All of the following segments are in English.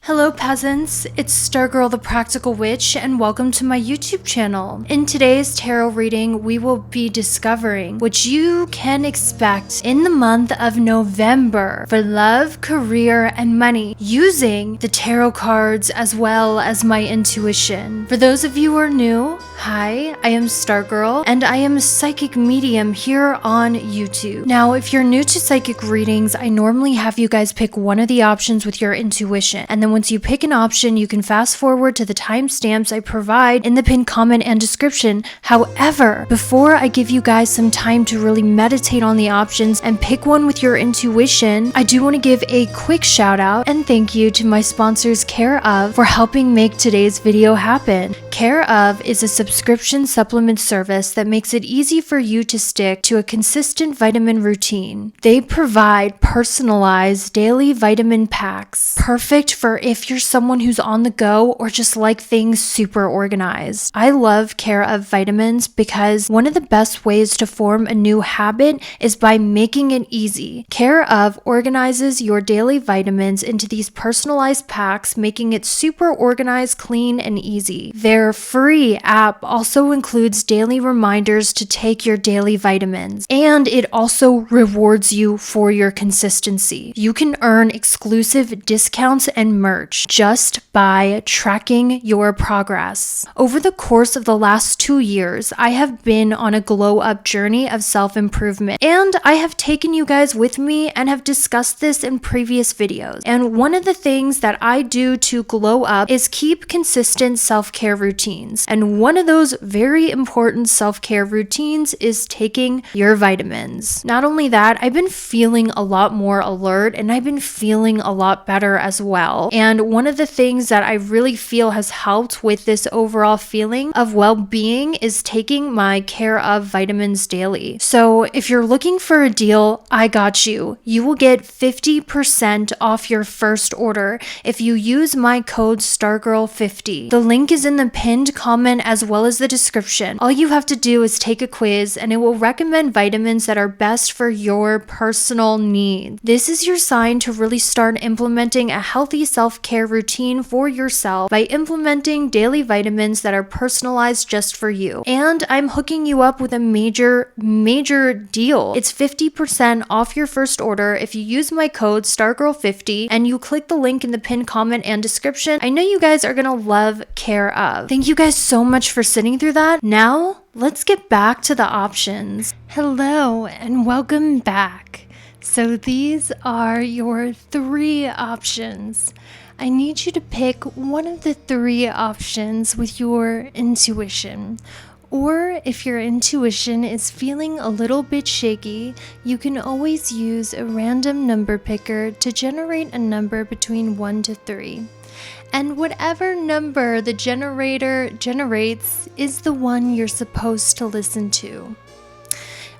Hello peasants, it's Stargirl the Practical Witch and welcome to my YouTube channel. In today's tarot reading, we will be discovering what you can expect in the month of November for love, career, and money using the tarot cards as well as my intuition. For those of you who are new, hi, I am Stargirl and I am a psychic medium here on YouTube. Now, if you're new to psychic readings, I normally have you guys pick one of the options with your intuition, and then once you pick an option, you can fast forward to the timestamps I provide in the pinned comment and description. However, before I give you guys some time to really meditate on the options and pick one with your intuition, I do want to give a quick shout out and thank you to my sponsors Care Of for helping make today's video happen. Care Of is a subscription supplement service that makes it easy for you to stick to a consistent vitamin routine. They provide personalized daily vitamin packs, perfect for if you're someone who's on the go or just like things super organized. I love Care Of vitamins because one of the best ways to form a new habit is by making it easy. Care Of organizes your daily vitamins into these personalized packs, making it super organized, clean, and easy. Their free app also includes daily reminders to take your daily vitamins, and it also rewards you for your consistency. You can earn exclusive discounts and merch just by tracking your progress. Over the course of the last 2 years, I have been on a glow up journey of self-improvement, and I have taken you guys with me and have discussed this in previous videos. And one of the things that I do to glow up is keep consistent self-care routines. And one of those very important self-care routines is taking your vitamins. Not only that, I've been feeling a lot more alert and I've been feeling a lot better as well. And one of the things that I really feel has helped with this overall feeling of well-being is taking my Care Of vitamins daily. So if you're looking for a deal, I got you. You will get 50% off your first order if you use my code STARGIRL50. The link is in the pinned comment as well as the description. All you have to do is take a quiz and it will recommend vitamins that are best for your personal needs. This is your sign to really start implementing a healthy self-care routine for yourself by implementing daily vitamins that are personalized just for you. And I'm hooking you up with a major deal. It's 50% off your first order if you use my code STARGIRL50 and you click the link in the pinned comment and description. I know you guys are gonna love Care Of. Thank you guys so much for sitting through that. Now, let's get back to the options. Hello and welcome back. So these are your 3 options. I need you to pick one of the 3 options with your intuition. Or if your intuition is feeling a little bit shaky, you can always use a random number picker to generate a number between 1 to 3. And whatever number the generator generates is the one you're supposed to listen to.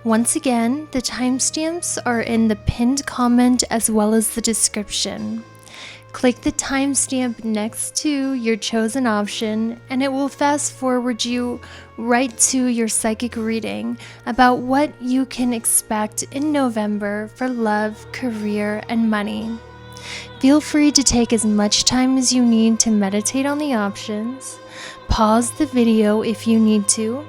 Once again, the timestamps are in the pinned comment as well as the description. Click the timestamp next to your chosen option and it will fast forward you right to your psychic reading about what you can expect in November for love, career, and money. Feel free to take as much time as you need to meditate on the options. Pause the video if you need to.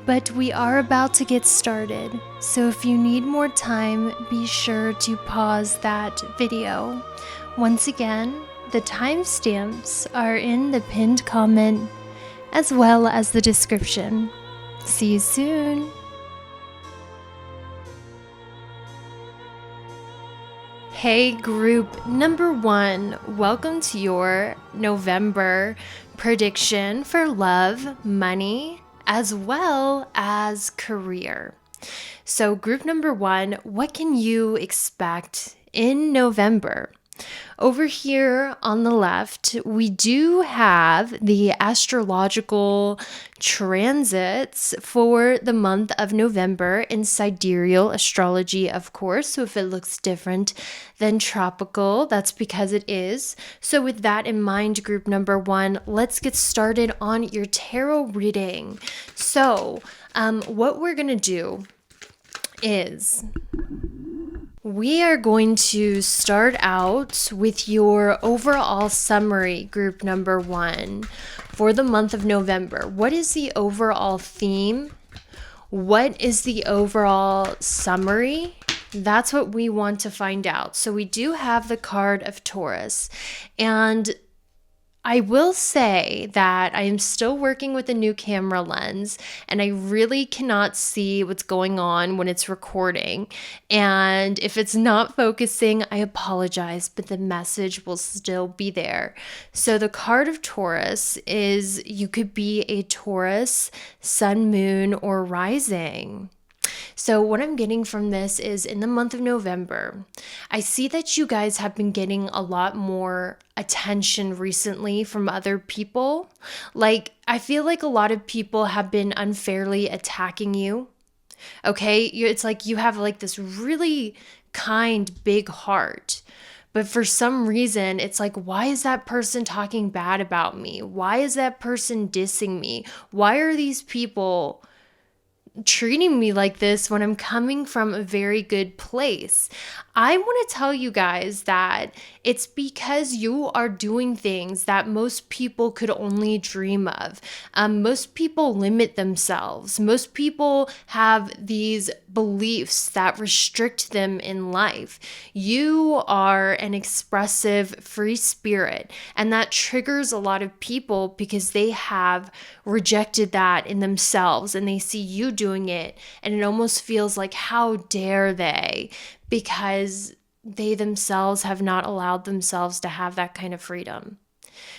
But we are about to get started, so if you need more time, be sure to pause that video. Once again, the timestamps are in the pinned comment as well as the description. See you soon! Hey group number 1, welcome to your November prediction for love, money, as well as career. So group number 1, what can you expect in November? Over here on the left, we do have the astrological transits for the month of November in sidereal astrology, of course. So if it looks different than tropical, that's because it is. So with that in mind, group number 1, let's get started on your tarot reading. So what we're going to do is We are going to start out with your overall summary, group number 1, for the month of November. What is the overall theme? What is the overall summary? That's what we want to find out. So we do have the card of Taurus, and I will say that I am still working with a new camera lens and I really cannot see what's going on when it's recording. And if it's not focusing, I apologize, but the message will still be there. So the card of Taurus is you could be a Taurus, sun, moon, or rising. So what I'm getting from this is in the month of November, I see that you guys have been getting a lot more attention recently from other people. Like, I feel like a lot of people have been unfairly attacking you. Okay? It's like you have like this really kind, big heart. But for some reason, it's like, why is that person talking bad about me? Why is that person dissing me? Why are these people treating me like this when I'm coming from a very good place? I want to tell you guys that it's because you are doing things that most people could only dream of. Most people limit themselves. Most people have these beliefs that restrict them in life. You are an expressive, free spirit, and that triggers a lot of people because they have rejected that in themselves and they see you doing it, and it almost feels like, how dare they? Because they themselves have not allowed themselves to have that kind of freedom.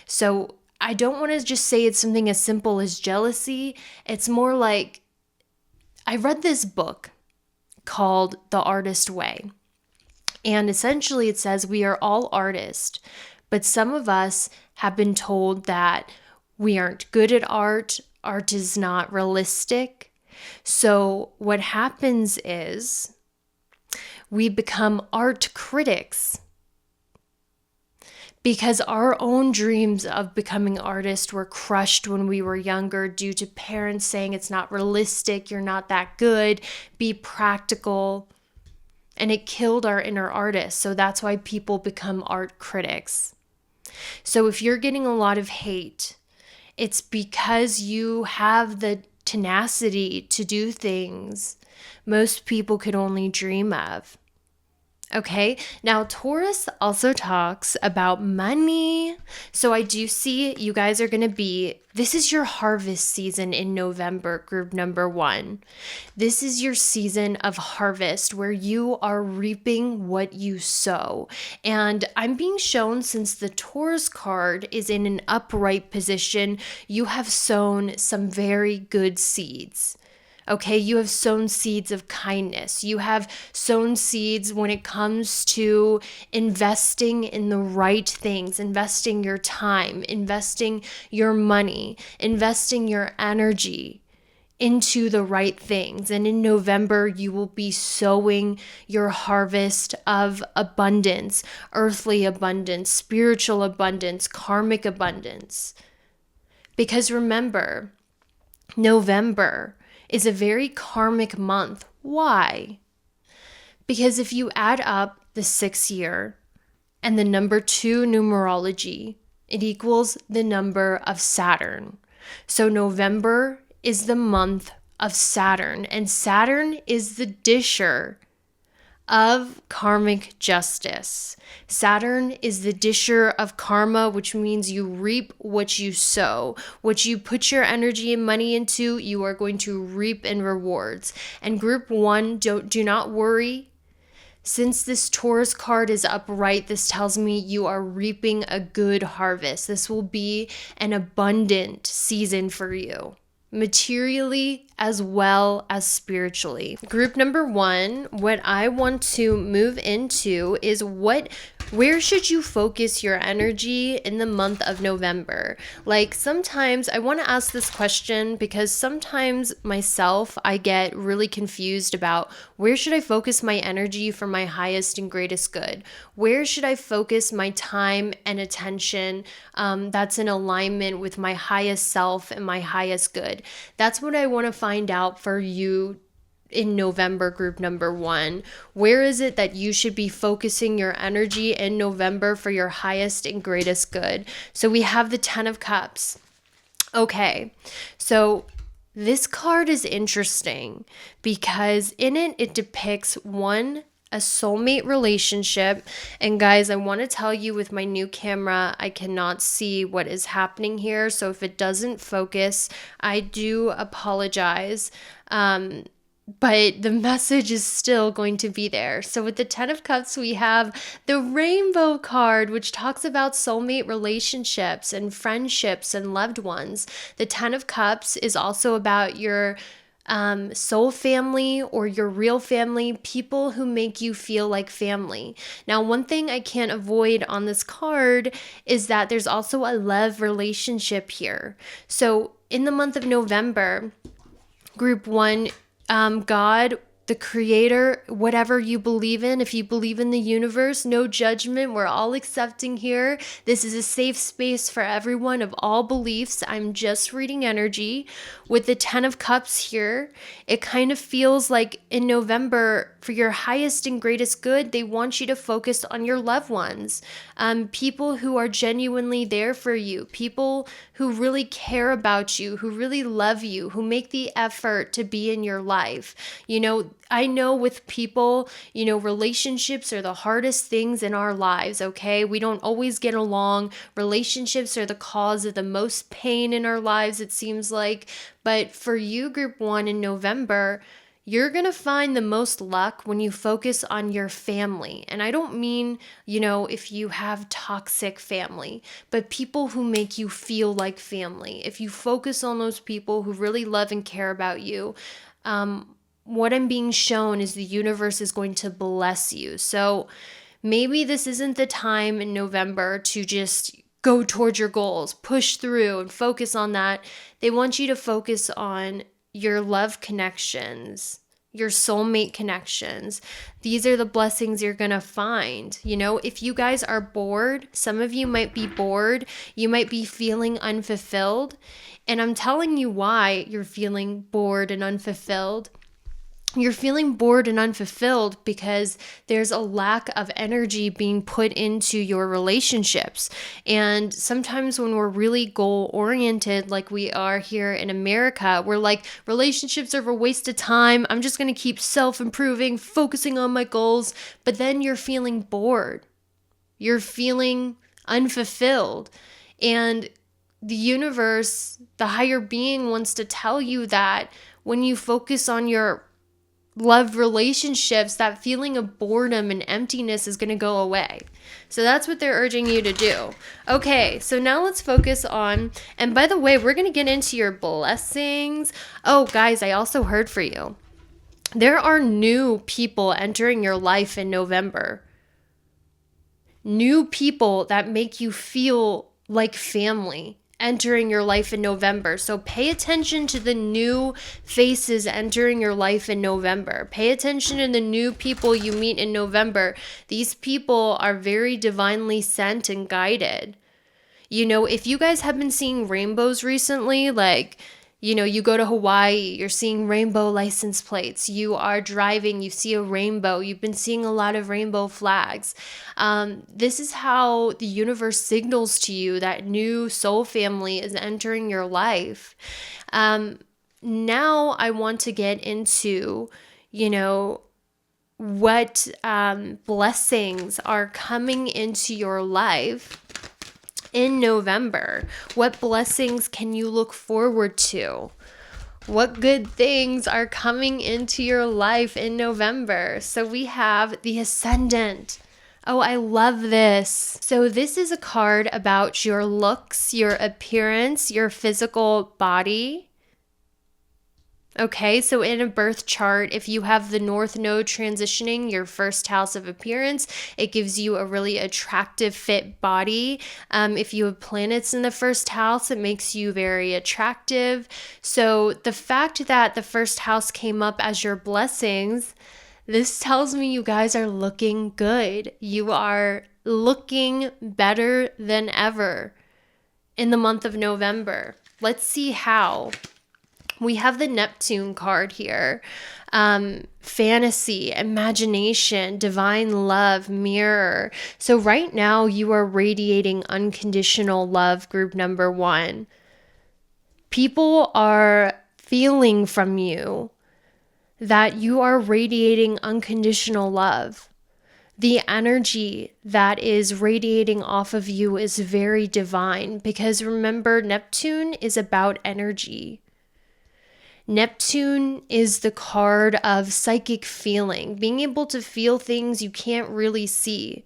So I don't want to just say it's something as simple as jealousy. It's more like, I read this book called The Artist Way. And essentially it says we are all artists, but some of us have been told that we aren't good at art. Art is not realistic. So what happens is we become art critics because our own dreams of becoming artists were crushed when we were younger due to parents saying it's not realistic, you're not that good, be practical. And it killed our inner artists. So that's why people become art critics. So if you're getting a lot of hate, it's because you have the tenacity to do things most people could only dream of. Okay, now Taurus also talks about money. So I do see you guys are going to be, this is your harvest season in November, group number 1. This is your season of harvest where you are reaping what you sow. And I'm being shown, since the Taurus card is in an upright position, you have sown some very good seeds. Okay, you have sown seeds of kindness. You have sown seeds when it comes to investing in the right things, investing your time, investing your money, investing your energy into the right things. And in November, you will be sowing your harvest of abundance, earthly abundance, spiritual abundance, karmic abundance. Because remember, November is a very karmic month. Why? Because if you add up the 6th year and the number 2 numerology, it equals the number of Saturn. So November is the month of Saturn, and Saturn is the disher of karmic justice. Saturn is the disher of karma, which means you reap what you sow. What you put your energy and money into, you are going to reap in rewards. And group 1, do not worry. Since this Taurus card is upright, this tells me you are reaping a good harvest. This will be an abundant season for you, materially as well as spiritually. Group number 1, what I want to move into is where should you focus your energy in the month of November? Like, sometimes I want to ask this question because sometimes myself, I get really confused about where should I focus my energy for my highest and greatest good? Where should I focus my time and attention that's in alignment with my highest self and my highest good? That's what I want to find out for you in November, group number 1? Where is it that you should be focusing your energy in November for your highest and greatest good? So we have the 10 of Cups. Okay, so this card is interesting because in it, it depicts a soulmate relationship. And guys, I want to tell you, with my new camera, I cannot see what is happening here. So if it doesn't focus, I do apologize. But the message is still going to be there. So with the 10 of Cups, we have the Rainbow card, which talks about soulmate relationships and friendships and loved ones. The 10 of Cups is also about your soul family or your real family, people who make you feel like family. Now, one thing I can't avoid on this card is that there's also a love relationship here. So in the month of November, group 1, God, the creator, whatever you believe in, if you believe in the universe, no judgment, we're all accepting here. This is a safe space for everyone of all beliefs. I'm just reading energy. With the 10 of Cups here, it kind of feels like in November, for your highest and greatest good, they want you to focus on your loved ones, people who are genuinely there for you, people who really care about you, who really love you, who make the effort to be in your life. You know, I know with people, you know, relationships are the hardest things in our lives, okay? We don't always get along. Relationships are the cause of the most pain in our lives, it seems like. But for you, group 1, in November, you're going to find the most luck when you focus on your family. And I don't mean, you know, if you have toxic family, but people who make you feel like family. If you focus on those people who really love and care about you, what I'm being shown is the universe is going to bless you. So maybe this isn't the time in November to just go towards your goals, push through and focus on that. They want you to focus on your love connections, your soulmate connections. These are the blessings you're going to find. You know, if you guys are bored, some of you might be bored, you might be feeling unfulfilled. And I'm telling you why you're feeling bored and unfulfilled. You're feeling bored and unfulfilled because there's a lack of energy being put into your relationships. And sometimes when we're really goal oriented, like we are here in America, we're like, relationships are a waste of time. I'm just going to keep self-improving, focusing on my goals. But then you're feeling bored. You're feeling unfulfilled. And the universe, the higher being, wants to tell you that when you focus on your love relationships, that feeling of boredom and emptiness is going to go away. So that's what they're urging you to do. Okay, so now let's focus on, and by the way, we're going to get into your blessings. Oh, guys, I also heard for you. There are new people entering your life in November. New people that make you feel like family entering your life in November. So pay attention to the new faces entering your life in November. Pay attention to the new people you meet in November. These people are very divinely sent and guided. You know, if you guys have been seeing rainbows recently, like, you know, you go to Hawaii, you're seeing rainbow license plates. You are driving, you see a rainbow. You've been seeing a lot of rainbow flags. This is how the universe signals to you that new soul family is entering your life. Now I want to get into, you know, what blessings are coming into your life in November. What blessings can you look forward to? What good things are coming into your life in November? So we have the Ascendant. Oh, I love this. So this is a card about your looks, your appearance, your physical body. Okay, so in a birth chart, if you have the North Node transitioning your first house of appearance, it gives you a really attractive, fit body. If you have planets in the first house, it makes you very attractive. So the fact that the first house came up as your blessings, this tells me you guys are looking good. You are looking better than ever in the month of November. Let's see how. We have the Neptune card here. Fantasy, imagination, divine love, mirror. So right now you are radiating unconditional love, group number 1. People are feeling from you that you are radiating unconditional love. The energy that is radiating off of you is very divine, because remember, Neptune is about energy. Neptune is the card of psychic feeling, being able to feel things you can't really see.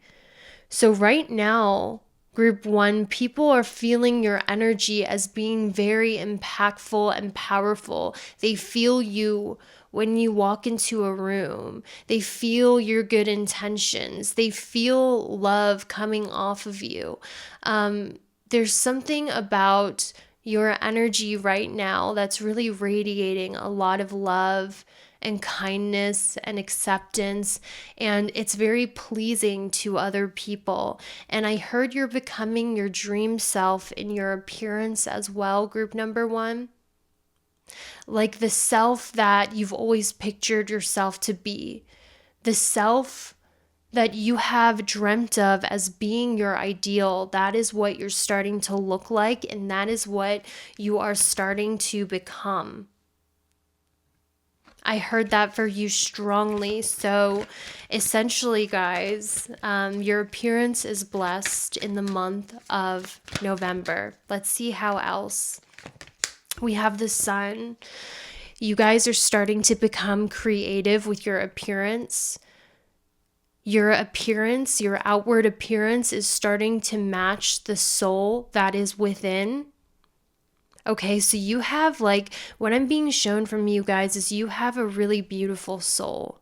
So right now, group 1, people are feeling your energy as being very impactful and powerful. They feel you when you walk into a room. They feel your good intentions. They feel love coming off of you. There's something about your energy right now that's really radiating a lot of love and kindness and acceptance, and it's very pleasing to other people. And I heard you're becoming your dream self in your appearance as well, group number 1. Like the self that you've always pictured yourself to be, the self that you have dreamt of as being your ideal. That is what you're starting to look like, and that is what you are starting to become. I heard that for you strongly. So essentially, guys, your appearance is blessed in the month of November. Let's see how else. We have the sun. You guys are starting to become creative with your appearance. Your appearance, your outward appearance is starting to match the soul that is within. Okay, so you have, like, what I'm being shown from you guys is you have a really beautiful soul.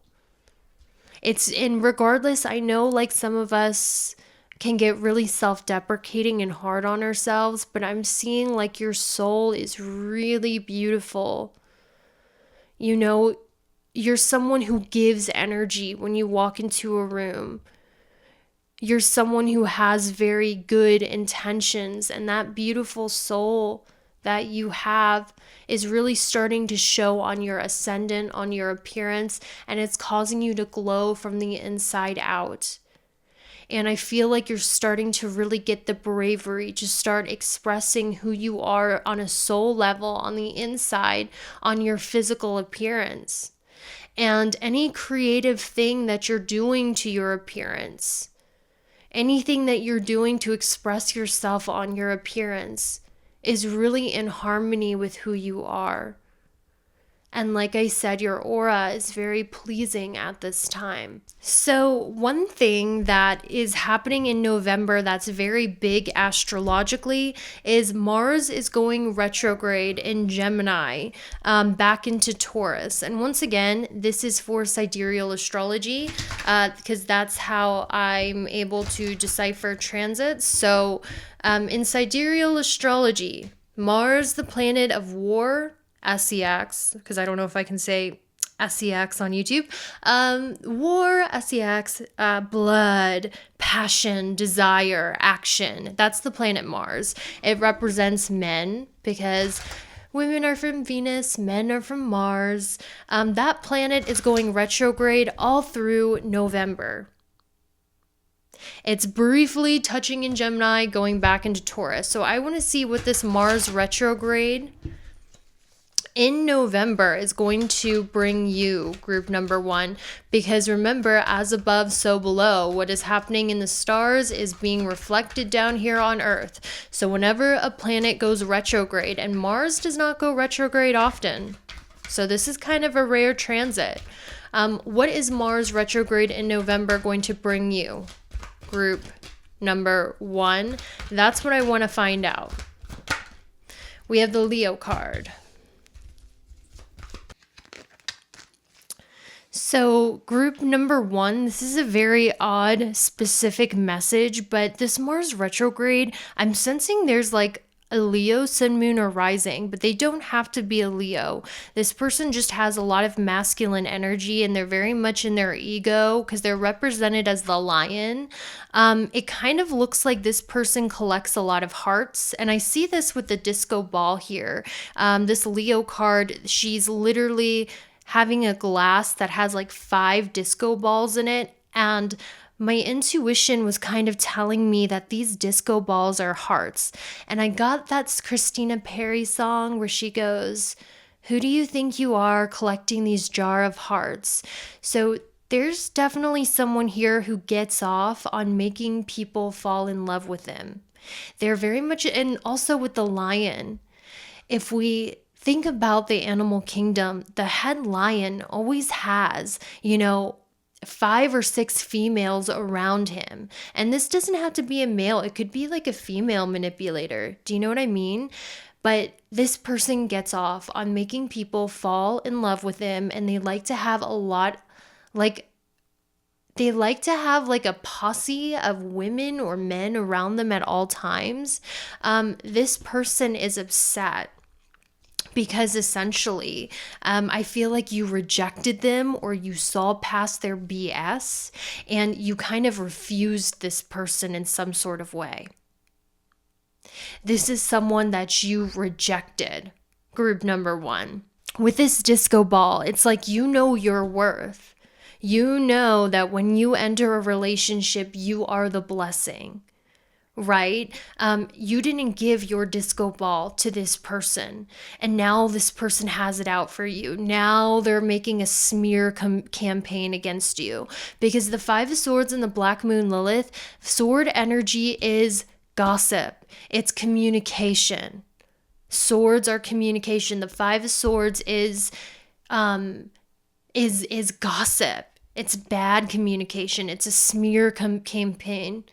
Regardless, I know like some of us can get really self-deprecating and hard on ourselves, but I'm seeing like your soul is really beautiful. You know, you're someone who gives energy when you walk into a room. You're someone who has very good intentions, and that beautiful soul that you have is really starting to show on your ascendant, on your appearance, and it's causing you to glow from the inside out. And I feel like you're starting to really get the bravery to start expressing who you are on a soul level, on the inside, on your physical appearance. And any creative thing that you're doing to your appearance, anything that you're doing to express yourself on your appearance, is really in harmony with who you are. And like I said, your aura is very pleasing at this time. So one thing that is happening in November that's very big astrologically is Mars is going retrograde in Gemini, back into Taurus. And once again, this is for sidereal astrology, because that's how I'm able to decipher transits. So in sidereal astrology, Mars, the planet of war, SEX, because I don't know if I can say SEX on YouTube. War, SEX, blood, passion, desire, action. That's the planet Mars. It represents men because women are from Venus, men are from Mars. That planet is going retrograde all through November. It's briefly touching in Gemini, going back into Taurus. So I want to see what this Mars retrograde in November is going to bring you, group number 1, because remember, as above, so below. What is happening in the stars is being reflected down here on Earth. So whenever a planet goes retrograde, and Mars does not go retrograde often, so this is kind of a rare transit. What is Mars retrograde in November going to bring you, group number 1? That's what I want to find out. We have the Leo card. So group number 1, this is a very odd, specific message, but this Mars retrograde, I'm sensing there's like a Leo, Sun, Moon, or Rising, but they don't have to be a Leo. This person just has a lot of masculine energy and they're very much in their ego because they're represented as the lion. It kind of looks like this person collects a lot of hearts, and I see this with the disco ball here. This Leo card, she's literally having a glass that has like 5 disco balls in it, and my intuition was kind of telling me that these disco balls are hearts. And I got that Christina Perri song where she goes, "Who do you think you are collecting these jar of hearts?" So there's definitely someone here who gets off on making people fall in love with them. They're very much, and also with the lion, if we think about the animal kingdom, the head lion always has, 5 or 6 females around him. And this doesn't have to be a male, it could be like a female manipulator. Do you know what I mean? But this person gets off on making people fall in love with him, and they like to have like a posse of women or men around them at all times. This person is upset because essentially, I feel like you rejected them or you saw past their BS and you kind of refused this person in some sort of way. This is someone that you rejected, group number 1. With this disco ball, it's like you know your worth. You know that when you enter a relationship, you are the blessing. Right? You didn't give your disco ball to this person, and now this person has it out for you. Now they're making a smear campaign against you because the 5 of Swords and the Black Moon Lilith, sword energy is gossip. It's communication. Swords are communication. The 5 of Swords is gossip. It's bad communication. It's a smear campaign.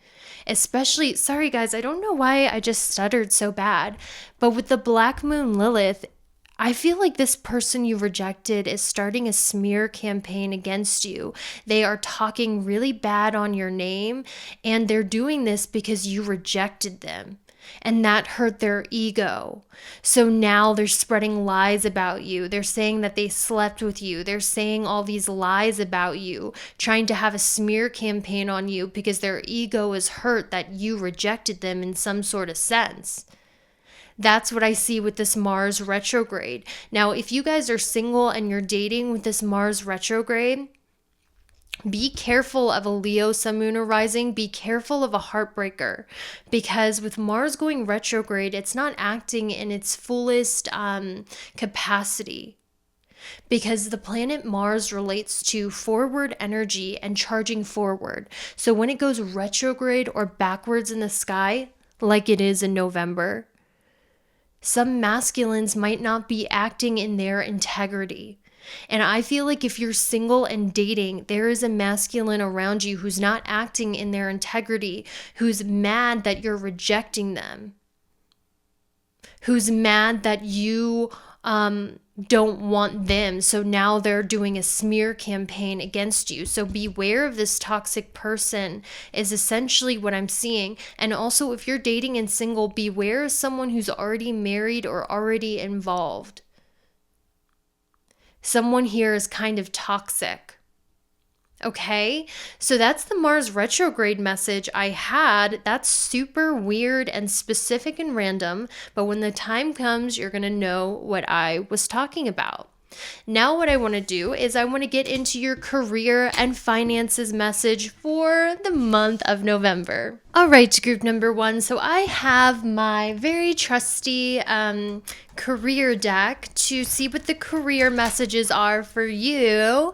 Especially, sorry guys, I don't know why I just stuttered so bad, but with the Black Moon Lilith, I feel like this person you rejected is starting a smear campaign against you. They are talking really bad on your name, and they're doing this because you rejected them. And that hurt their ego. So now they're spreading lies about you. They're saying that they slept with you. They're saying all these lies about you, trying to have a smear campaign on you because their ego is hurt that you rejected them in some sort of sense. That's what I see with this Mars retrograde. Now, if you guys are single and you're dating with this Mars retrograde, be careful of a Leo, Sun, Moon, or Rising. Be careful of a heartbreaker, because with Mars going retrograde, it's not acting in its fullest capacity, because the planet Mars relates to forward energy and charging forward. So when it goes retrograde or backwards in the sky, like it is in November, some masculines might not be acting in their integrity. And I feel like if you're single and dating, there is a masculine around you who's not acting in their integrity, who's mad that you're rejecting them, who's mad that you don't want them. So now they're doing a smear campaign against you. So beware of this toxic person is essentially what I'm seeing. And also, if you're dating and single, beware of someone who's already married or already involved. Someone here is kind of toxic. Okay, so that's the Mars retrograde message I had. That's super weird and specific and random, but when the time comes, you're going to know what I was talking about. Now what I want to do is I want to get into your career and finances message for the month of November. All right, group number 1. So I have my very trusty career deck to see what the career messages are for you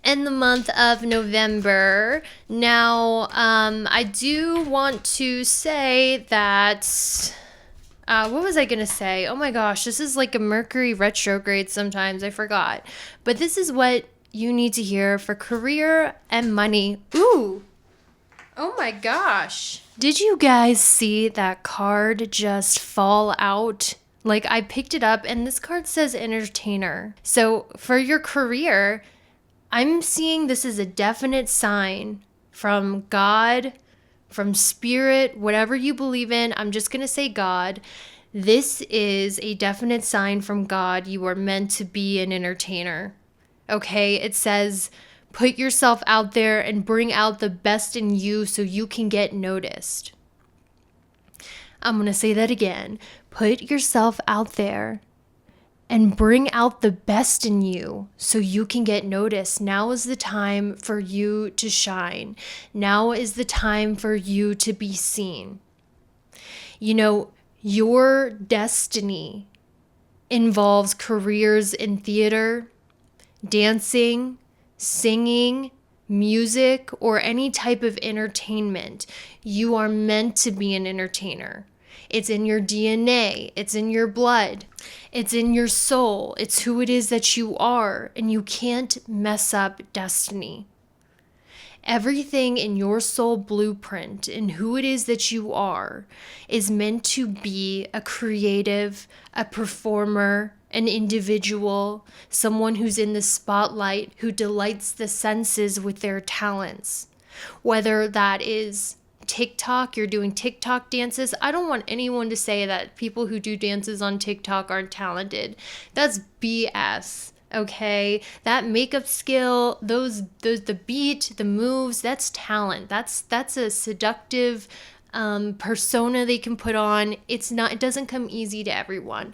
in the month of November. Now, I do want to say that... what was I going to say? Oh my gosh, this is like a Mercury retrograde sometimes. I forgot. But this is what you need to hear for career and money. Ooh. Oh my gosh. Did you guys see that card just fall out? Like, I picked it up and this card says entertainer. So for your career, I'm seeing this as a definite sign from God from spirit, whatever you believe in. I'm just going to say God. This is a definite sign from God. You are meant to be an entertainer. Okay? It says, put yourself out there and bring out the best in you so you can get noticed. I'm going to say that again. Put yourself out there and bring out the best in you so you can get noticed. Now is the time for you to shine. Now is the time for you to be seen. You know, your destiny involves careers in theater, dancing, singing, music, or any type of entertainment. You are meant to be an entertainer. It's in your DNA. It's in your blood. It's in your soul. It's who it is that you are, and you can't mess up destiny. Everything in your soul blueprint and who it is that you are is meant to be a creative, a performer, an individual, someone who's in the spotlight, who delights the senses with their talents. Whether that is TikTok, you're doing TikTok dances. I don't want anyone to say that people who do dances on TikTok aren't talented. That's BS. Okay, that makeup skill, the beat, the moves, that's talent. That's a seductive persona they can put on. It doesn't come easy to everyone.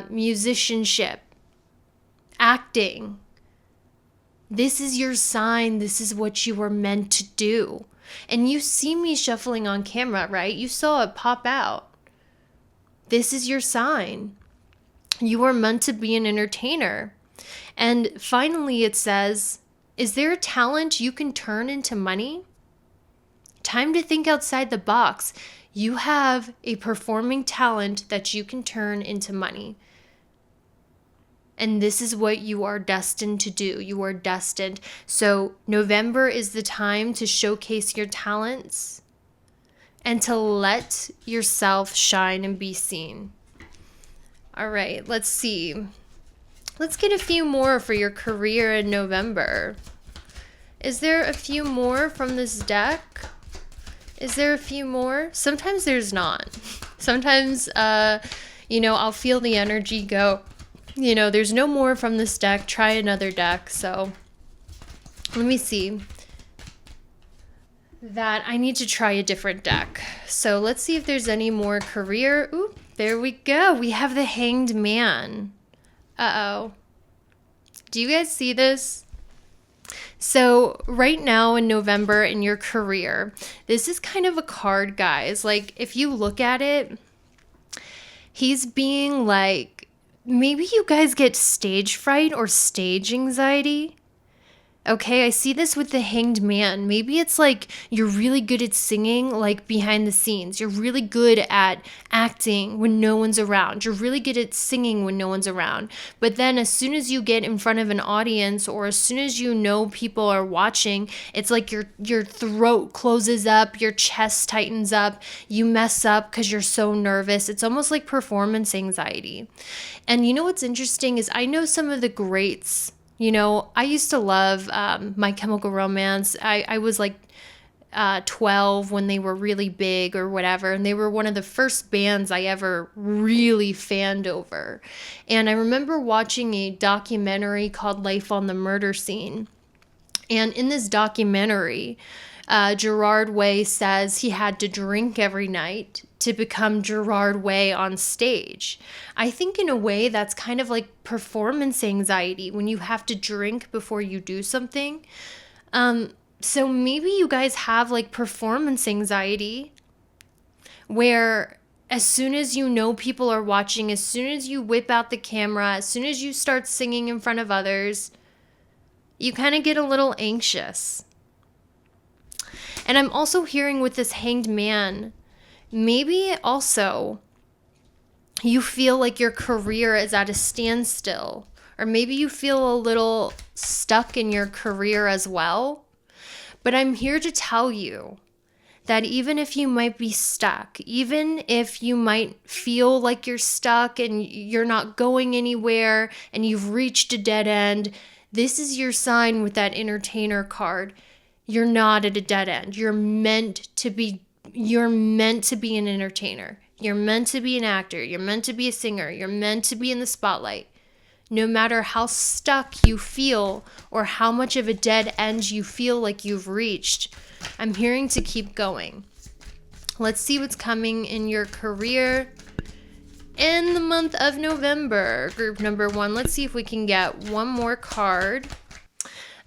Musicianship, acting. This is your sign. This is what you were meant to do. And you see me shuffling on camera, right? You saw it pop out. This is your sign. You are meant to be an entertainer. And finally, it says, is there a talent you can turn into money? Time to think outside the box. You have a performing talent that you can turn into money. And this is what you are destined to do. You are destined. So November is the time to showcase your talents and to let yourself shine and be seen. All right, let's see. Let's get a few more for your career in November. Is there a few more from this deck? Is there a few more? Sometimes there's not. Sometimes, I'll feel the energy go. There's no more from this deck. Try another deck. So let me see. That I need to try a different deck. So let's see if there's any more career. Ooh, there we go. We have the Hanged Man. Uh-oh. Do you guys see this? So right now in November in your career, this is kind of a card, guys. Like, if you look at it, he's being like, maybe you guys get stage fright or stage anxiety. Okay, I see this with the Hanged Man. Maybe it's like you're really good at singing, like behind the scenes. You're really good at acting when no one's around. You're really good at singing when no one's around. But then as soon as you get in front of an audience, or as soon as you know people are watching, it's like your throat closes up, your chest tightens up, you mess up because you're so nervous. It's almost like performance anxiety. And you know what's interesting is I know some of the greats. I used to love My Chemical Romance. I was like 12 when they were really big or whatever, and they were one of the first bands I ever really fanned over. And I remember watching a documentary called Life on the Murder Scene. And in this documentary, Gerard Way says he had to drink every night to become Gerard Way on stage. I think in a way that's kind of like performance anxiety when you have to drink before you do something. So maybe you guys have like performance anxiety where as soon as you know people are watching, as soon as you whip out the camera, as soon as you start singing in front of others, you kind of get a little anxious. And I'm also hearing with this Hanged Man, maybe also you feel like your career is at a standstill, or maybe you feel a little stuck in your career as well. But I'm here to tell you that even if you might be stuck, even if you might feel like you're stuck and you're not going anywhere and you've reached a dead end, this is your sign with that entertainer card. You're not at a dead end. You're meant to be an entertainer. You're meant to be an actor. You're meant to be a singer. You're meant to be in the spotlight. No matter how stuck you feel or how much of a dead end you feel like you've reached, I'm hearing to keep going. Let's see what's coming in your career in the month of November. Group number 1. Let's see if we can get one more card.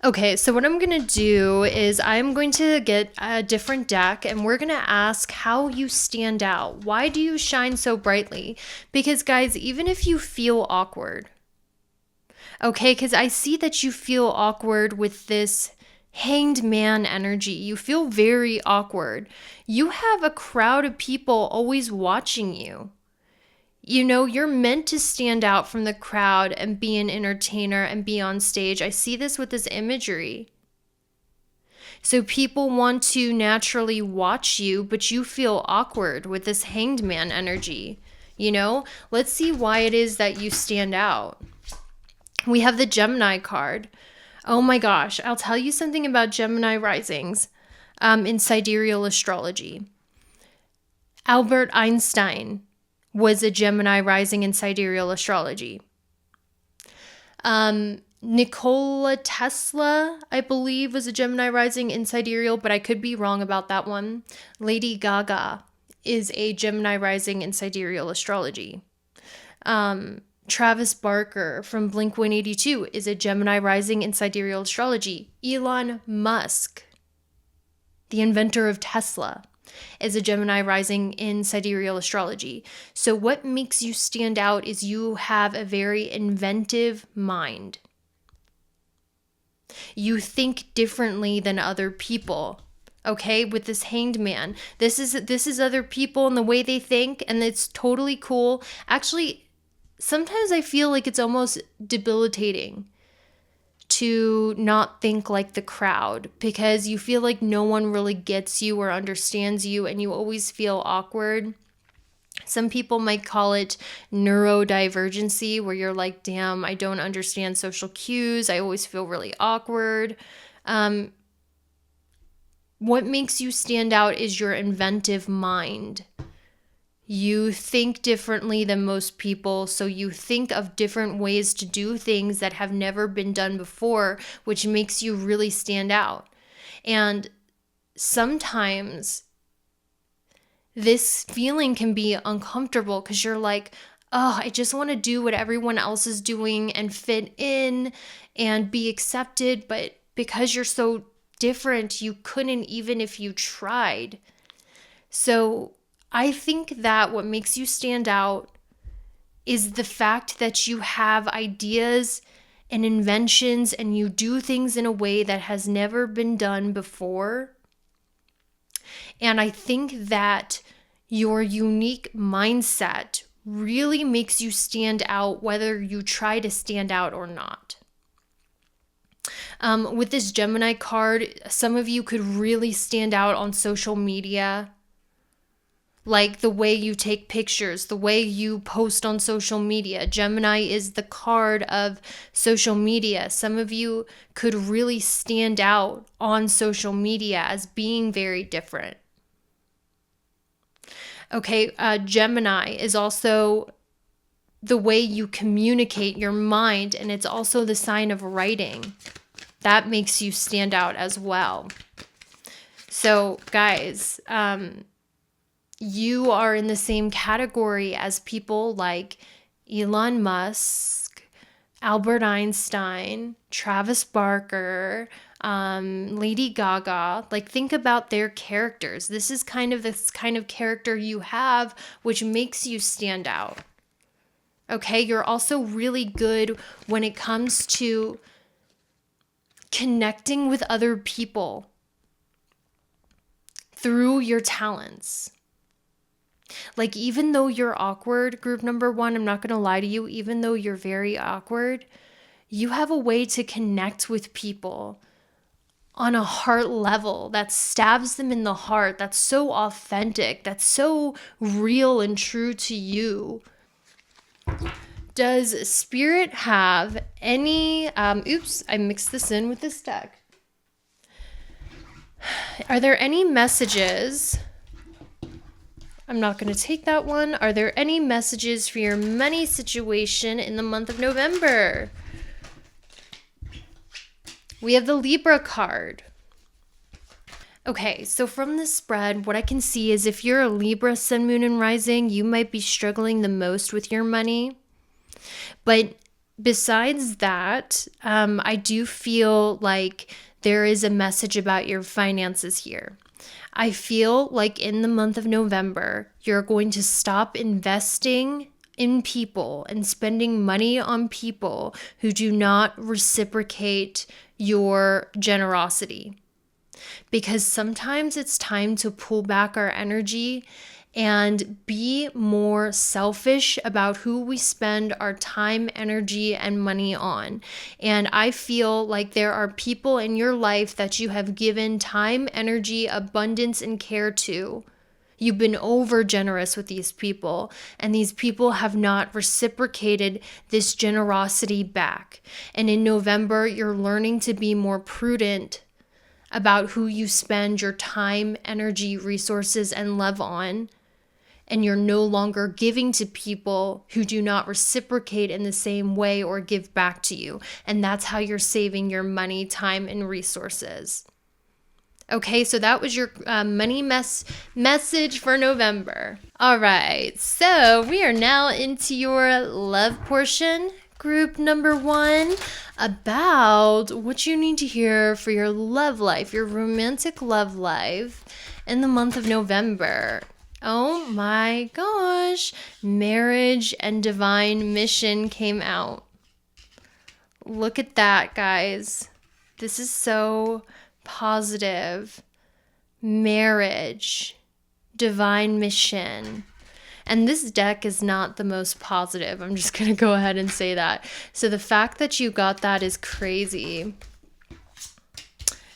Okay, so what I'm going to do is I'm going to get a different deck and we're going to ask how you stand out. Why do you shine so brightly? Because guys, even if you feel awkward, okay, because I see that you feel awkward with this hanged man energy. You feel very awkward. You have a crowd of people always watching you. You know, you're meant to stand out from the crowd and be an entertainer and be on stage. I see this with this imagery. So people want to naturally watch you, but you feel awkward with this hanged man energy. You know, let's see why it is that you stand out. We have the Gemini card. Oh my gosh, I'll tell you something about Gemini risings in sidereal astrology. Albert Einstein was a Gemini rising in sidereal astrology. Nikola Tesla, I believe, was a Gemini rising in sidereal, but I could be wrong about that one. Lady Gaga is a Gemini rising in sidereal astrology. Travis Barker from Blink-182 is a Gemini rising in sidereal astrology. Elon Musk, the inventor of Tesla, is a Gemini rising in sidereal astrology. So what makes you stand out is you have a very inventive mind. You think differently than other people. Okay, with this hanged man. This is other people and the way they think, and it's totally cool. Actually, sometimes I feel like it's almost debilitating to not think like the crowd because you feel like no one really gets you or understands you and you always feel awkward. Some people might call it neurodivergency, where you're like, damn, I don't understand social cues. I always feel really awkward. What makes you stand out is your inventive mind. You think differently than most people, so you think of different ways to do things that have never been done before, which makes you really stand out. And sometimes this feeling can be uncomfortable because you're like, oh, I just want to do what everyone else is doing and fit in and be accepted. But because you're so different, you couldn't even if you tried. So I think that what makes you stand out is the fact that you have ideas and inventions and you do things in a way that has never been done before. And I think that your unique mindset really makes you stand out whether you try to stand out or not. With this Gemini card, some of you could really stand out on social media. Like the way you take pictures, the way you post on social media. Gemini is the card of social media. Some of you could really stand out on social media as being very different. Okay, Gemini is also the way you communicate your mind, and it's also the sign of writing. That makes you stand out as well. So, guys, you are in the same category as people like Elon Musk, Albert Einstein, Travis Barker, Lady Gaga. Like, think about their characters. This kind of character you have, which makes you stand out. Okay, you're also really good when it comes to connecting with other people through your talents. Like, even though you're awkward, group number 1, I'm not going to lie to you, even though you're very awkward, you have a way to connect with people on a heart level that stabs them in the heart. That's so authentic. That's so real and true to you. Does Spirit have any, oops, I mixed this in with this deck. Are there any messages? I'm not going to take that one. Are there any messages for your money situation in the month of November? We have the Libra card. Okay, so from the spread, what I can see is if you're a Libra, Sun, Moon, and Rising, you might be struggling the most with your money. But besides that, I do feel like there is a message about your finances here. I feel like in the month of November, you're going to stop investing in people and spending money on people who do not reciprocate your generosity. Because sometimes it's time to pull back our energy and be more selfish about who we spend our time, energy, and money on. And I feel like there are people in your life that you have given time, energy, abundance, and care to. You've been over generous with these people, and these people have not reciprocated this generosity back. And in November, you're learning to be more prudent about who you spend your time, energy, resources, and love on. And you're no longer giving to people who do not reciprocate in the same way or give back to you. And that's how you're saving your money, time, and resources. Okay, so that was your money message for November. All right, so we are now into your love portion. Group number 1, about what you need to hear for your love life, your romantic love life in the month of November. Oh my gosh, marriage and divine mission came out. Look at that, guys. This is so positive. Marriage, divine mission. And this deck is not the most positive. I'm just going to go ahead and say that. So the fact that you got that is crazy.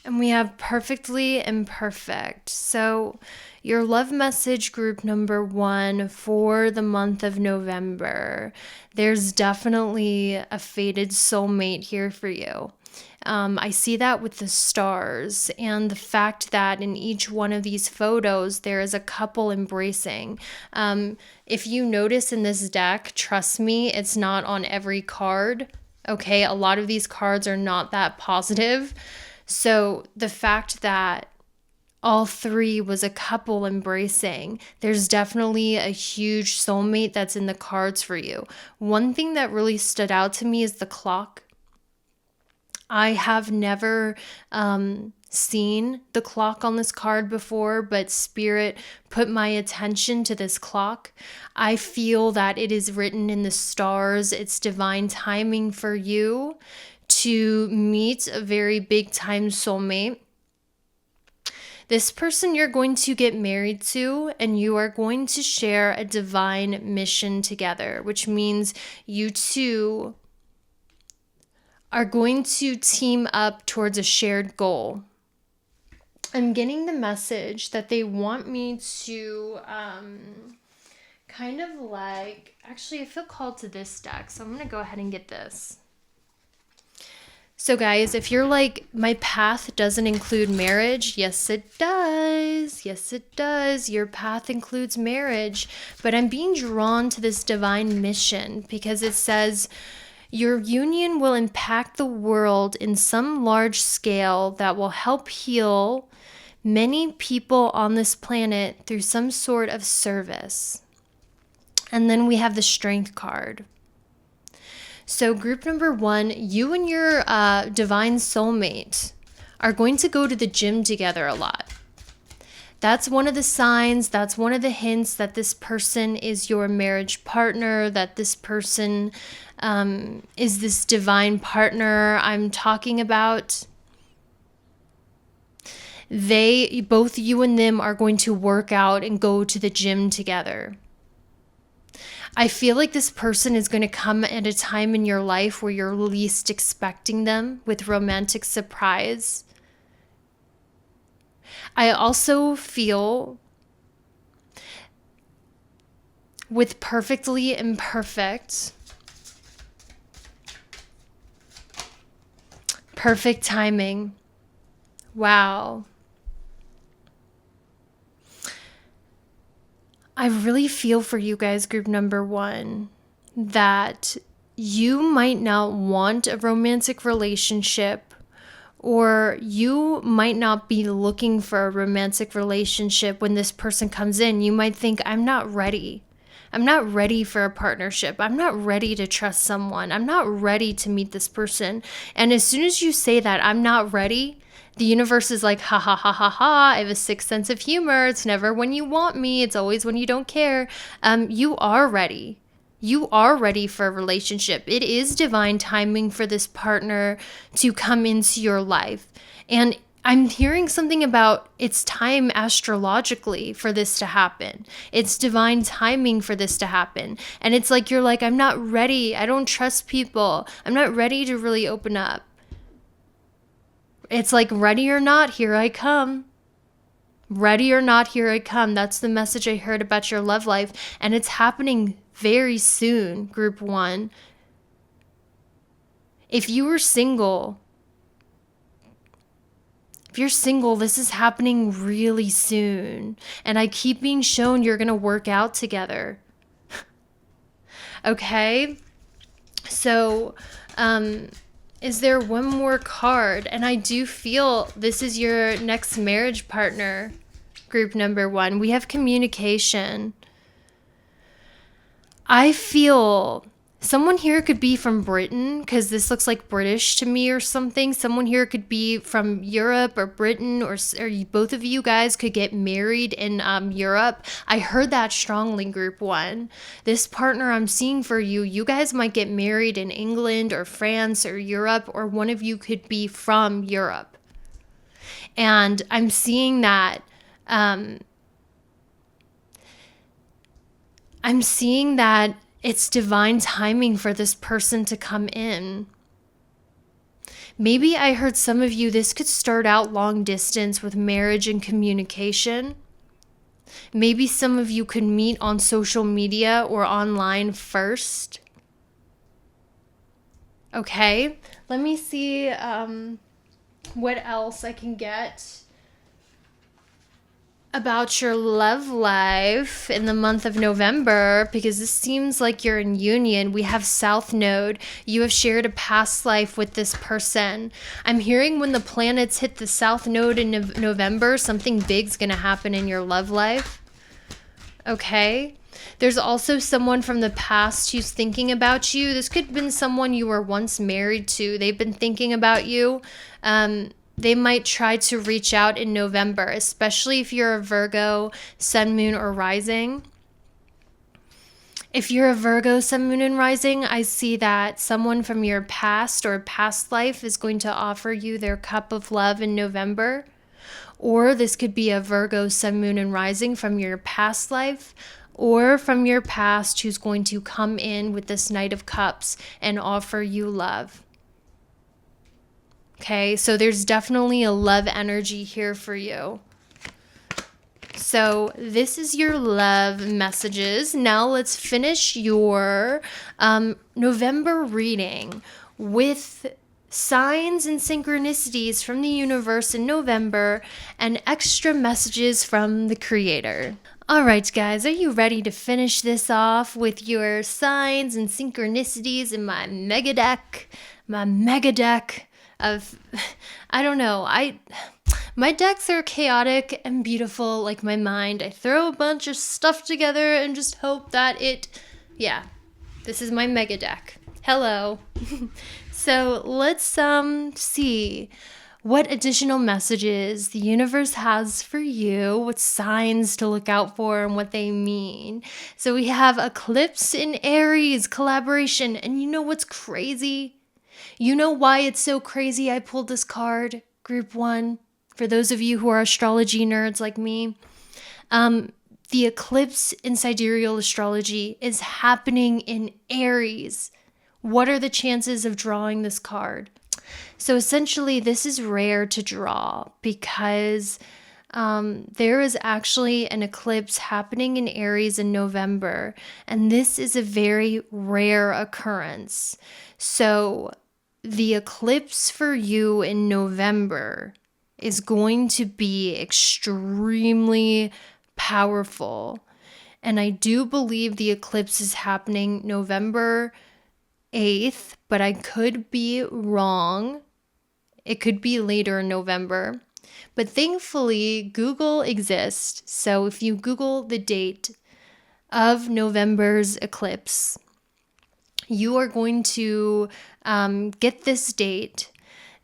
And we have perfectly imperfect. So your love message, group number 1 for the month of November. There's definitely a fated soulmate here for you. I see that with the stars and the fact that in each one of these photos, there is a couple embracing. If you notice in this deck, trust me, it's not on every card. Okay, a lot of these cards are not that positive. So the fact that all 3 was a couple embracing, there's definitely a huge soulmate that's in the cards for you. One thing that really stood out to me is the clock. I have never seen the clock on this card before, but Spirit put my attention to this clock. I feel that it is written in the stars. It's divine timing for you to meet a very big time soulmate. This person you're going to get married to, and you are going to share a divine mission together, which means you two are going to team up towards a shared goal. I'm getting the message that they want me to kind of like, actually I feel called to this deck, so I'm going to go ahead and get this. So guys, if you're like, my path doesn't include marriage, yes it does. Yes it does. Your path includes marriage, but I'm being drawn to this divine mission because it says, your union will impact the world in some large scale that will help heal many people on this planet through some sort of service. And then we have the Strength card. So group number 1, you and your divine soulmate are going to go to the gym together a lot. That's one of the signs, that's one of the hints that this person is your marriage partner, that this person is this divine partner I'm talking about. Both you and them are going to work out and go to the gym together. I feel like this person is going to come at a time in your life where you're least expecting them with romantic surprise. I also feel with perfectly imperfect, perfect timing. Wow. I really feel for you guys, group number 1, that you might not want a romantic relationship, or you might not be looking for a romantic relationship when this person comes in. You might think, I'm not ready. I'm not ready for a partnership. I'm not ready to trust someone. I'm not ready to meet this person. And as soon as you say that, I'm not ready, the universe is like, ha ha ha ha ha, I have a sixth sense of humor. It's never when you want me. It's always when you don't care. You are ready. You are ready for a relationship. It is divine timing for this partner to come into your life. And I'm hearing something about it's time astrologically for this to happen. It's divine timing for this to happen. And it's like, you're like, I'm not ready. I don't trust people. I'm not ready to really open up. It's like, ready or not, here I come. Ready or not, here I come. That's the message I heard about your love life. And it's happening very soon, group 1. If you were single, if you're single, this is happening really soon. And I keep being shown you're going to work out together. Okay? So, is there one more card? And I do feel this is your next marriage partner, group number 1. We have communication. I feel someone here could be from Britain, because this looks like British to me or something. Someone here could be from Europe or Britain, or both of you guys could get married in Europe. I heard that strongly, group 1. This partner I'm seeing for you, you guys might get married in England or France or Europe, or one of you could be from Europe. And I'm seeing that it's divine timing for this person to come in. Maybe I heard some of you, this could start out long distance with marriage and communication. Maybe some of you could meet on social media or online first. Okay, let me see what else I can get about your love life in the month of November, because this seems like you're in union. We have South Node. You have shared a past life with this person. I'm hearing when the planets hit the South Node in November, something big's going to happen in your love life. Okay? There's also someone from the past who's thinking about you. This could have been someone you were once married to. They've been thinking about you. They might try to reach out in November, especially if you're a Virgo, Sun, Moon, or Rising. If you're a Virgo, Sun, Moon, and Rising, I see that someone from your past or past life is going to offer you their cup of love in November. Or this could be a Virgo, Sun, Moon, and Rising from your past life, or from your past who's going to come in with this Knight of Cups and offer you love. Okay, so there's definitely a love energy here for you. So this is your love messages. Now let's finish your November reading with signs and synchronicities from the universe in November and extra messages from the Creator. All right, guys, are you ready to finish this off with your signs and synchronicities in my mega deck? My mega deck of, I don't know, my decks are chaotic and beautiful like my mind. I throw a bunch of stuff together and just hope that this is my mega deck. Hello. So let's see what additional messages the universe has for you, what signs to look out for and what they mean. So we have Eclipse in Aries, collaboration. And you know what's crazy? You know why it's so crazy I pulled this card, group 1? For those of you who are astrology nerds like me, the eclipse in sidereal astrology is happening in Aries. What are the chances of drawing this card? So essentially, this is rare to draw because there is actually an eclipse happening in Aries in November, and this is a very rare occurrence. So the eclipse for you in November is going to be extremely powerful. And I do believe the eclipse is happening November 8th, but I could be wrong. It could be later in November. But thankfully, Google exists. So if you Google the date of November's eclipse, you are going to get this date.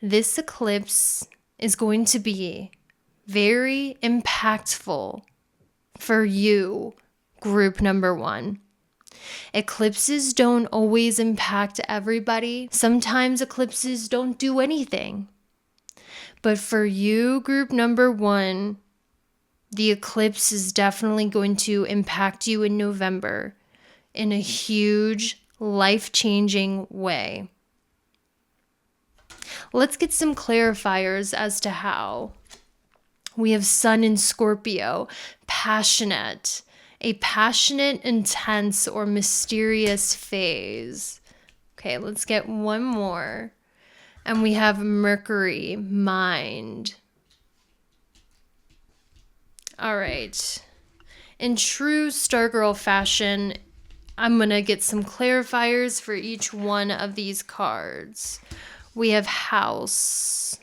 This eclipse is going to be very impactful for you, group number 1. Eclipses don't always impact everybody. Sometimes eclipses don't do anything. But for you, group number 1, the eclipse is definitely going to impact you in November in a huge, life-changing way. Let's get some clarifiers as to how. We have Sun in Scorpio, passionate, a passionate, intense, or mysterious phase. Okay, let's get one more. And we have Mercury, mind. All right. In true Stargirl fashion, I'm going to get some clarifiers for each one of these cards. We have House.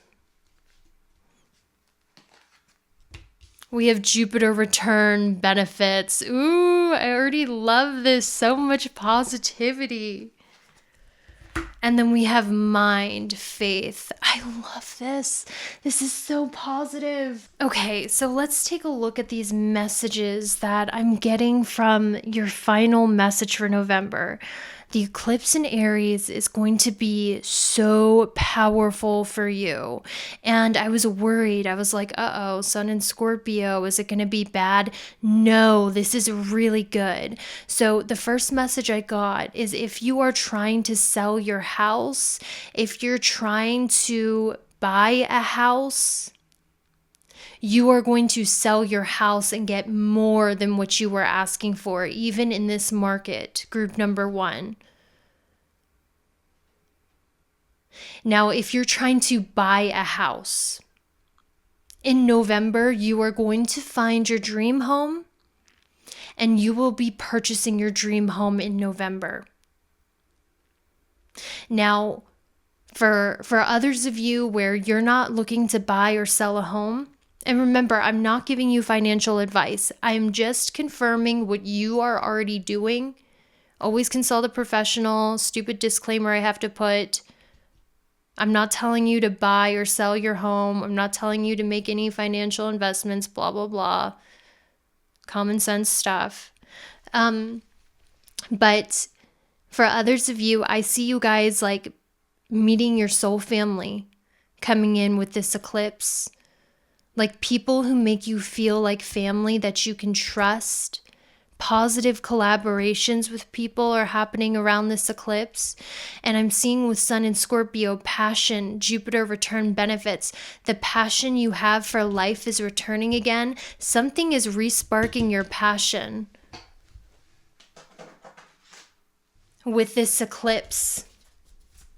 We have Jupiter return, benefits. Ooh, I already love this. So much positivity. And then we have mind, faith. I love this. This is so positive. Okay, so let's take a look at these messages that I'm getting from your final message for November. The eclipse in Aries is going to be so powerful for you. And I was worried. I was like, uh-oh, Sun in Scorpio, is it going to be bad? No, this is really good. So the first message I got is if you are trying to sell your house, if you're trying to buy a house, you are going to sell your house and get more than what you were asking for, even in this market, group number 1. Now, if you're trying to buy a house, in November, you are going to find your dream home and you will be purchasing your dream home in November. Now, for others of you where you're not looking to buy or sell a home, and remember, I'm not giving you financial advice. I am just confirming what you are already doing. Always consult a professional. Stupid disclaimer I have to put. I'm not telling you to buy or sell your home. I'm not telling you to make any financial investments, blah, blah, blah. Common sense stuff. But for others of you, I see you guys like meeting your soul family coming in with this eclipse. Like people who make you feel like family that you can trust. Positive collaborations with people are happening around this eclipse. And I'm seeing with Sun in Scorpio, passion, Jupiter return benefits. The passion you have for life is returning again. Something is re-sparking your passion with this eclipse.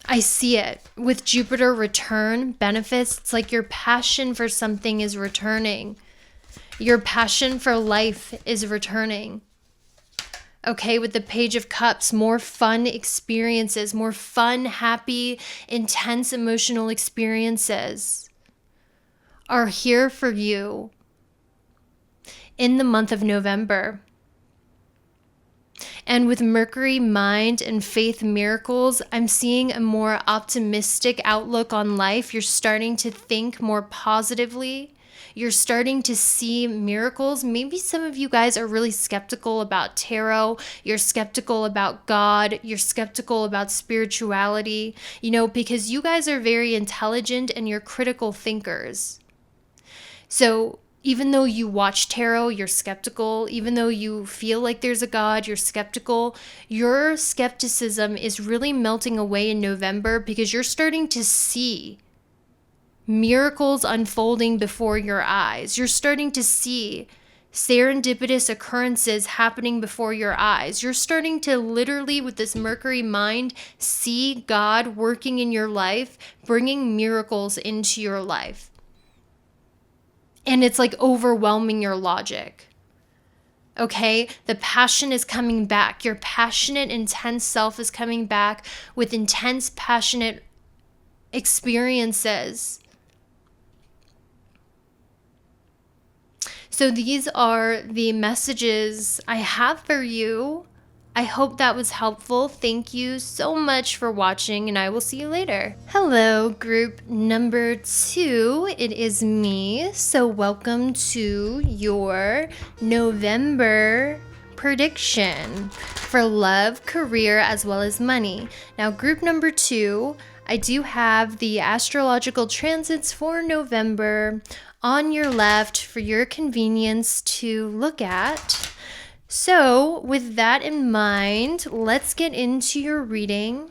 I see it. With Jupiter return benefits, it's like your passion for something is returning. Your passion for life is returning. Okay, with the Page of Cups, more fun experiences, more fun, happy, intense emotional experiences are here for you in the month of November. And with Mercury, mind, and faith miracles, I'm seeing a more optimistic outlook on life. You're starting to think more positively. You're starting to see miracles. Maybe some of you guys are really skeptical about tarot. You're skeptical about God. You're skeptical about spirituality, because you guys are very intelligent and you're critical thinkers. So even though you watch tarot, you're skeptical. Even though you feel like there's a God, you're skeptical. Your skepticism is really melting away in November because you're starting to see miracles unfolding before your eyes. You're starting to see serendipitous occurrences happening before your eyes. You're starting to literally, with this Mercury mind, see God working in your life, bringing miracles into your life. And it's like overwhelming your logic. Okay, the passion is coming back. Your passionate, intense self is coming back with intense, passionate experiences. So these are the messages I have for you. I hope that was helpful. Thank you so much for watching, and I will see you later. Hello, group number 2. It is me. So welcome to your November prediction for love, career, as well as money. Now, group number 2, I do have the astrological transits for November on your left for your convenience to look at. So, with that in mind, let's get into your reading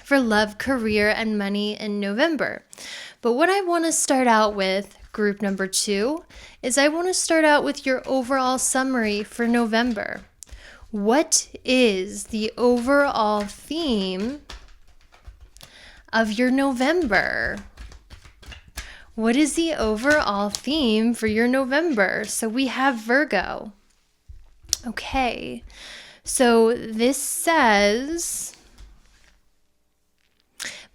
for love, career, and money in November. But what I want to start out with, group number 2, is I want to start out with your overall summary for November. What is the overall theme of your November? What is the overall theme for your November? So we have Virgo. Okay, so this says,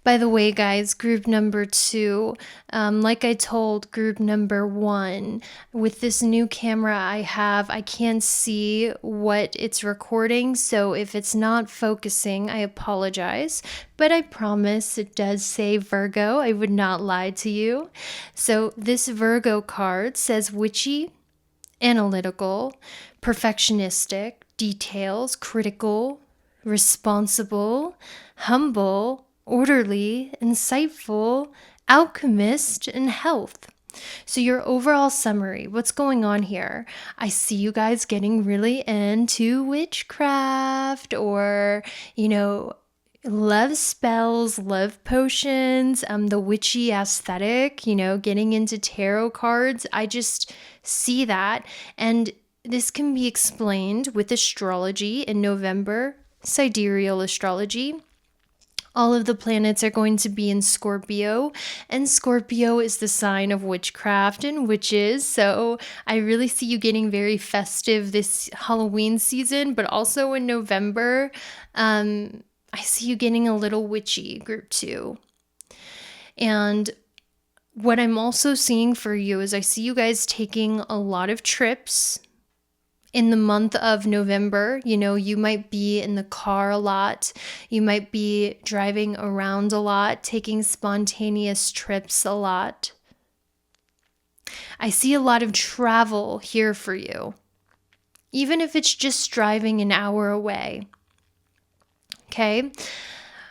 by the way, guys, group number 2, like I told group number 1, with this new camera I can't see what it's recording, so if it's not focusing, I apologize, but I promise it does say Virgo. I would not lie to you. So this Virgo card says witchy, analytical, perfectionistic, details, critical, responsible, humble, orderly, insightful, alchemist, and health. So your overall summary, what's going on here? I see you guys getting really into witchcraft or, love spells, love potions, the witchy aesthetic, getting into tarot cards. I just see that. And this can be explained with astrology in November, sidereal astrology. All of the planets are going to be in Scorpio, and Scorpio is the sign of witchcraft and witches. So I really see you getting very festive this Halloween season, but also in November, I see you getting a little witchy, group 2. And what I'm also seeing for you is I see you guys taking a lot of trips in the month of November. You might be in the car a lot. You might be driving around a lot, taking spontaneous trips a lot. I see a lot of travel here for you, even if it's just driving an hour away. Okay.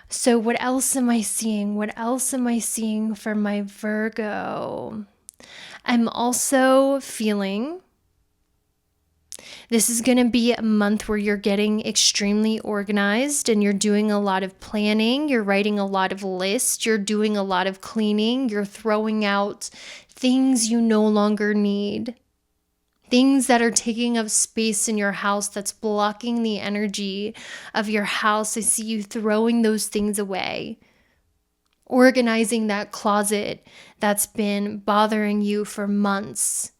So what else am I seeing? What else am I seeing for my Virgo? I'm also feeling this is going to be a month where you're getting extremely organized and you're doing a lot of planning. You're writing a lot of lists. You're doing a lot of cleaning. You're throwing out things you no longer need. Things that are taking up space in your house that's blocking the energy of your house. I see you throwing those things away. Organizing that closet that's been bothering you for months.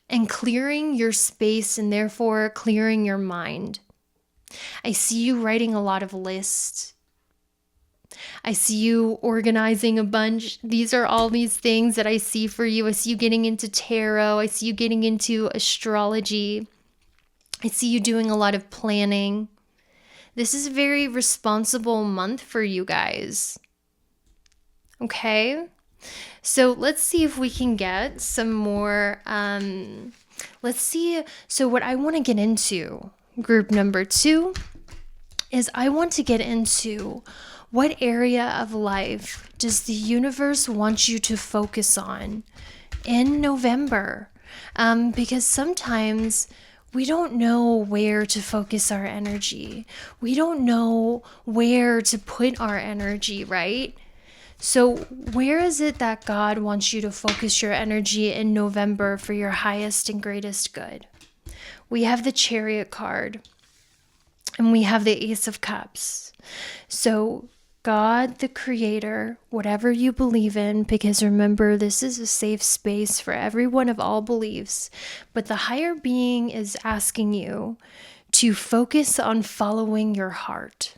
And clearing your space and therefore clearing your mind. I see you writing a lot of lists. I see you organizing a bunch. These are all these things that I see for you. I see you getting into tarot. I see you getting into astrology. I see you doing a lot of planning. This is a very responsible month for you guys. Okay? So let's see if we can get some more, let's see. So what I want to get into, group number 2, is I want to get into what area of life does the universe want you to focus on in November? Because sometimes we don't know where to focus our energy. We don't know where to put our energy, right? So where is it that God wants you to focus your energy in November for your highest and greatest good? We have the Chariot card and we have the Ace of Cups. So God, the creator, whatever you believe in, because remember, this is a safe space for everyone of all beliefs, but the higher being is asking you to focus on following your heart.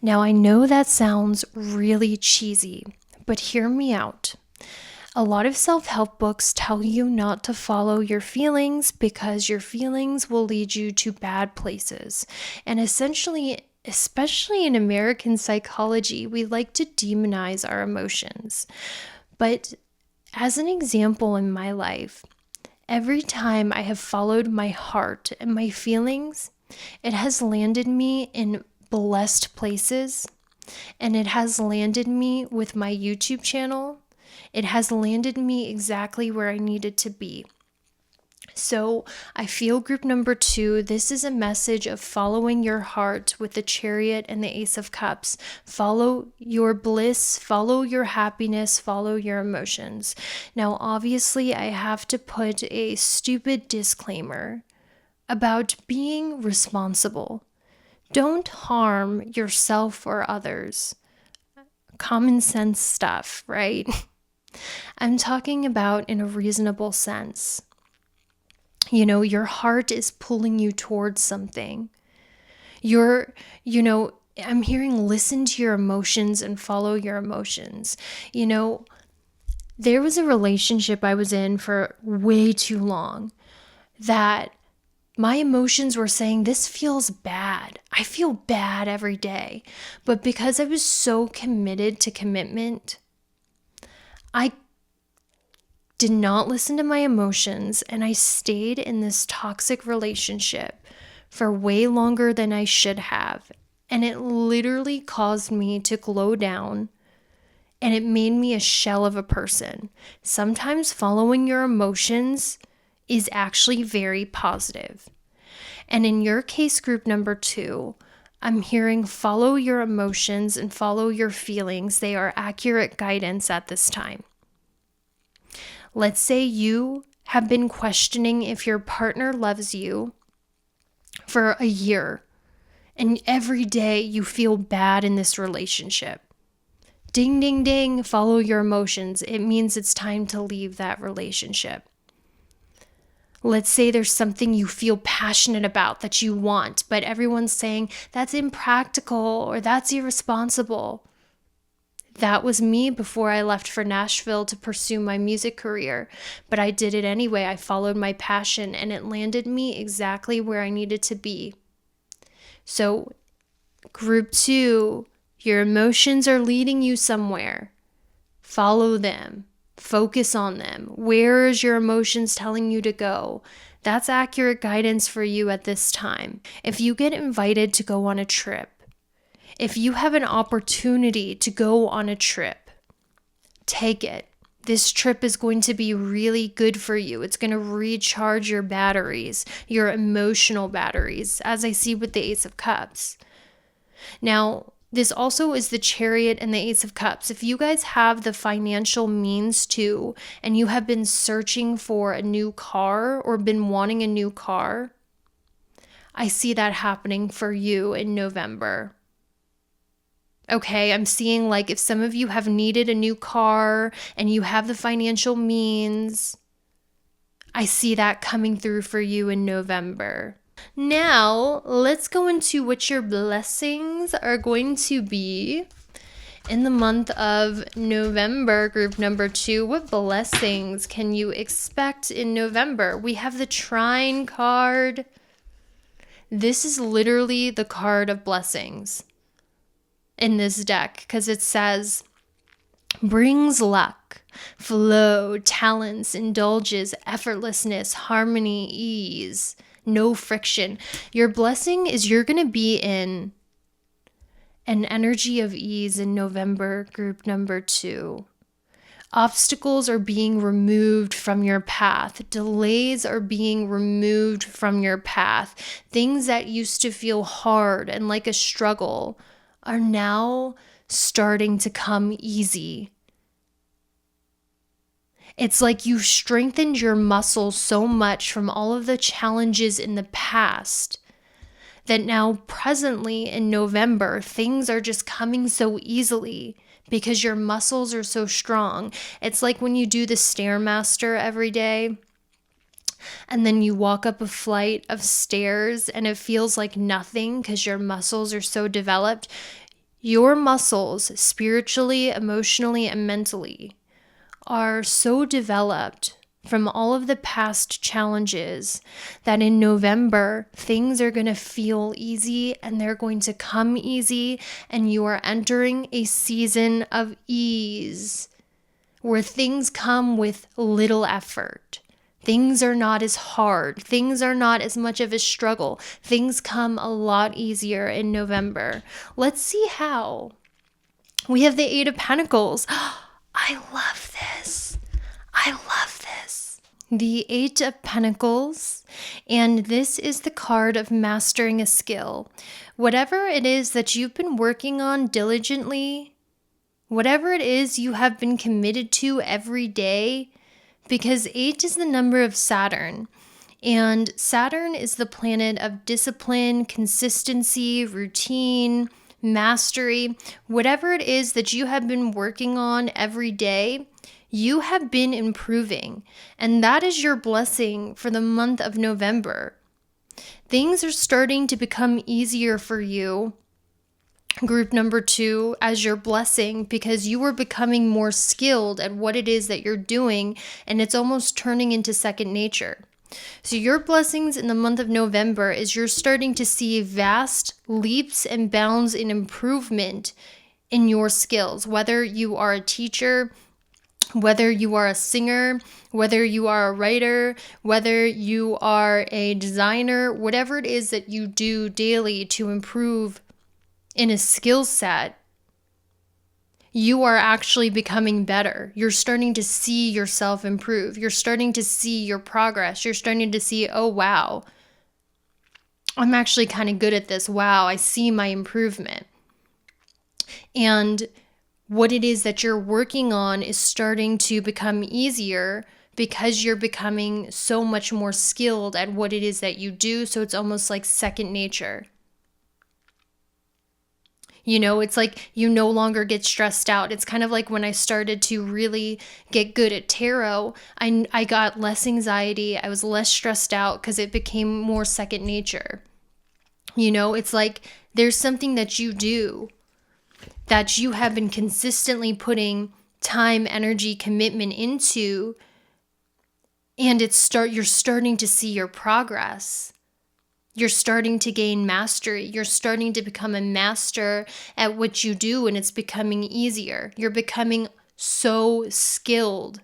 Now, I know that sounds really cheesy, but hear me out. A lot of self-help books tell you not to follow your feelings because your feelings will lead you to bad places. And essentially, especially in American psychology, we like to demonize our emotions. But as an example in my life, every time I have followed my heart and my feelings, it has landed me in blessed places, and it has landed me with my YouTube channel. It has landed me exactly where I needed to be. So I feel group number 2, this is a message of following your heart with the Chariot and the Ace of Cups. Follow your bliss, follow your happiness, follow your emotions. Now, obviously, I have to put a stupid disclaimer about being responsible. Don't harm yourself or others. Common sense stuff, right? I'm talking about in a reasonable sense. You know, your heart is pulling you towards something. I'm hearing listen to your emotions and follow your emotions. You know, there was a relationship I was in for way too long that my emotions were saying, this feels bad. I feel bad every day. But because I was so committed to commitment, I did not listen to my emotions, and I stayed in this toxic relationship for way longer than I should have. And it literally caused me to glow down, and it made me a shell of a person. Sometimes following your emotions is actually very positive. And in your case, group number 2, I'm hearing follow your emotions and follow your feelings. They are accurate guidance at this time. Let's say you have been questioning if your partner loves you for a year, and every day you feel bad in this relationship. Ding, ding, ding, follow your emotions. It means it's time to leave that relationship. Let's say there's something you feel passionate about that you want, but everyone's saying that's impractical or that's irresponsible. That was me before I left for Nashville to pursue my music career, but I did it anyway. I followed my passion, and it landed me exactly where I needed to be. So, group 2, your emotions are leading you somewhere. Follow them. Focus on them. Where is your emotions telling you to go? That's accurate guidance for you at this time. If you get invited to go on a trip, if you have an opportunity to go on a trip, take it. This trip is going to be really good for you. It's going to recharge your batteries, your emotional batteries, as I see with the Ace of Cups. Now, this also is the Chariot and the Ace of Cups. If you guys have the financial means to, and you have been searching for a new car or been wanting a new car, I see that happening for you in November. Okay, I'm seeing like if some of you have needed a new car and you have the financial means, I see that coming through for you in November. Now, let's go into what your blessings are going to be in the month of November, group number 2. What blessings can you expect in November? We have the Trine card. This is literally the card of blessings in this deck because it says brings luck, flow, talents, indulges, effortlessness, harmony, ease, no friction. Your blessing is you're going to be in an energy of ease in November, group number 2. Obstacles are being removed from your path. Delays are being removed from your path. Things that used to feel hard and like a struggle are now starting to come easy. It's like you've strengthened your muscles so much from all of the challenges in the past that now presently in November, things are just coming so easily because your muscles are so strong. It's like when you do the Stairmaster every day and then you walk up a flight of stairs and it feels like nothing because your muscles are so developed. Your muscles, spiritually, emotionally, and mentally, are so developed from all of the past challenges that in November, things are going to feel easy and they're going to come easy, and you are entering a season of ease where things come with little effort. Things are not as hard. Things are not as much of a struggle. Things come a lot easier in November. Let's see how. We have the Eight of Pentacles. I love this. I love this. The Eight of Pentacles, and this is the card of mastering a skill. Whatever it is that you've been working on diligently, whatever it is you have been committed to every day, because 8 is the number of Saturn, and Saturn is the planet of discipline, consistency, routine, mastery. Whatever it is that you have been working on every day, you have been improving, and that is your blessing for the month of November. Things are starting to become easier for you, group number 2, as your blessing, because you are becoming more skilled at what it is that you're doing, and it's almost turning into second nature. So your blessings in the month of November is you're starting to see vast leaps and bounds in improvement in your skills, whether you are a teacher, whether you are a singer, whether you are a writer, whether you are a designer, whatever it is that you do daily to improve in a skill set, you are actually becoming better. You're starting to see yourself improve. You're starting to see your progress. You're starting to see, oh, wow, I'm actually kind of good at this. Wow, I see my improvement. And what it is that you're working on is starting to become easier because you're becoming so much more skilled at what it is that you do. So it's almost like second nature. You know, it's like you no longer get stressed out. It's kind of like when I started to really get good at tarot, I got less anxiety. I was less stressed out because it became more second nature. You know, it's like there's something that you do that you have been consistently putting time, energy, commitment into, and you're starting to see your progress. You're starting to gain mastery. You're starting to become a master at what you do, and it's becoming easier. You're becoming so skilled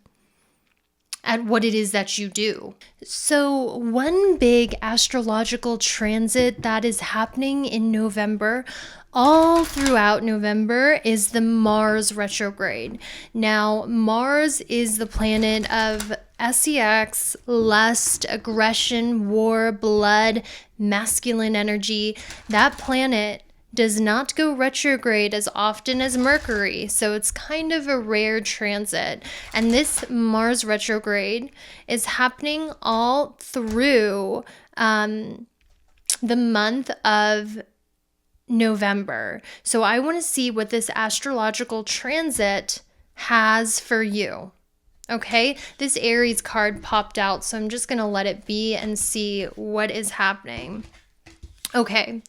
at what it is that you do. So one big astrological transit that is happening in November, all throughout November, is the Mars retrograde. Now, Mars is the planet of sex, lust, aggression, war, blood, masculine energy. That planet does not go retrograde as often as Mercury, so it's kind of a rare transit. And this Mars retrograde is happening all through the month of November. So I want to see what this astrological transit has for you. Okay, this Aries card popped out, so I'm just going to let it be and see what is happening. Okay,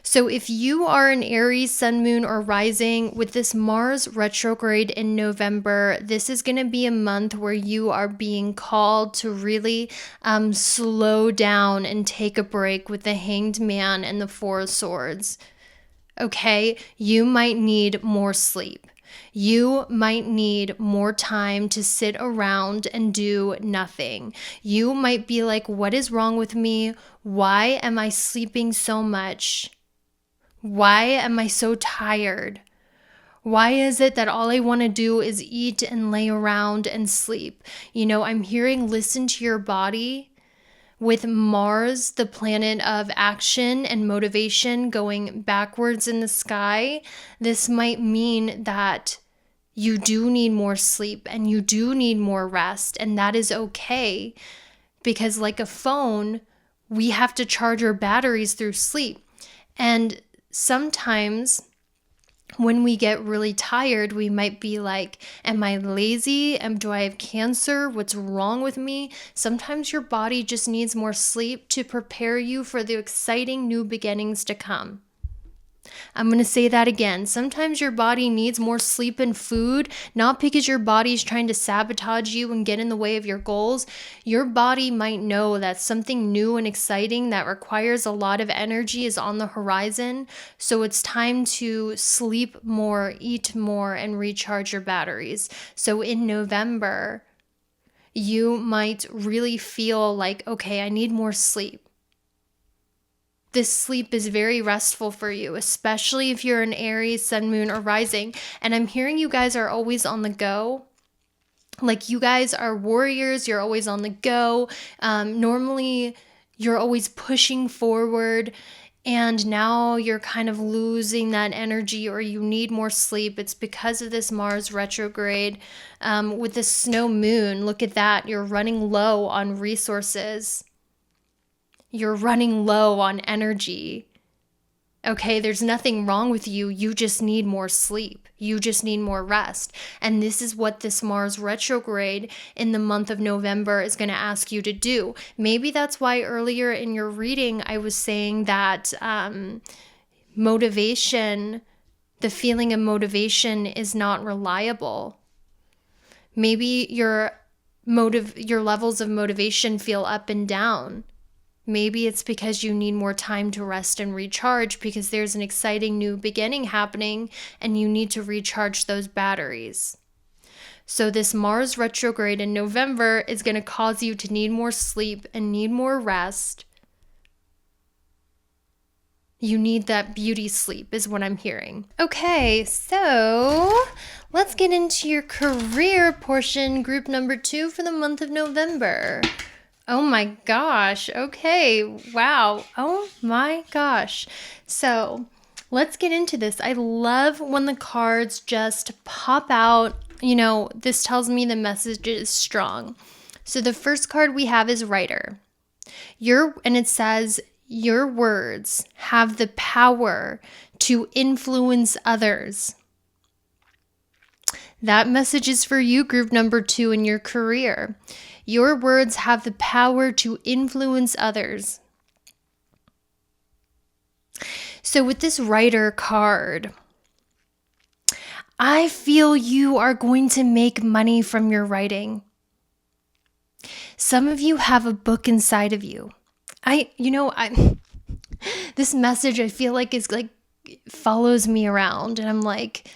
so if you are an Aries, sun, moon, or rising with this Mars retrograde in November, this is going to be a month where you are being called to really slow down and take a break with the Hanged Man and the Four of Swords. Okay, you might need more sleep. You might need more time to sit around and do nothing. You might be like, what is wrong with me? Why am I sleeping so much? Why am I so tired? Why is it that all I want to do is eat and lay around and sleep? You know, I'm hearing listen to your body. With Mars, the planet of action and motivation, going backwards in the sky, this might mean that you do need more sleep and you do need more rest, and that is okay, because like a phone, we have to charge our batteries through sleep. And sometimes when we get really tired, we might be like, am I lazy? Do I have cancer? What's wrong with me? Sometimes your body just needs more sleep to prepare you for the exciting new beginnings to come. I'm going to say that again. Sometimes your body needs more sleep and food, not because your body is trying to sabotage you and get in the way of your goals. Your body might know that something new and exciting that requires a lot of energy is on the horizon. So it's time to sleep more, eat more, and recharge your batteries. So in November, you might really feel like, okay, I need more sleep. This sleep is very restful for you, especially if you're an Aries, Sun, Moon, or Rising. And I'm hearing you guys are always on the go. Like you guys are warriors, you're always on the go. Normally, you're always pushing forward. And now you're kind of losing that energy or you need more sleep. It's because of this Mars retrograde. With the snow moon, look at that. You're running low on resources. You're running low on energy. Okay, there's nothing wrong with you. You just need more sleep. You just need more rest. And this is what this Mars retrograde in the month of November is going to ask you to do. Maybe that's why earlier in your reading, I was saying that motivation, the feeling of motivation is not reliable. Maybe your levels of motivation feel up and down. Maybe it's because you need more time to rest and recharge because there's an exciting new beginning happening and you need to recharge those batteries. So this Mars retrograde in November is going to cause you to need more sleep and need more rest. You need that beauty sleep is what I'm hearing. Okay, so let's get into your career portion, group number 2 for the month of November. Oh my gosh. Okay. Wow. Oh my gosh. So let's get into this. I love when the cards just pop out. You know, this tells me the message is strong. So the first card we have is writer. And it says, your words have the power to influence others. That message is for you, group number 2 in your career. Your words have the power to influence others. So with this writer card, I feel you are going to make money from your writing. Some of you have a book inside of you. This message I feel like is like follows me around and I'm like,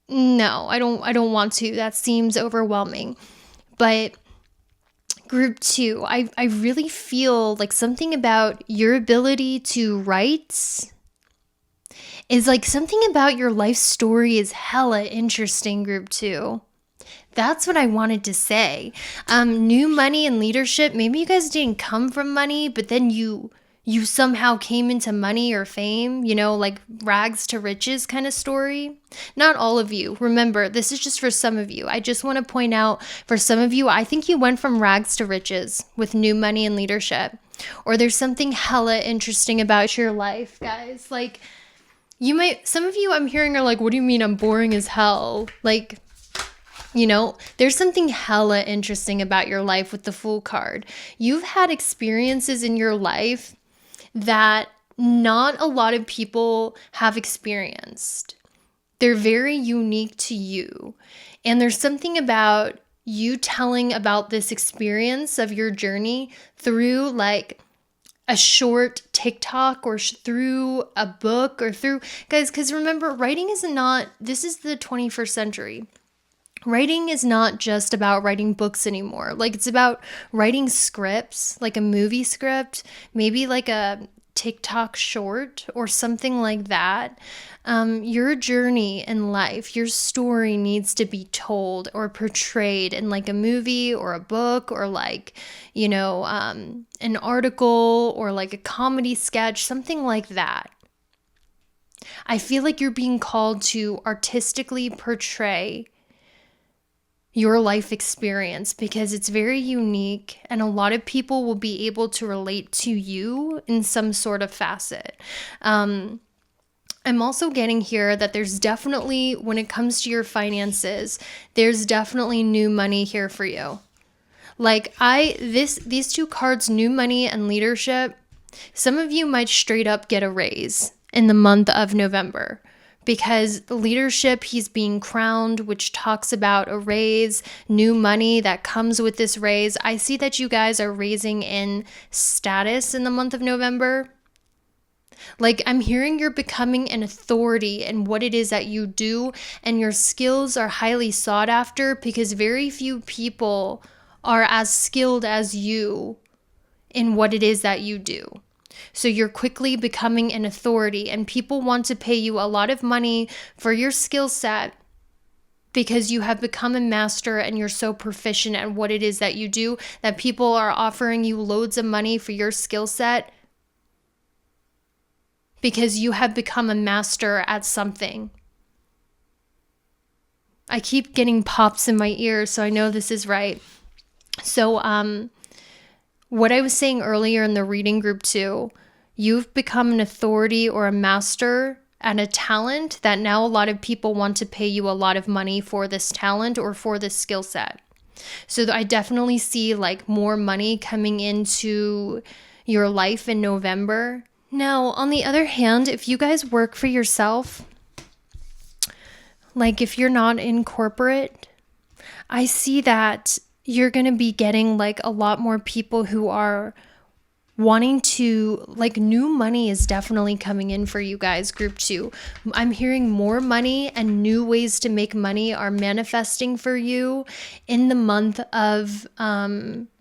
no, I don't want to. That seems overwhelming. But group 2, I really feel like something about your ability to write is like something about your life story is hella interesting, group 2. That's what I wanted to say. New money and leadership. Maybe you guys didn't come from money, but then you somehow came into money or fame, like rags to riches kind of story. Not all of you. Remember, this is just for some of you. I just want to point out for some of you, I think you went from rags to riches with new money and leadership. Or there's something hella interesting about your life, guys. Like, some of you I'm hearing are like, what do you mean I'm boring as hell? Like, there's something hella interesting about your life with the Fool card. You've had experiences in your life that not a lot of people have experienced. They're very unique to you. And there's something about you telling about this experience of your journey through like a short TikTok or through a book or through, guys, because remember, writing this is the 21st century. Writing is not just about writing books anymore. Like it's about writing scripts, like a movie script, maybe like a TikTok short or something like that. Your journey in life, your story needs to be told or portrayed in like a movie or a book or like, an article or like a comedy sketch, something like that. I feel like you're being called to artistically portray your life experience because it's very unique and a lot of people will be able to relate to you in some sort of facet. I'm also getting here that there's definitely, when it comes to your finances, there's definitely new money here for you. Like these two cards, new money and leadership, some of you might straight up get a raise in the month of November. Because leadership, he's being crowned, which talks about a raise, new money that comes with this raise. I see that you guys are raising in status in the month of November. Like I'm hearing you're becoming an authority in what it is that you do, and your skills are highly sought after because very few people are as skilled as you in what it is that you do. So you're quickly becoming an authority and people want to pay you a lot of money for your skill set because you have become a master and you're so proficient at what it is that you do that people are offering you loads of money for your skill set because you have become a master at something. I keep getting pops in my ears, so I know this is right. So, what I was saying earlier in the reading group too, you've become an authority or a master at a talent that now a lot of people want to pay you a lot of money for this talent or for this skill set. So I definitely see like more money coming into your life in November. Now, on the other hand, if you guys work for yourself, like if you're not in corporate, I see that you're going to be getting like a lot more people who are wanting to, like, new money is definitely coming in for you guys, group 2. I'm hearing more money and new ways to make money are manifesting for you in the month of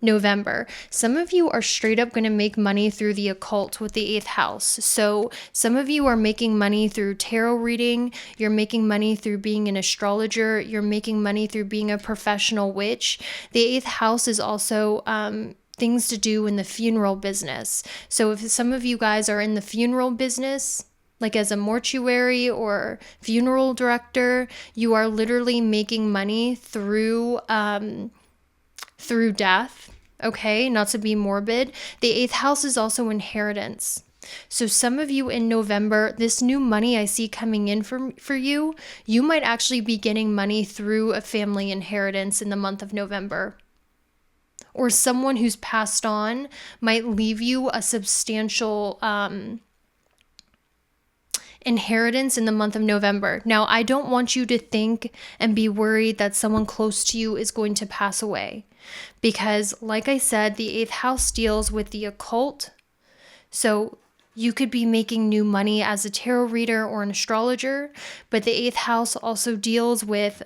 November. Some of you are straight up going to make money through the occult with the 8th house. So some of you are making money through tarot reading. You're making money through being an astrologer. You're making money through being a professional witch. The 8th house is also things to do in the funeral business. So if some of you guys are in the funeral business, like as a mortuary or funeral director, you are literally making money through death. Okay, not to be morbid. The 8th house is also inheritance. So some of you in November, this new money I see coming in for you, you might actually be getting money through a family inheritance in the month of November. Or someone who's passed on might leave you a substantial inheritance in the month of November. Now, I don't want you to think and be worried that someone close to you is going to pass away. Because, like I said, the 8th house deals with the occult. So you could be making new money as a tarot reader or an astrologer. But the 8th house also deals with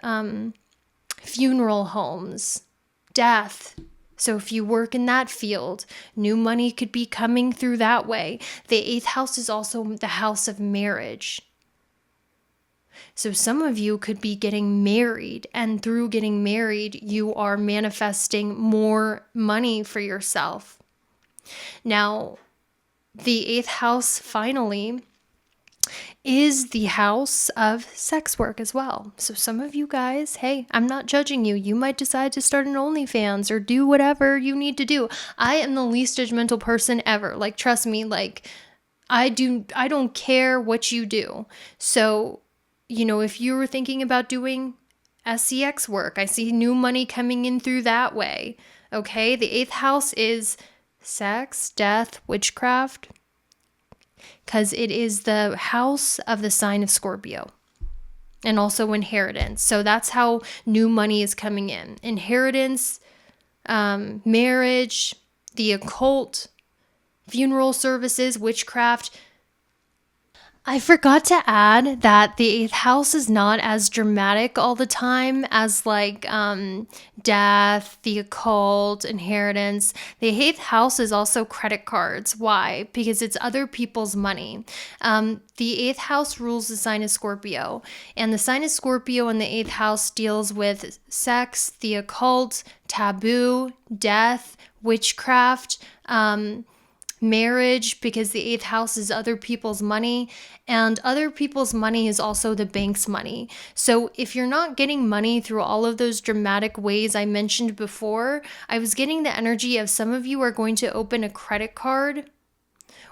funeral homes, death. So if you work in that field, new money could be coming through that way. The 8th house is also the house of marriage. So some of you could be getting married, and through getting married, you are manifesting more money for yourself. Now, the 8th house finally is the house of sex work as well. So some of you guys, hey, I'm not judging you. You might decide to start an OnlyFans or do whatever you need to do. I am the least judgmental person ever. Like, trust me, like I don't care what you do. So, you know, if you were thinking about doing SCX work, I see new money coming in through that way. Okay, the 8th house is sex, death, witchcraft, because it is the house of the sign of Scorpio and also inheritance. So that's how new money is coming in. Inheritance, marriage, the occult, funeral services, witchcraft. I forgot to add that the 8th house is not as dramatic all the time as like death, the occult, inheritance. The 8th house is also credit cards. Why? Because it's other people's money. The 8th house rules the sign of Scorpio, and the sign of Scorpio in the 8th house deals with sex, the occult, taboo, death, witchcraft, marriage, because the 8th house is other people's money, and other people's money is also the bank's money. So if you're not getting money through all of those dramatic ways I mentioned before, I was getting the energy of some of you are going to open a credit card,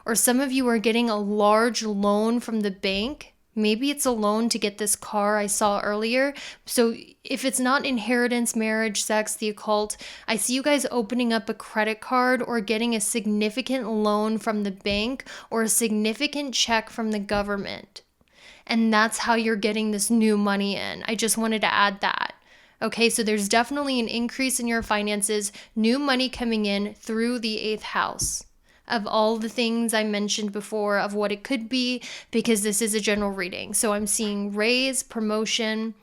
or some of you are getting a large loan from the bank. Maybe it's a loan to get this car I saw earlier. So if it's not inheritance, marriage, sex, the occult, I see you guys opening up a credit card or getting a significant loan from the bank or a significant check from the government. And that's how you're getting this new money in. I just wanted to add that. Okay, so there's definitely an increase in your finances, new money coming in through the 8th house. Of all the things I mentioned before of what it could be, because this is a general reading. So I'm seeing raise, promotion,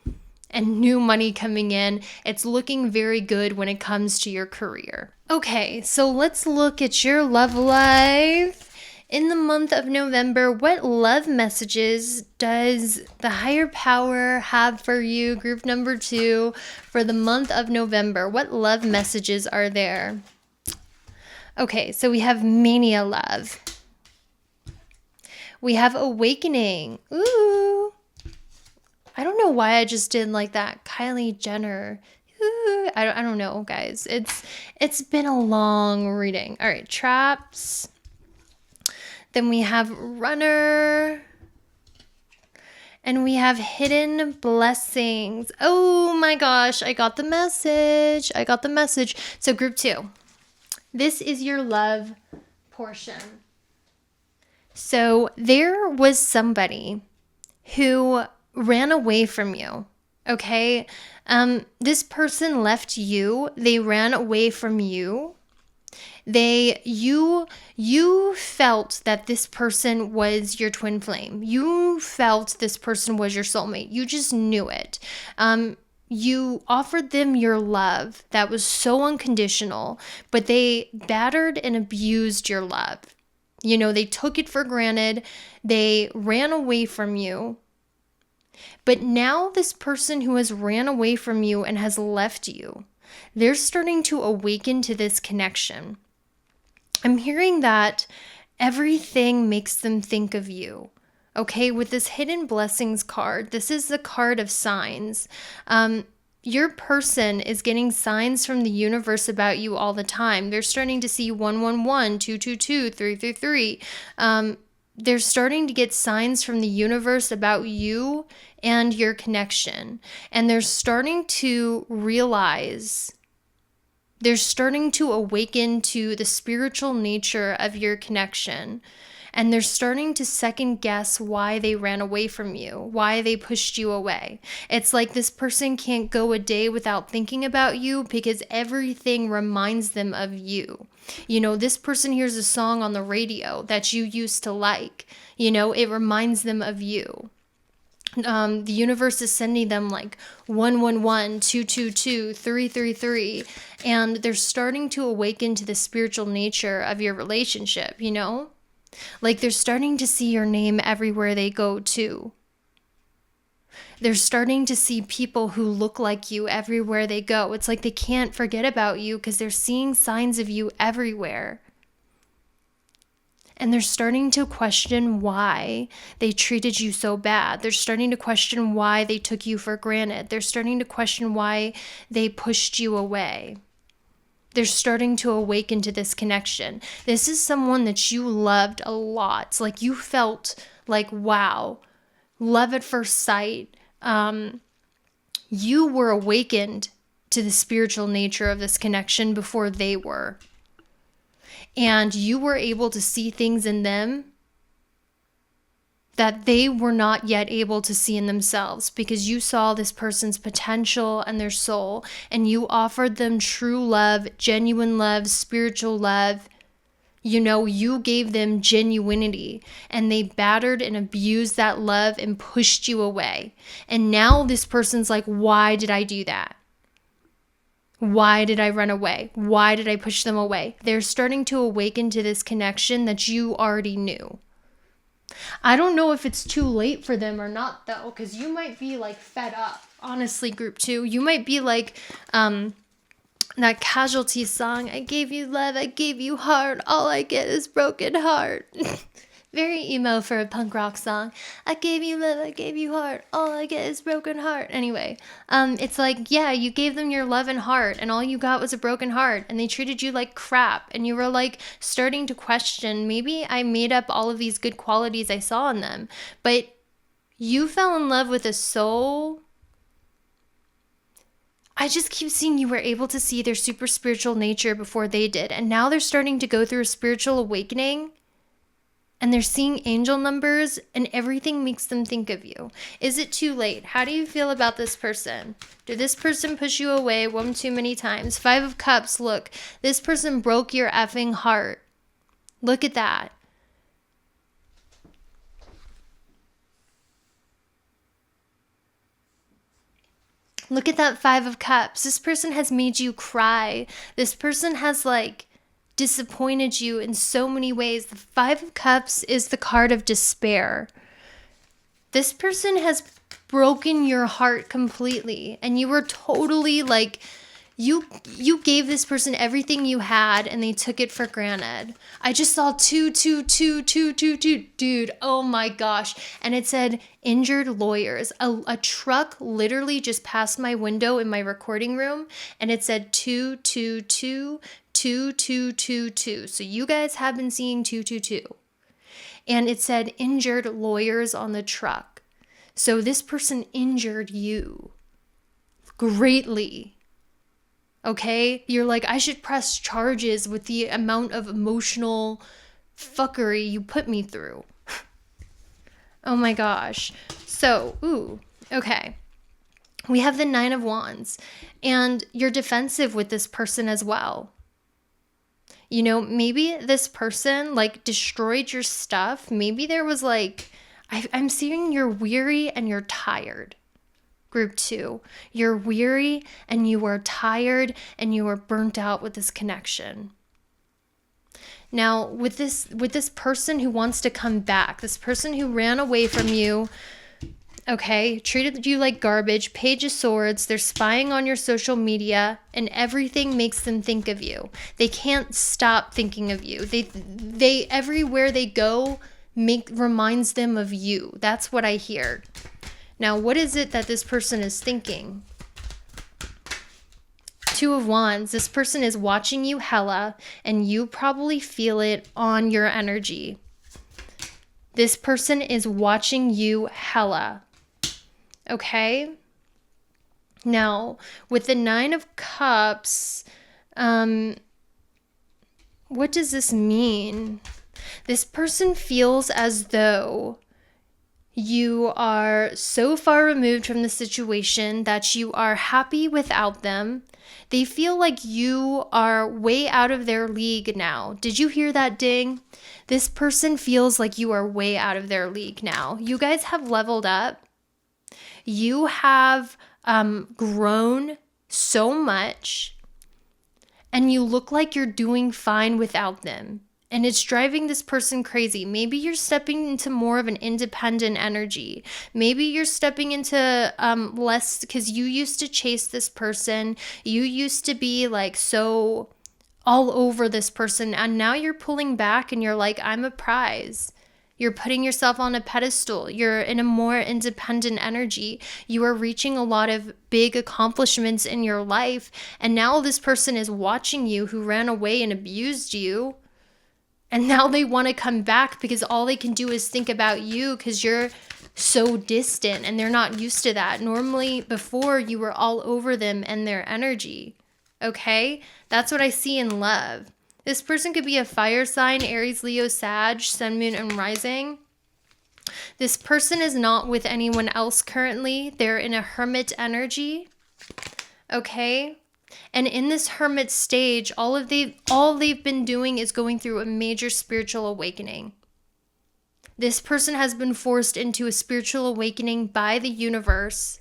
and new money coming in. It's looking very good when it comes to your career. Okay, so let's look at your love life. In the month of November, what love messages does the higher power have for you? Group number 2 for the month of November. What love messages are there? Okay, so we have mania love. We have awakening. Ooh. I don't know why I just did like that Kylie Jenner. Ooh. I don't know, guys. It's been a long reading. All right, traps. Then we have runner. And we have hidden blessings. Oh my gosh, I got the message. So group 2. This is your love portion. So there was somebody who ran away from you, okay? This person left you. They ran away from you. You felt that this person was your twin flame. You felt this person was your soulmate. You just knew it. You offered them your love that was so unconditional, but they battered and abused your love. You know, they took it for granted. They ran away from you. But now this person who has ran away from you and has left you, they're starting to awaken to this connection. I'm hearing that everything makes them think of you. Okay, with this hidden blessings card, this is the card of signs. Your person is getting signs from the universe about you all the time. They're starting to see 111, 222, 333. They're starting to get signs from the universe about you and your connection. And they're starting to realize, they're starting to awaken to the spiritual nature of your connection. And they're starting to second guess why they ran away from you, why they pushed you away. It's like this person can't go a day without thinking about you because everything reminds them of you. You know, this person hears a song on the radio that you used to like. You know, it reminds them of you. The universe is sending them like 111, 222, 333, and they're starting to awaken to the spiritual nature of your relationship, you know? Like they're starting to see your name everywhere they go too. They're starting to see people who look like you everywhere they go. It's like they can't forget about you because they're seeing signs of you everywhere. And they're starting to question why they treated you so bad. They're starting to question why they took you for granted. They're starting to question why they pushed you away. They're starting to awaken to this connection. This is someone that you loved a lot. Like you felt like, wow, love at first sight. You were awakened to the spiritual nature of this connection before they were. And you were able to see things in them that they were not yet able to see in themselves because you saw this person's potential and their soul, and you offered them true love, genuine love, spiritual love. You know, you gave them genuinity, and they battered and abused that love and pushed you away. And now this person's like, why did I do that? Why did I run away? Why did I push them away? They're starting to awaken to this connection that you already knew. I don't know if it's too late for them or not, though, because you might be like fed up. Honestly, group 2, you might be like, That Casualty song, I gave you love, I gave you heart, all I get is broken heart. Very emo for a punk rock song. I gave you love, I gave you heart, all I get is broken heart. Anyway, it's like, yeah, you gave them your love and heart, and all you got was a broken heart, and they treated you like crap, and you were like starting to question, maybe I made up all of these good qualities I saw in them, but you fell in love with a soul. I just keep seeing you were able to see their super spiritual nature before they did, and now they're starting to go through a spiritual awakening. And they're seeing angel numbers, and everything makes them think of you. Is it too late? How do you feel about this person? Did this person push you away one too many times? 5 of Cups, look. This person broke your effing heart. Look at that. Look at that 5 of Cups. This person has made you cry. This person has disappointed you in so many ways. The 5 of Cups is the card of despair. This person has broken your heart completely, and you were totally you gave this person everything you had, and they took it for granted. I just saw 2, 2, 2, 2, 2, 2, dude. Oh my gosh. And it said injured lawyers. A truck literally just passed my window in my recording room, and it said 2, 2, 2, 2, 2, 2, 2. So you guys have been seeing 2, 2, 2. And it said injured lawyers on the truck. So this person injured you greatly. Okay? You're like, I should press charges with the amount of emotional fuckery you put me through. Oh my gosh. So, okay. We have the 9 of Wands, and you're defensive with this person as well. You know, maybe this person destroyed your stuff. Maybe there was I'm seeing you're weary and you're tired. Group 2, you're weary and you are tired and you are burnt out with this connection. Now, with this person who wants to come back, this person who ran away from you, okay, treated you like garbage, Page of Swords, they're spying on your social media, and everything makes them think of you. They can't stop thinking of you. They everywhere they go reminds them of you. That's what I hear. Now, what is it that this person is thinking? 2 of Wands, this person is watching you hella, and you probably feel it on your energy. This person is watching you hella. Okay? Now, with the 9 of Cups, what does this mean? This person feels as though you are so far removed from the situation that you are happy without them. They feel like you are way out of their league now. Did you hear that ding? This person feels like you are way out of their league now. You guys have leveled up. You have grown so much, and you look like you're doing fine without them. And it's driving this person crazy. Maybe you're stepping into more of an independent energy. Maybe you're stepping into less, because you used to chase this person. You used to be so all over this person. And now you're pulling back and you're like, I'm a prize. You're putting yourself on a pedestal. You're in a more independent energy. You are reaching a lot of big accomplishments in your life. And now this person is watching you who ran away and abused you. And now they want to come back because all they can do is think about you because you're so distant and they're not used to that. Normally, before, you were all over them and their energy. Okay? That's what I see in love. This person could be a fire sign, Aries, Leo, Sag, Sun, Moon, and Rising. This person is not with anyone else currently. They're in a hermit energy. Okay? And in this hermit stage, all they've been doing is going through a major spiritual awakening. This person has been forced into a spiritual awakening by the universe.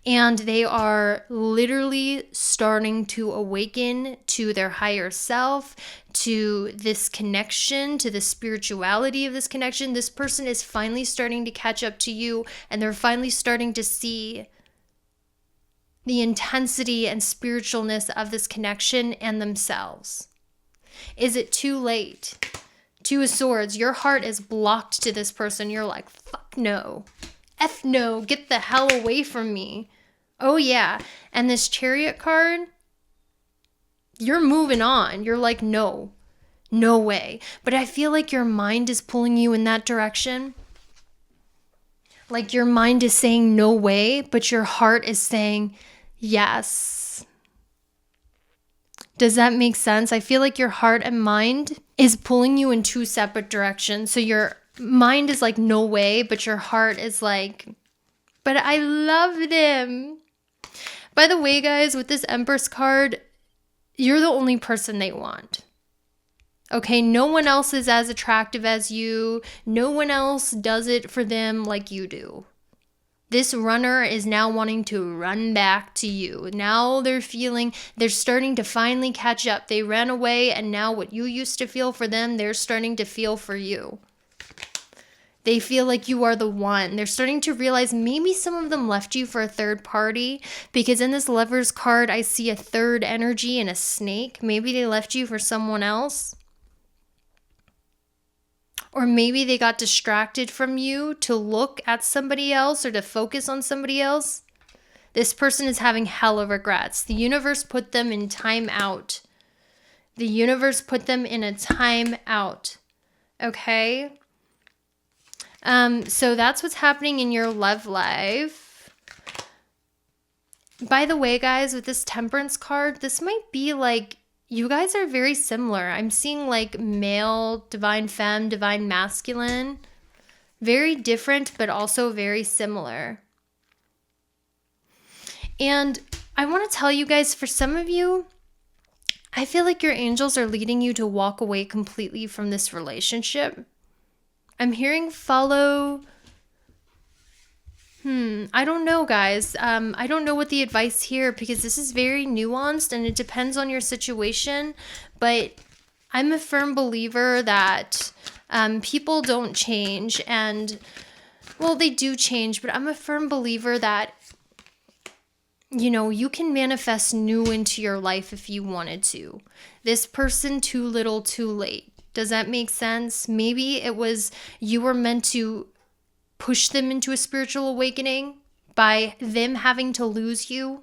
And they are literally starting to awaken to their higher self, to this connection, to the spirituality of this connection. This person is finally starting to catch up to you, and they're finally starting to see the intensity and spiritualness of this connection and themselves? Is it too late? Two of Swords, your heart is blocked to this person. You're like, fuck no. F no, get the hell away from me. Oh yeah. And this Chariot card, you're moving on. You're like, no way. But I feel like your mind is pulling you in that direction. Like your mind is saying no way, but your heart is saying yes. Does that make sense? I feel like your heart and mind is pulling you in two separate directions. So your mind is like, no way, but your heart is like, but I love them. By the way, guys, with this Empress card, you're the only person they want. Okay, no one else is as attractive as you. No one else does it for them like you do. This runner is now wanting to run back to you. Now they're starting to finally catch up. They ran away, and now what you used to feel for them, they're starting to feel for you. They feel like you are the one. They're starting to realize maybe some of them left you for a third party, because in this Lovers card, I see a third energy and a snake. Maybe they left you for someone else. Or maybe they got distracted from you to look at somebody else or to focus on somebody else. This person is having hella regrets. The universe put them in time out. The universe put them in a time out. Okay? So that's what's happening in your love life. By the way, guys, with this Temperance card, this might be like, you guys are very similar. I'm seeing like male, divine femme, divine masculine. Very different, but also very similar. And I want to tell you guys, for some of you, I feel like your angels are leading you to walk away completely from this relationship. I'm hearing follow. I don't know, guys. I don't know what the advice here, because this is very nuanced and it depends on your situation. But I'm a firm believer that people don't change, and, well, they do change, but I'm a firm believer that, you know, you can manifest new into your life if you wanted to. This person, too little, too late. Does that make sense? Maybe it was you were meant to push them into a spiritual awakening by them having to lose you.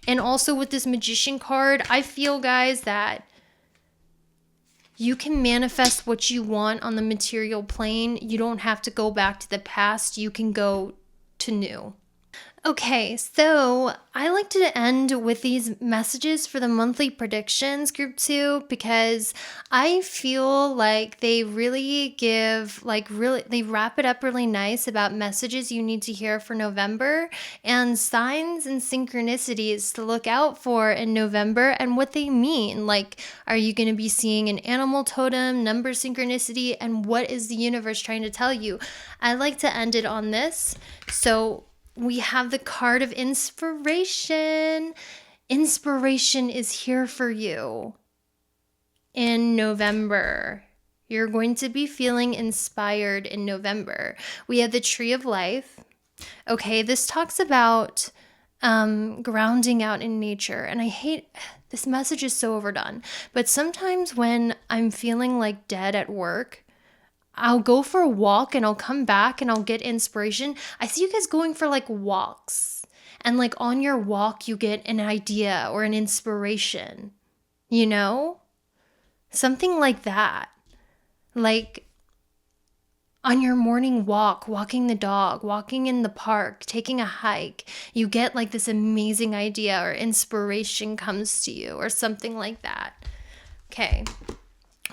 And also with this Magician card, I feel, guys, that you can manifest what you want on the material plane. You don't have to go back to the past. You can go to new. Okay, so I like to end with these messages for the monthly predictions, group 2, because I feel like they really give, they wrap it up really nice about messages you need to hear for November and signs and synchronicities to look out for in November and what they mean. Like, are you going to be seeing an animal totem, number synchronicity, and what is the universe trying to tell you? I like to end it on this. So we have the card of inspiration. Inspiration is here for you in November. You're going to be feeling inspired in November. We have the Tree of Life. Okay, this talks about grounding out in nature. And I hate, this message is so overdone. But sometimes when I'm feeling like dead at work, I'll go for a walk and I'll come back and I'll get inspiration. I see you guys going for like walks, and like on your walk you get an idea or an inspiration, you know? Something like that. Like on your morning walk, walking the dog, walking in the park, taking a hike, you get like this amazing idea or inspiration comes to you or something like that. Okay.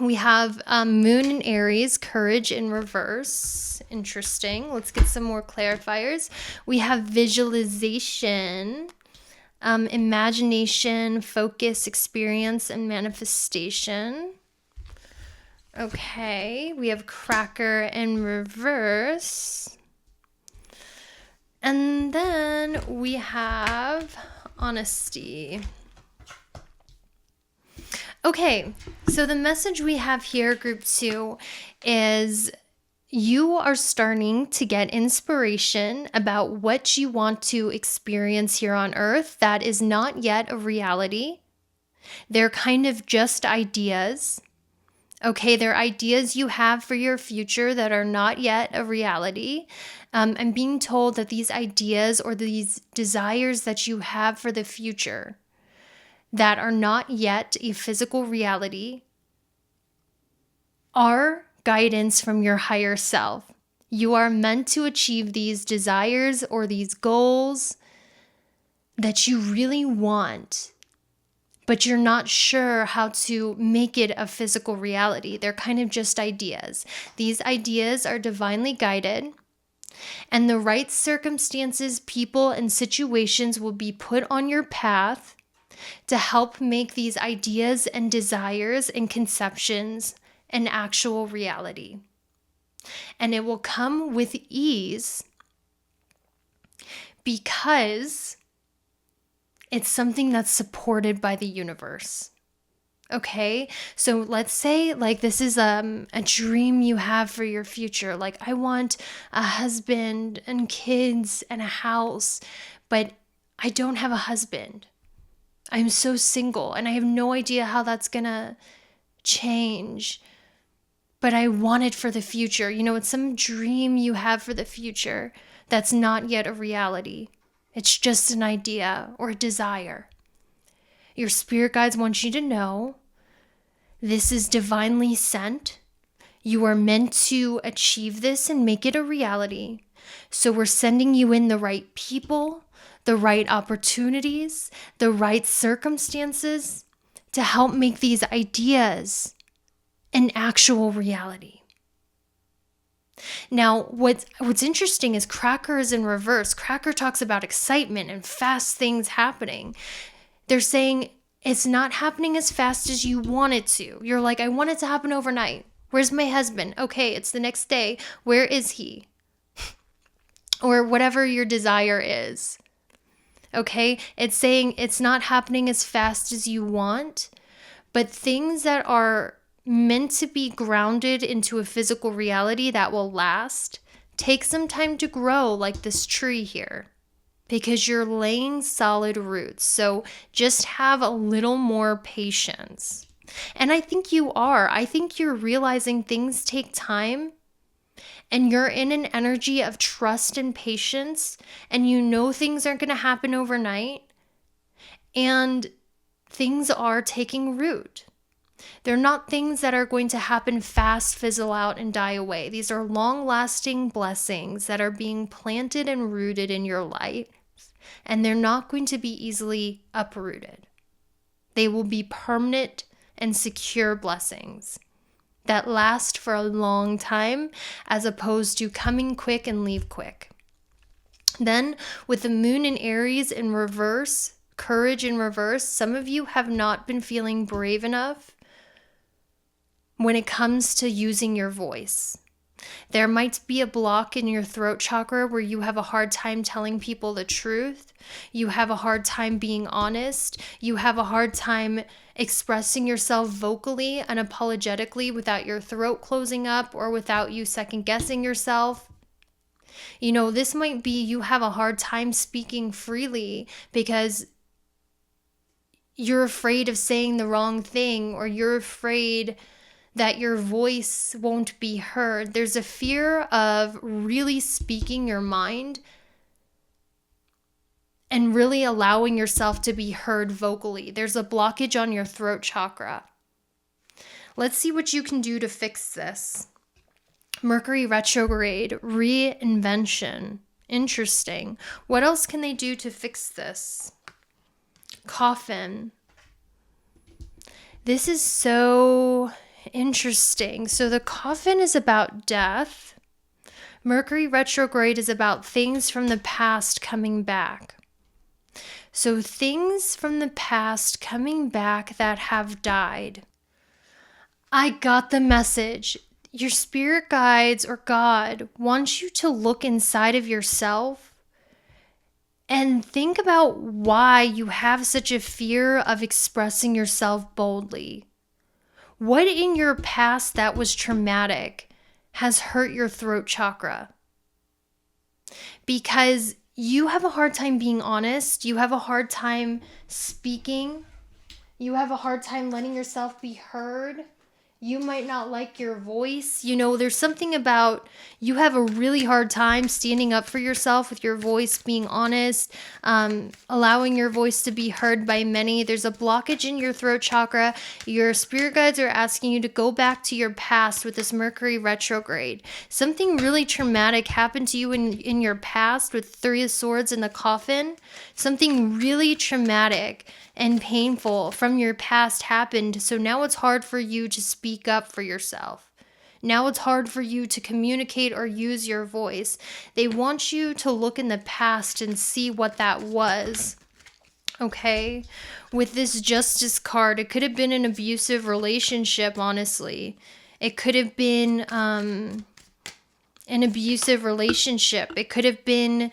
We have Moon in Aries, courage in reverse. Interesting. Let's get some more clarifiers. We have visualization, imagination, focus, experience, and manifestation. Okay. We have Cracker in reverse. And then we have honesty. Okay, so the message we have here, group 2, is You are starting to get inspiration about what you want to experience here on Earth that is not yet a reality. They're kind of just ideas. Okay, they're ideas you have for your future that are not yet a reality. I'm being told that these ideas or these desires that you have for the future that are not yet a physical reality are guidance from your higher self. You are meant to achieve these desires or these goals that you really want, but you're not sure how to make it a physical reality. They're kind of just ideas. These ideas are divinely guided, and the right circumstances, people, and situations will be put on your path to help make these ideas and desires and conceptions an actual reality. And it will come with ease because it's something that's supported by the universe. Okay, so let's say like this is a dream you have for your future. Like, I want a husband and kids and a house, but I don't have a husband. I'm so single and I have no idea how that's gonna change. But I want it for the future. You know, it's some dream you have for the future that's not yet a reality. It's just an idea or a desire. Your spirit guides want you to know this is divinely sent. You are meant to achieve this and make it a reality. So we're sending you in the right people, the right opportunities, the right circumstances to help make these ideas an actual reality. Now, what's interesting is Cracker is in reverse. Cracker talks about excitement and fast things happening. They're saying it's not happening as fast as you want it to. You're like, I want it to happen overnight. Where's my husband? Okay, it's the next day. Where is he? Or whatever your desire is. Okay, it's saying it's not happening as fast as you want, but things that are meant to be grounded into a physical reality that will last take some time to grow, like this tree here, because you're laying solid roots. So just have a little more patience. And I think you are. I think you're realizing things take time, and you're in an energy of trust and patience, and you know things aren't going to happen overnight, and things are taking root. They're not things that are going to happen fast, fizzle out, and die away. These are long-lasting blessings that are being planted and rooted in your life, and they're not going to be easily uprooted. They will be permanent and secure blessings that last for a long time, as opposed to coming quick and leave quick. Then, with the moon in Aries in reverse, courage in reverse, some of you have not been feeling brave enough when it comes to using your voice. There might be a block in your throat chakra where you have a hard time telling people the truth. You have a hard time being honest. You have a hard time expressing yourself vocally, unapologetically, without your throat closing up or without you second guessing yourself. You know, this might be you have a hard time speaking freely because you're afraid of saying the wrong thing, or you're afraid that your voice won't be heard. There's a fear of really speaking your mind and really allowing yourself to be heard vocally. There's a blockage on your throat chakra. Let's see what you can do to fix this. Mercury retrograde, reinvention. Interesting. What else can they do to fix this? Coffin. This is so interesting. So the coffin is about death. Mercury retrograde is about things from the past coming back. So things from the past coming back that have died. I got the message. Your spirit guides or God wants you to look inside of yourself and think about why you have such a fear of expressing yourself boldly. What in your past that was traumatic has hurt your throat chakra, because you have a hard time being honest. You have a hard time speaking. You have a hard time letting yourself be heard. You might not like your voice. There's something about you have a really hard time standing up for yourself with your voice, being honest, allowing your voice to be heard by many. There's a blockage in your throat chakra. Your spirit guides are asking you to go back to your past with this Mercury retrograde. Something really traumatic happened to you in your past with Three of Swords in the coffin. Something really traumatic and painful from your past happened, so now it's hard for you to speak up for yourself. Now it's hard for you to communicate or use your voice. They want you to look in the past and see what that was. Okay? With this Justice card, it could have been an abusive relationship, honestly. It could have been an abusive relationship. It could have been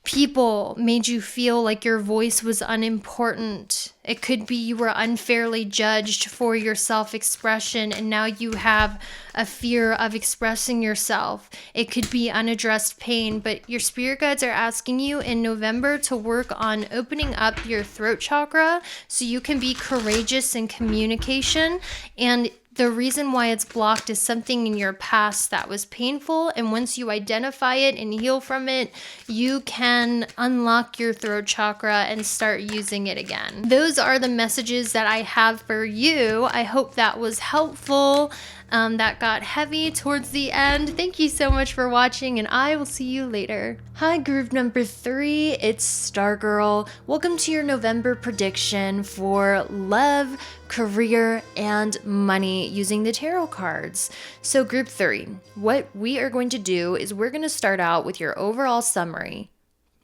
people made you feel like your voice was unimportant. It could be you were unfairly judged for your self-expression, and now you have a fear of expressing yourself. It could be unaddressed pain, but your spirit guides are asking you in November to work on opening up your throat chakra so you can be courageous in communication. And the reason why it's blocked is something in your past that was painful, and once you identify it and heal from it, you can unlock your throat chakra and start using it again. Those are the messages that I have for you. I hope that was helpful. That got heavy towards the end. Thank you so much for watching, and I will see you later. Hi, group number 3. It's Stargirl. Welcome to your November prediction for love, career, and money using the tarot cards. So group 3, what we are going to do is we're going to start out with your overall summary.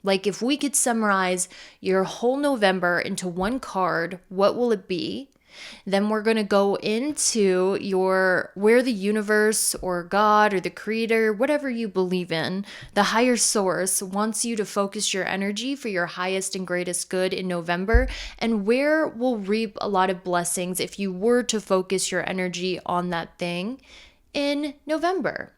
Like, if we could summarize your whole November into one card, what will it be? Then we're going to go into where the universe or God or the creator, whatever you believe in, the higher source wants you to focus your energy for your highest and greatest good in November, and where will reap a lot of blessings if you were to focus your energy on that thing in November.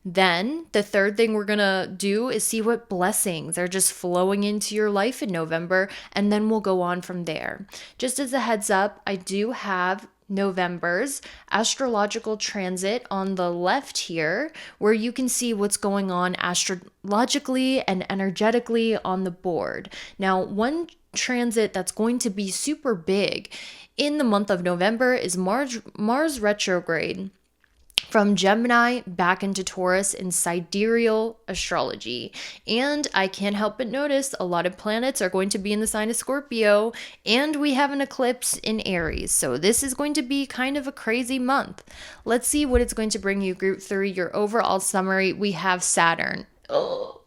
Then the third thing we're going to do is see what blessings are just flowing into your life in November, and then we'll go on from there. Just as a heads up, I do have November's astrological transit on the left here, where you can see what's going on astrologically and energetically on the board. Now, one transit that's going to be super big in the month of November is Mars retrograde from Gemini back into Taurus in sidereal astrology. And I can't help but notice a lot of planets are going to be in the sign of Scorpio, and we have an eclipse in Aries. So this is going to be kind of a crazy month. Let's see what it's going to bring you, group 3. Your overall summary, we have Saturn. Oh.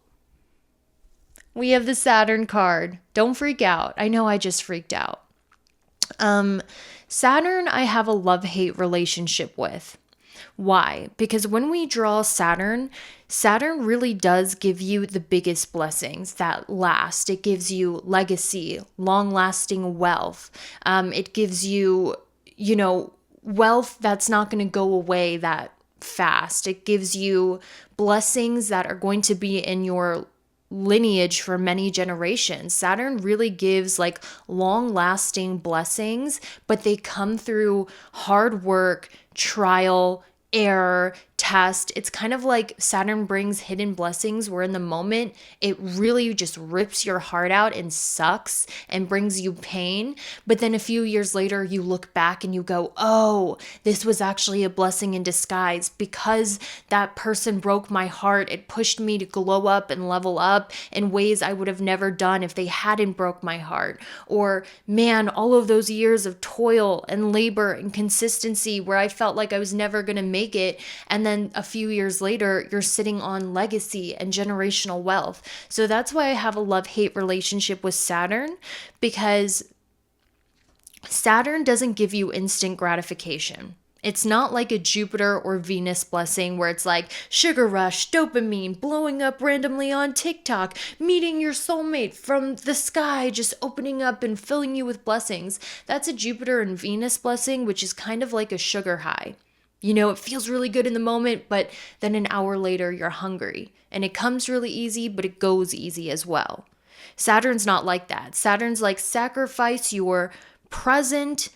We have the Saturn card. Don't freak out. I know I just freaked out. Saturn, I have a love-hate relationship with. Why? Because when we draw Saturn really does give you the biggest blessings that last. It gives you legacy, long-lasting wealth. It gives you, wealth that's not going to go away that fast. It gives you blessings that are going to be in your lineage for many generations. Saturn really gives like long-lasting blessings, but they come through hard work, trial, error, test. It's kind of like Saturn brings hidden blessings where in the moment it really just rips your heart out and sucks and brings you pain. But then a few years later, you look back and you go, oh, this was actually a blessing in disguise. Because that person broke my heart, it pushed me to glow up and level up in ways I would have never done if they hadn't broke my heart. Or, man, all of those years of toil and labor and consistency where I felt like I was never going to make it, and then a few years later, you're sitting on legacy and generational wealth. So that's why I have a love-hate relationship with Saturn, because Saturn doesn't give you instant gratification. It's not like a Jupiter or Venus blessing where it's like sugar rush, dopamine, blowing up randomly on TikTok, meeting your soulmate from the sky, just opening up and filling you with blessings. That's a Jupiter and Venus blessing, which is kind of like a sugar high. It feels really good in the moment, but then an hour later you're hungry. And it comes really easy, but it goes easy as well. Saturn's not like that. Saturn's like sacrifice your present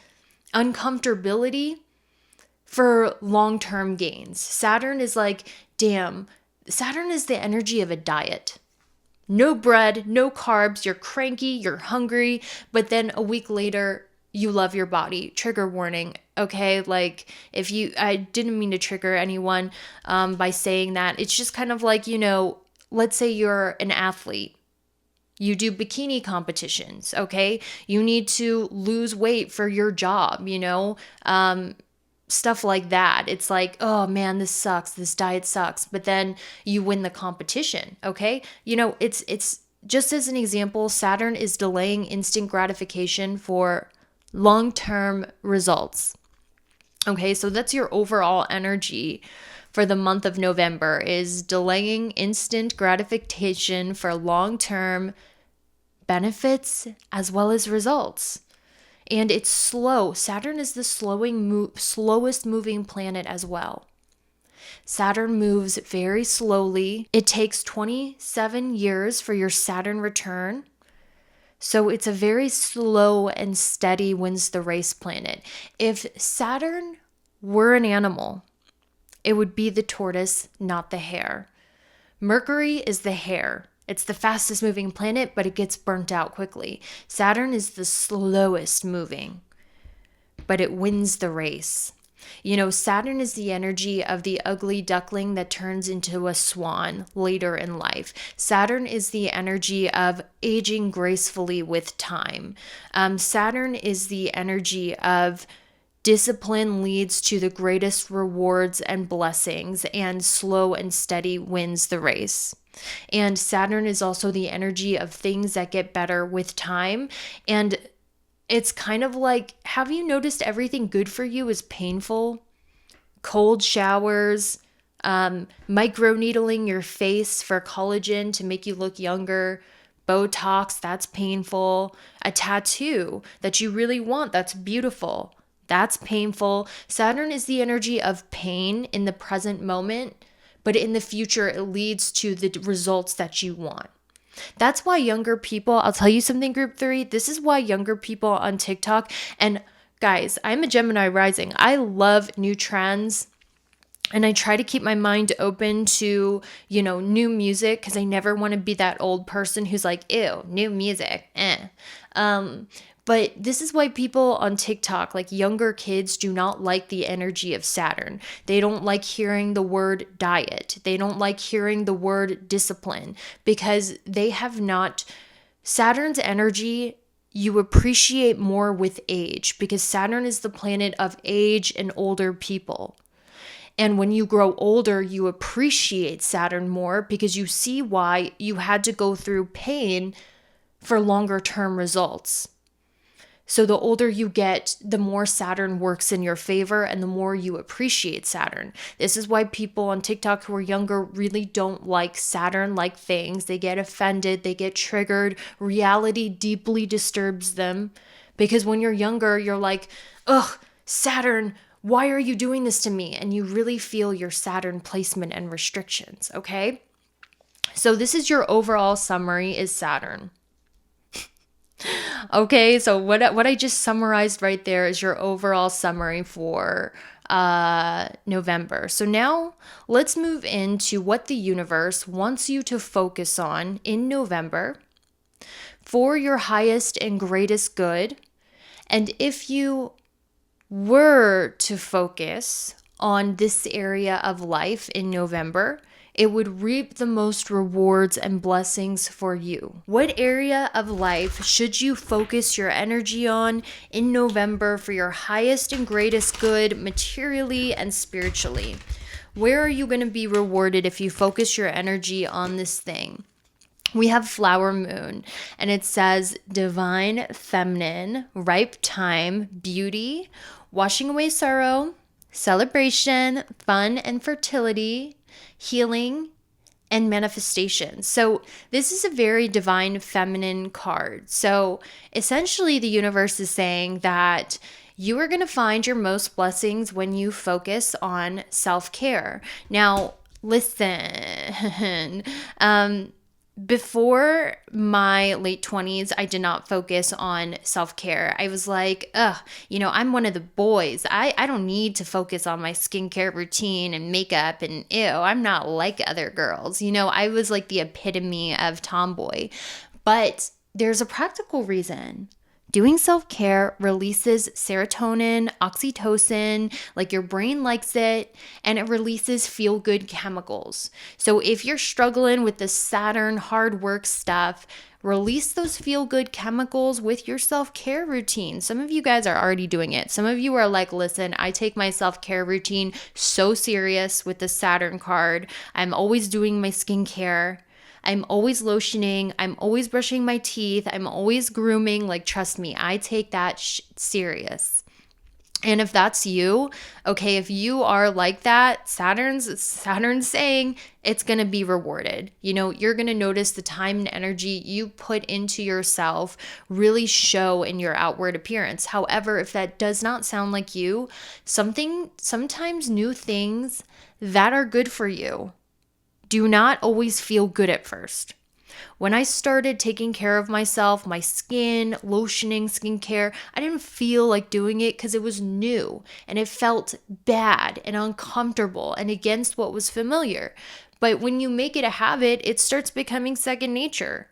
uncomfortability for long-term gains. Saturn is like, damn, Saturn is the energy of a diet. No bread, no carbs, you're cranky, you're hungry, but then a week later, you love your body. Trigger warning, okay? Like, I didn't mean to trigger anyone by saying that. It's just kind of like, let's say you're an athlete. You do bikini competitions, okay? You need to lose weight for your job, stuff like that. It's like, oh man, this sucks. This diet sucks. But then you win the competition, okay? It's just as an example, Saturn is delaying instant gratification for long-term results. Okay, so that's your overall energy for the month of November, is delaying instant gratification for long-term benefits as well as results. And it's slow. Saturn is the slowest moving planet as well. Saturn moves very slowly. It takes 27 years for your Saturn return. So it's a very slow and steady wins the race planet. If Saturn were an animal, it would be the tortoise, not the hare. Mercury is the hare. It's the fastest moving planet, but it gets burnt out quickly. Saturn is the slowest moving, but it wins the race. Saturn is the energy of the ugly duckling that turns into a swan later in life. Saturn is the energy of aging gracefully with time. Saturn is the energy of discipline leads to the greatest rewards and blessings, and slow and steady wins the race. And Saturn is also the energy of things that get better with time. And it's kind of like, have you noticed everything good for you is painful? Cold showers, microneedling your face for collagen to make you look younger, Botox, that's painful. A tattoo that you really want, that's beautiful, that's painful. Saturn is the energy of pain in the present moment, but in the future, it leads to the results that you want. That's why younger people, I'll tell you something, Group 3, this is why younger people on TikTok, and guys, I'm a Gemini rising. I love new trends, and I try to keep my mind open to, new music, because I never want to be that old person who's like, ew, new music, But this is why people on TikTok, like younger kids, do not like the energy of Saturn. They don't like hearing the word diet. They don't like hearing the word discipline, because they have not, Saturn's energy, you appreciate more with age, because Saturn is the planet of age and older people. And when you grow older, you appreciate Saturn more, because you see why you had to go through pain for longer term results. So the older you get, the more Saturn works in your favor and the more you appreciate Saturn. This is why people on TikTok who are younger really don't like Saturn-like things. They get offended, they get triggered. Reality deeply disturbs them, because when you're younger, you're like, ugh, Saturn, why are you doing this to me? And you really feel your Saturn placement and restrictions, okay? So this is your overall summary, is Saturn. Okay, so what I just summarized right there is your overall summary for November. So now let's move into what the universe wants you to focus on in November for your highest and greatest good. And if you were to focus on this area of life in November, it would reap the most rewards and blessings for you. What area of life should you focus your energy on in November for your highest and greatest good, materially and spiritually? Where are you going to be rewarded if you focus your energy on this thing? We have flower moon, and it says divine feminine, ripe time, beauty, washing away sorrow, celebration, fun and fertility, healing, and manifestation. So this is a very divine feminine card. So essentially the universe is saying that You are going to find your most blessings when you focus on self-care. Now, listen, before my late 20s, I did not focus on self-care. I was like, I'm one of the boys. I don't need to focus on my skincare routine and makeup and I'm not like other girls. I was like the epitome of tomboy. But there's a practical reason. Doing self-care releases serotonin, oxytocin, like your brain likes it, and it releases feel-good chemicals. So if you're struggling with the Saturn hard work stuff, release those feel-good chemicals with your self-care routine. Some of you guys are already doing it. Some of you are like, listen, I take my self-care routine so serious with the Saturn card. I'm always doing my skincare. I'm always lotioning. I'm always brushing my teeth. I'm always grooming. Like, trust me, I take that serious. And if that's you, okay, if you are like that, Saturn's saying it's going to be rewarded. You're going to notice the time and energy you put into yourself really show in your outward appearance. However, if that does not sound like you, sometimes new things that are good for you do not always feel good at first. When I started taking care of myself, my skin, lotioning, skincare, I didn't feel like doing it because it was new and it felt bad and uncomfortable and against what was familiar. But when you make it a habit, it starts becoming second nature.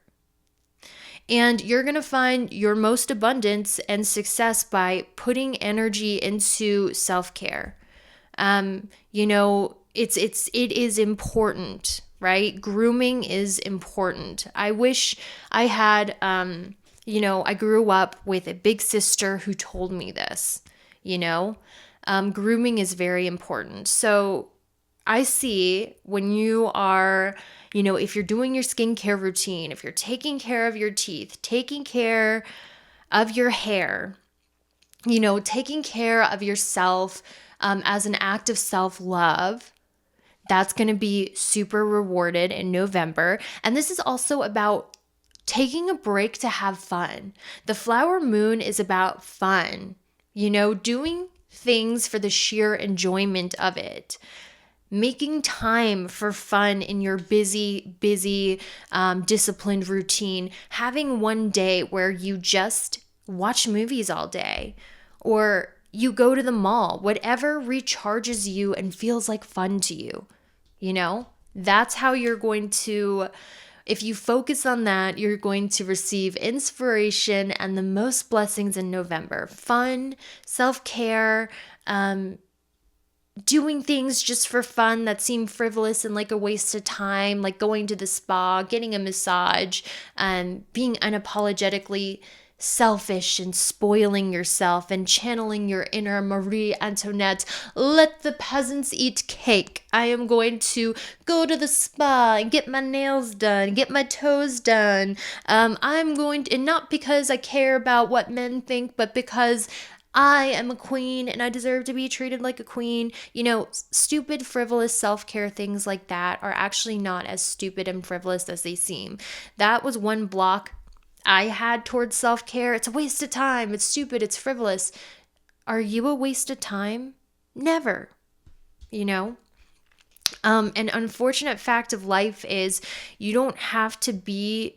And you're going to find your most abundance and success by putting energy into self-care. It is important, right? Grooming is important. I wish I had, I grew up with a big sister who told me this, grooming is very important. So I see when you are, if you're doing your skincare routine, if you're taking care of your teeth, taking care of your hair, taking care of yourself, as an act of self-love, that's going to be super rewarded in November. And this is also about taking a break to have fun. The flower moon is about fun, doing things for the sheer enjoyment of it. Making time for fun in your busy, disciplined routine. Having one day where you just watch movies all day or you go to the mall, whatever recharges you and feels like fun to you. That's how you're going to, if you focus on that, you're going to receive inspiration and the most blessings in November. Fun, self-care, doing things just for fun that seem frivolous and like a waste of time, like going to the spa, getting a massage, being unapologetically selfish and spoiling yourself and channeling your inner Marie Antoinette. Let the peasants eat cake. I am going to go to the spa and get my nails done, get my toes done. I'm going to, and not because I care about what men think, but because I am a queen and I deserve to be treated like a queen. Stupid, frivolous self-care things like that are actually not as stupid and frivolous as they seem. That was one block I had towards self-care. It's a waste of time. It's stupid. It's frivolous. Are you a waste of time? Never. An unfortunate fact of life is you don't have to be,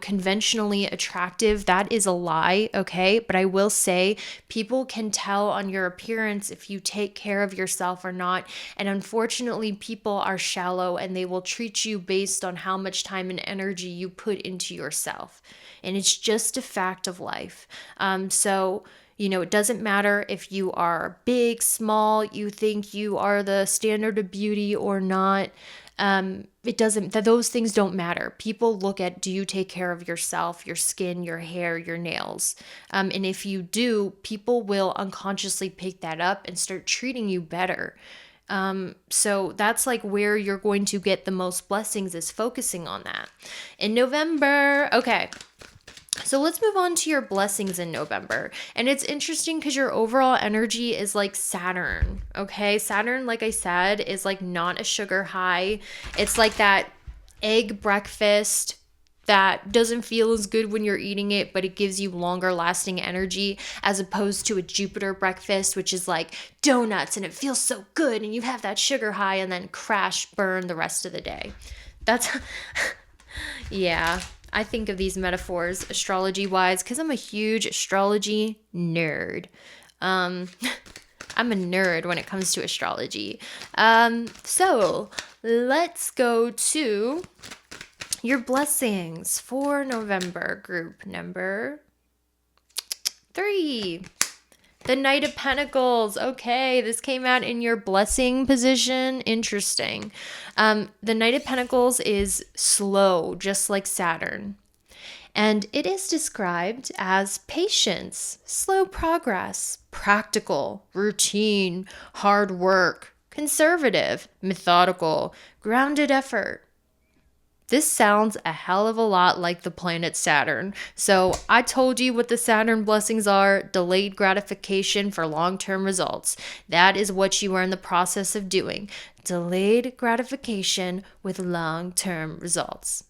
conventionally attractive. That is a lie, okay? But I will say people can tell on your appearance if you take care of yourself or not. And unfortunately, people are shallow and they will treat you based on how much time and energy you put into yourself. And it's just a fact of life. It doesn't matter if you are big, small, you think you are the standard of beauty or not. Those things don't matter. People look at, do you take care of yourself, your skin, your hair, your nails? And if you do, people will unconsciously pick that up and start treating you better. So that's like where you're going to get the most blessings, is focusing on that. In November, okay. So let's move on to your blessings in November. And it's interesting because your overall energy is like Saturn, okay? Saturn, like I said, is like not a sugar high. It's like that egg breakfast, that doesn't feel as good when you're eating it, but it gives you longer lasting energy, as opposed to a Jupiter breakfast, which is like donuts and it feels so good and you have that sugar high and then crash burn the rest of the day. That's, yeah, I think of these metaphors astrology wise because I'm a huge astrology nerd. I'm a nerd when it comes to astrology. So let's go to your blessings for November, group number 3. The Knight of Pentacles. Okay, this came out in your blessing position. Interesting. The Knight of Pentacles is slow, just like Saturn. And it is described as patience, slow progress, practical, routine, hard work, conservative, methodical, grounded effort. This sounds a hell of a lot like the planet Saturn. So I told you what the Saturn blessings are: delayed gratification for long-term results. That is what you are in the process of doing. Delayed gratification with long-term results.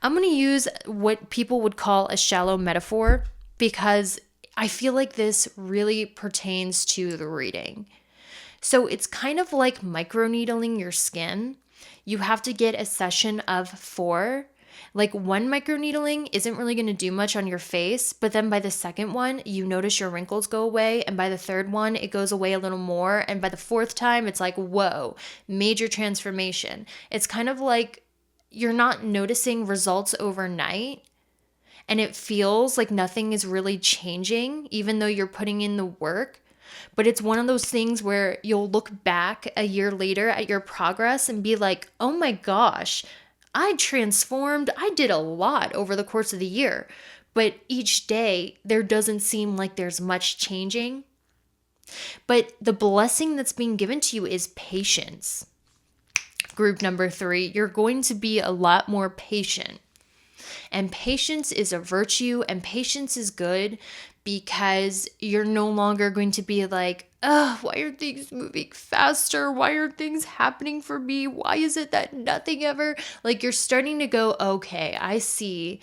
I'm going to use what people would call a shallow metaphor because I feel like this really pertains to the reading. So it's kind of like microneedling your skin. You have to get a session of 4. Like one microneedling isn't really going to do much on your face, but then by the second one, you notice your wrinkles go away. And by the third one, it goes away a little more. And by the 4th time, it's like, whoa, major transformation. It's kind of like you're not noticing results overnight. And it feels like nothing is really changing, even though you're putting in the work. But it's one of those things where you'll look back a year later at your progress and be like, oh my gosh, I transformed. I did a lot over the course of the year. But each day, there doesn't seem like there's much changing. But the blessing that's being given to you is patience. Group number 3, you're going to be a lot more patient. And patience is a virtue, and patience is good because you're no longer going to be like, oh, why are things moving faster? Why are things happening for me? Why is it that nothing ever? Like, you're starting to go, okay, I see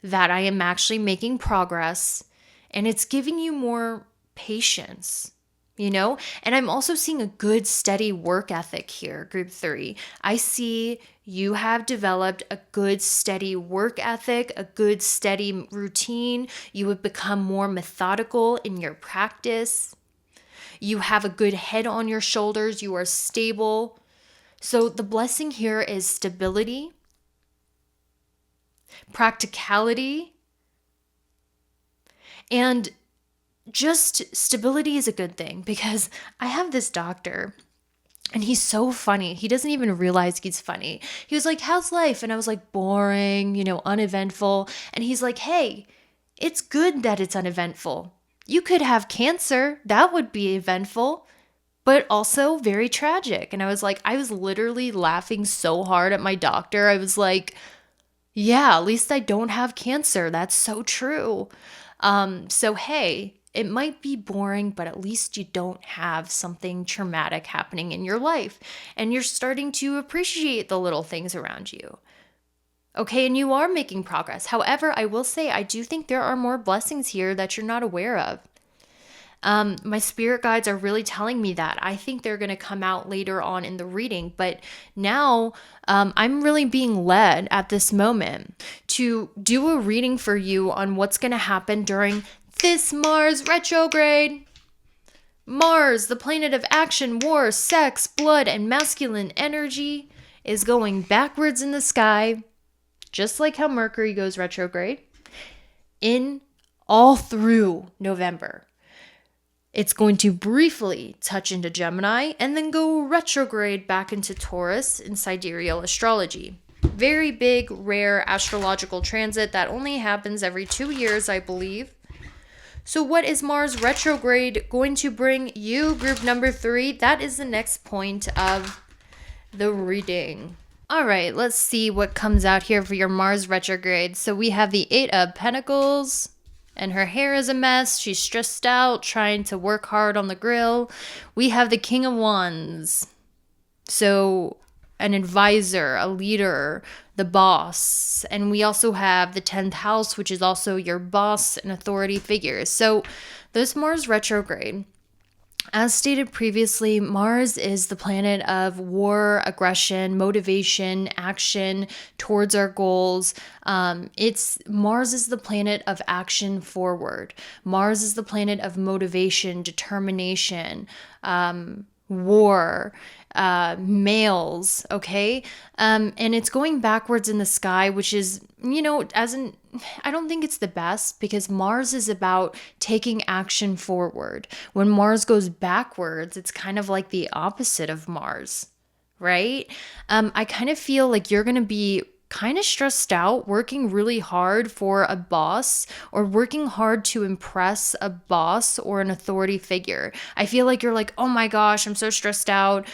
that I am actually making progress, and it's giving you more patience. You know, and I'm also seeing a good steady work ethic here, group 3. I see you have developed a good steady work ethic, a good steady routine. You have become more methodical in your practice. You have a good head on your shoulders. You are stable. So the blessing here is stability, practicality, and just stability is a good thing because I have this doctor and he's so funny. He doesn't even realize he's funny. He was like, how's life? And I was like, boring, uneventful. And he's like, hey, it's good that it's uneventful. You could have cancer. That would be eventful, but also very tragic. And I was like, I was literally laughing so hard at my doctor. I was like, yeah, at least I don't have cancer. That's so true. So, hey, it might be boring, but at least you don't have something traumatic happening in your life. And you're starting to appreciate the little things around you. Okay, and you are making progress. However, I will say, I do think there are more blessings here that you're not aware of. My spirit guides are really telling me that. I think they're going to come out later on in the reading. But now I'm really being led at this moment to do a reading for you on what's going to happen during this Mars retrograde. Mars, the planet of action, war, sex, blood, and masculine energy, is going backwards in the sky, just like how Mercury goes retrograde, in all through November. It's going to briefly touch into Gemini and then go retrograde back into Taurus in sidereal astrology. Very big, rare astrological transit that only happens every 2 years, I believe. So what is Mars retrograde going to bring you, group number 3? That is the next point of the reading. All right, let's see what comes out here for your Mars retrograde. So we have the 8 of Pentacles, and her hair is a mess. She's stressed out, trying to work hard on the grill. We have the King of Wands. So, an advisor, a leader, the boss. And we also have the 10th house, which is also your boss and authority figures. So this Mars retrograde, as stated previously, Mars is the planet of war, aggression, motivation, action towards our goals. Mars is the planet of action forward. Mars is the planet of motivation, determination, war, males, okay? And it's going backwards in the sky, which is, I don't think it's the best, because Mars is about taking action forward. When Mars goes backwards, it's kind of like the opposite of Mars, right? I kind of feel like you're going to be kind of stressed out, working really hard for a boss, or working hard to impress a boss or an authority figure. I feel like you're like, oh my gosh, I'm so stressed out.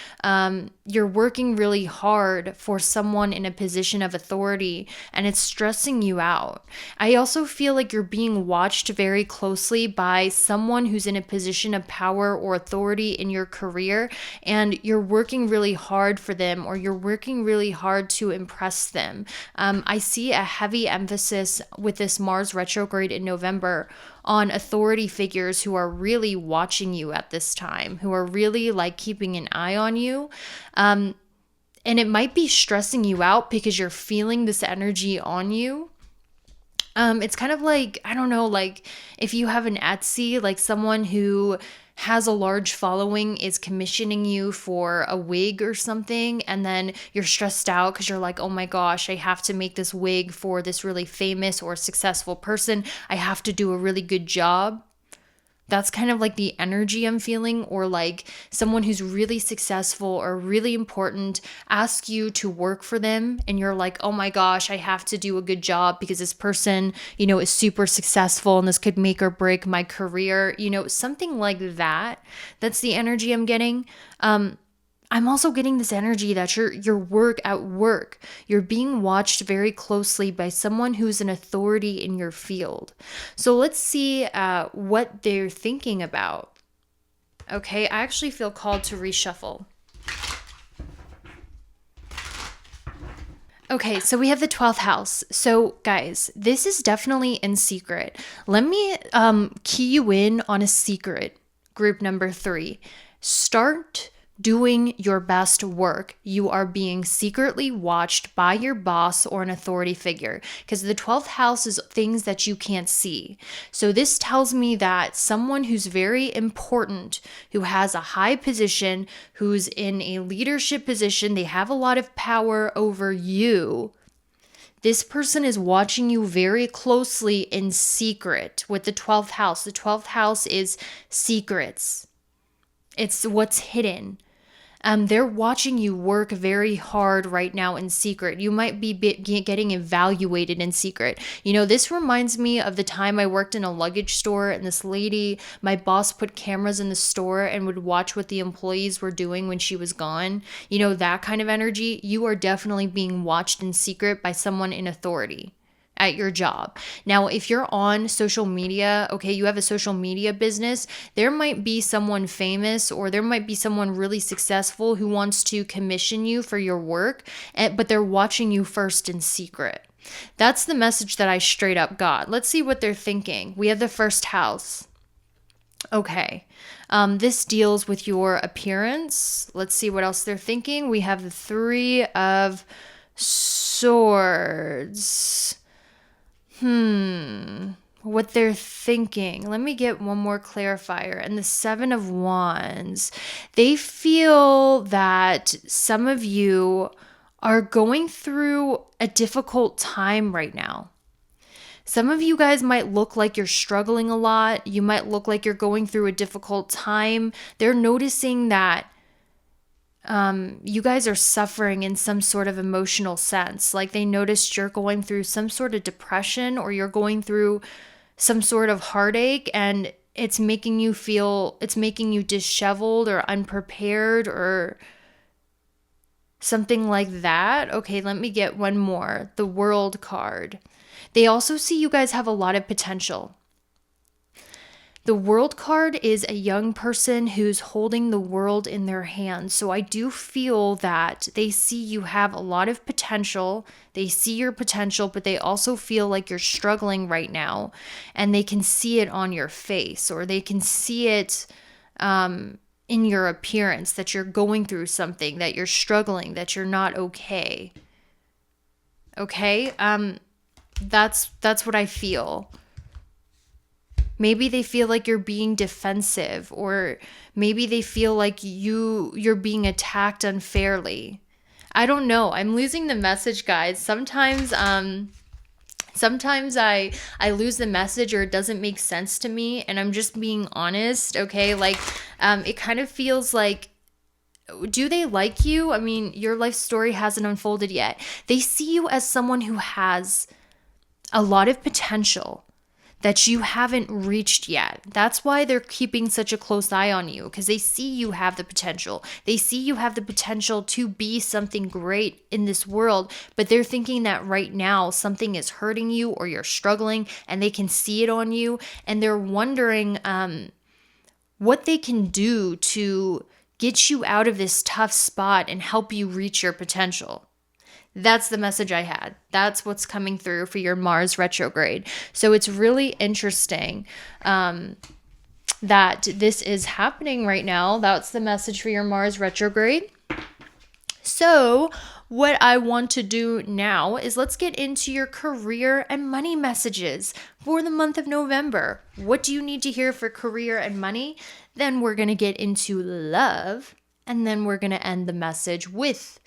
You're working really hard for someone in a position of authority, and it's stressing you out. I also feel like you're being watched very closely by someone who's in a position of power or authority in your career, and you're working really hard for them, or you're working really hard to impress them. I see a heavy emphasis with this Mars retrograde in November on authority figures who are really watching you at this time, who are really like keeping an eye on you. And it might be stressing you out because you're feeling this energy on you. It's kind of like, I don't know, like if you have an Etsy, like someone who has a large following is commissioning you for a wig or something, and then you're stressed out because you're like, oh my gosh, I have to make this wig for this really famous or successful person. I have to do a really good job. That's kind of like the energy I'm feeling. Or like someone who's really successful or really important asks you to work for them, and you're like, oh my gosh, I have to do a good job because this person, is super successful and this could make or break my career, something like that. That's the energy I'm getting. I'm also getting this energy that at work, you're being watched very closely by someone who's an authority in your field. So let's see what they're thinking about. Okay, I actually feel called to reshuffle. Okay, so we have the 12th house. So guys, this is definitely in secret. Let me key you in on a secret. Group number 3. Start doing your best work. You are being secretly watched by your boss or an authority figure, because the 12th house is things that you can't see. So this tells me that someone who's very important, who has a high position, who's in a leadership position, they have a lot of power over you. This person is watching you very closely in secret with the 12th house. The 12th house is secrets. It's what's hidden. They're watching you work very hard right now in secret. You might be getting evaluated in secret. This reminds me of the time I worked in a luggage store, and this lady, my boss put cameras in the store and would watch what the employees were doing when she was gone. That kind of energy. You are definitely being watched in secret by someone in authority at your job. Now, if you're on social media, okay, you have a social media business, there might be someone famous, or there might be someone really successful who wants to commission you for your work, but they're watching you first in secret. That's the message that I straight up got. Let's see what they're thinking. We have the first house. Okay. This deals with your appearance. Let's see what else they're thinking. We have the 3 of Swords. What they're thinking. Let me get one more clarifier. And the 7 of Wands. They feel that some of you are going through a difficult time right now. Some of you guys might look like you're struggling a lot. You might look like you're going through a difficult time. They're noticing that you guys are suffering in some sort of emotional sense. Like they noticed you're going through some sort of depression, or you're going through some sort of heartache, and it's making you disheveled or unprepared or something like that. Okay, let me get one more. The World card. They also see you guys have a lot of potential. The World card is a young person who's holding the world in their hands. So I do feel that they see you have a lot of potential. They see your potential, but they also feel like you're struggling right now. And they can see it on your face, or they can see it in your appearance, that you're going through something, that you're struggling, that you're not okay. Okay? That's what I feel. Maybe they feel like you're being defensive, or maybe they feel like you're being attacked unfairly. I don't know. I'm losing the message, guys. Sometimes I lose the message, or it doesn't make sense to me, and I'm just being honest, okay? Like it kind of feels like, do they like you? I mean, your life story hasn't unfolded yet. They see you as someone who has a lot of potential that you haven't reached yet. That's why they're keeping such a close eye on you, because they see you have the potential. They see you have the potential to be something great in this world, but they're thinking that right now something is hurting you, or you're struggling, and they can see it on you, and they're wondering what they can do to get you out of this tough spot and help you reach your potential. That's the message I had. That's what's coming through for your Mars retrograde. So it's really interesting that this is happening right now. That's the message for your Mars retrograde. So what I want to do now is let's get into your career and money messages for the month of November. What do you need to hear for career and money? Then we're going to get into love, and then we're going to end the message with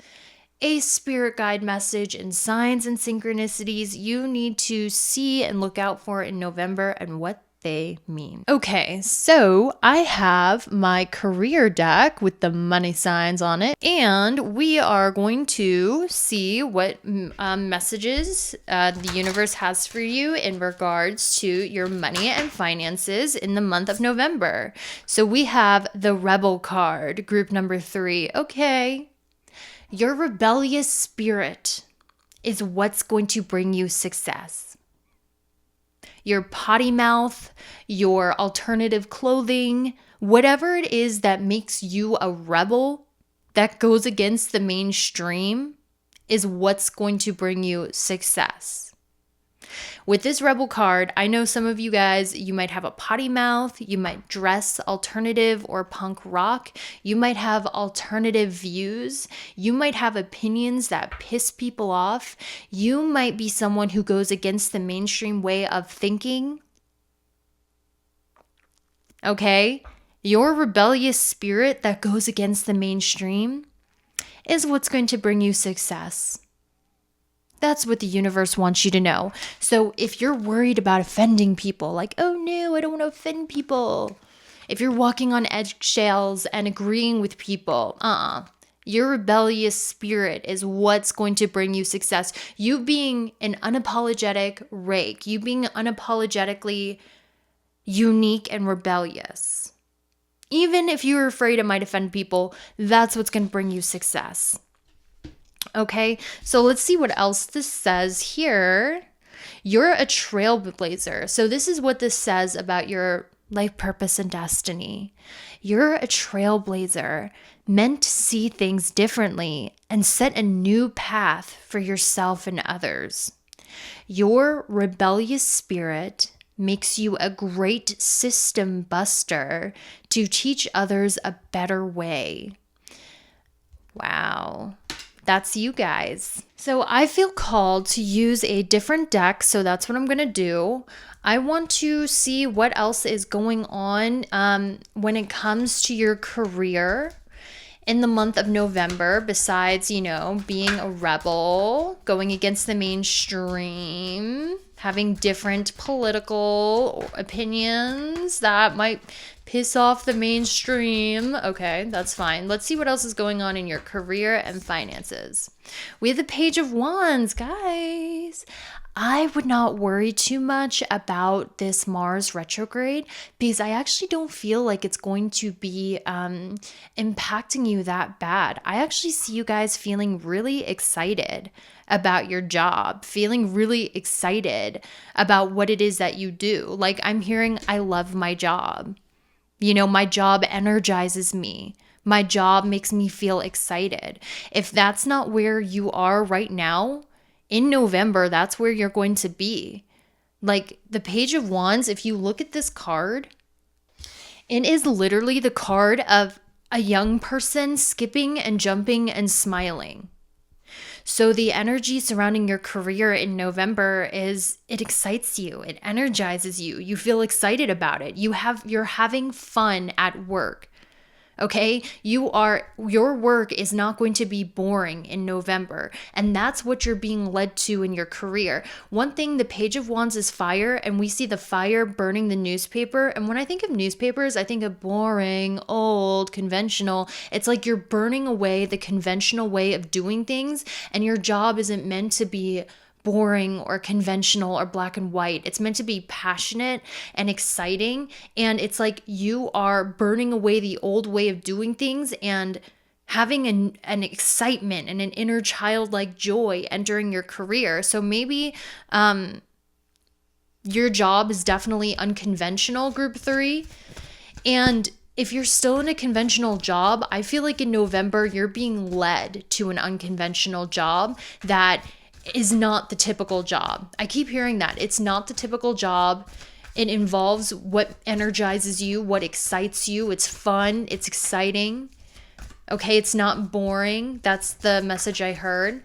a spirit guide message and signs and synchronicities you need to see and look out for in November and what they mean. Okay, so I have my career deck with the money signs on it, and we are going to see what messages the universe has for you in regards to your money and finances in the month of November. So we have the Rebel card, group number 3. Okay. Your rebellious spirit is what's going to bring you success. Your potty mouth, your alternative clothing, whatever it is that makes you a rebel that goes against the mainstream is what's going to bring you success. With this Rebel card, I know some of you guys, you might have a potty mouth, you might dress alternative or punk rock, you might have alternative views, you might have opinions that piss people off, you might be someone who goes against the mainstream way of thinking. Okay? Your rebellious spirit that goes against the mainstream is what's going to bring you success. That's what the universe wants you to know. So if you're worried about offending people, like, oh no, I don't want to offend people. If you're walking on eggshells and agreeing with people, your rebellious spirit is what's going to bring you success. You being an unapologetic rake, you being unapologetically unique and rebellious. Even if you're afraid it might offend people, that's what's going to bring you success. Okay, so let's see what else this says here. You're a trailblazer. So this is what this says about your life purpose and destiny. You're a trailblazer, meant to see things differently and set a new path for yourself and others. Your rebellious spirit makes you a great system buster to teach others a better way. Wow. That's you guys. So I feel called to use a different deck, so that's what I'm going to do. I want to see what else is going on when it comes to your career in the month of November, besides, being a rebel, going against the mainstream, having different political opinions that might piss off the mainstream. Okay, that's fine. Let's see what else is going on in your career and finances. We have the Page of Wands, guys. I would not worry too much about this Mars retrograde because I actually don't feel like it's going to be impacting you that bad. I actually see you guys feeling really excited about your job, feeling really excited about what it is that you do. Like I'm hearing, I love my job. You know, my job energizes me. My job makes me feel excited. If that's not where you are right now, in November, that's where you're going to be. Like the Page of Wands, if you look at this card, it is literally the card of a young person skipping and jumping and smiling. So the energy surrounding your career in November is it excites you, it energizes you. You feel excited about it. You're having fun at work. Okay, your work is not going to be boring in November, and that's what you're being led to in your career. One thing, the Page of Wands is fire, and we see the fire burning the newspaper. And when I think of newspapers, I think of boring, old, conventional. It's like you're burning away the conventional way of doing things, and your job isn't meant to be boring or conventional or black and white. It's meant to be passionate and exciting. And it's like you are burning away the old way of doing things and having an excitement and an inner childlike joy entering your career. So maybe your job is definitely unconventional, group 3. And if you're still in a conventional job, I feel like in November, you're being led to an unconventional job that is not the typical job. I keep hearing that. It's not the typical job. It involves what energizes you, what excites you. It's fun. It's exciting. Okay, it's not boring. That's the message I heard.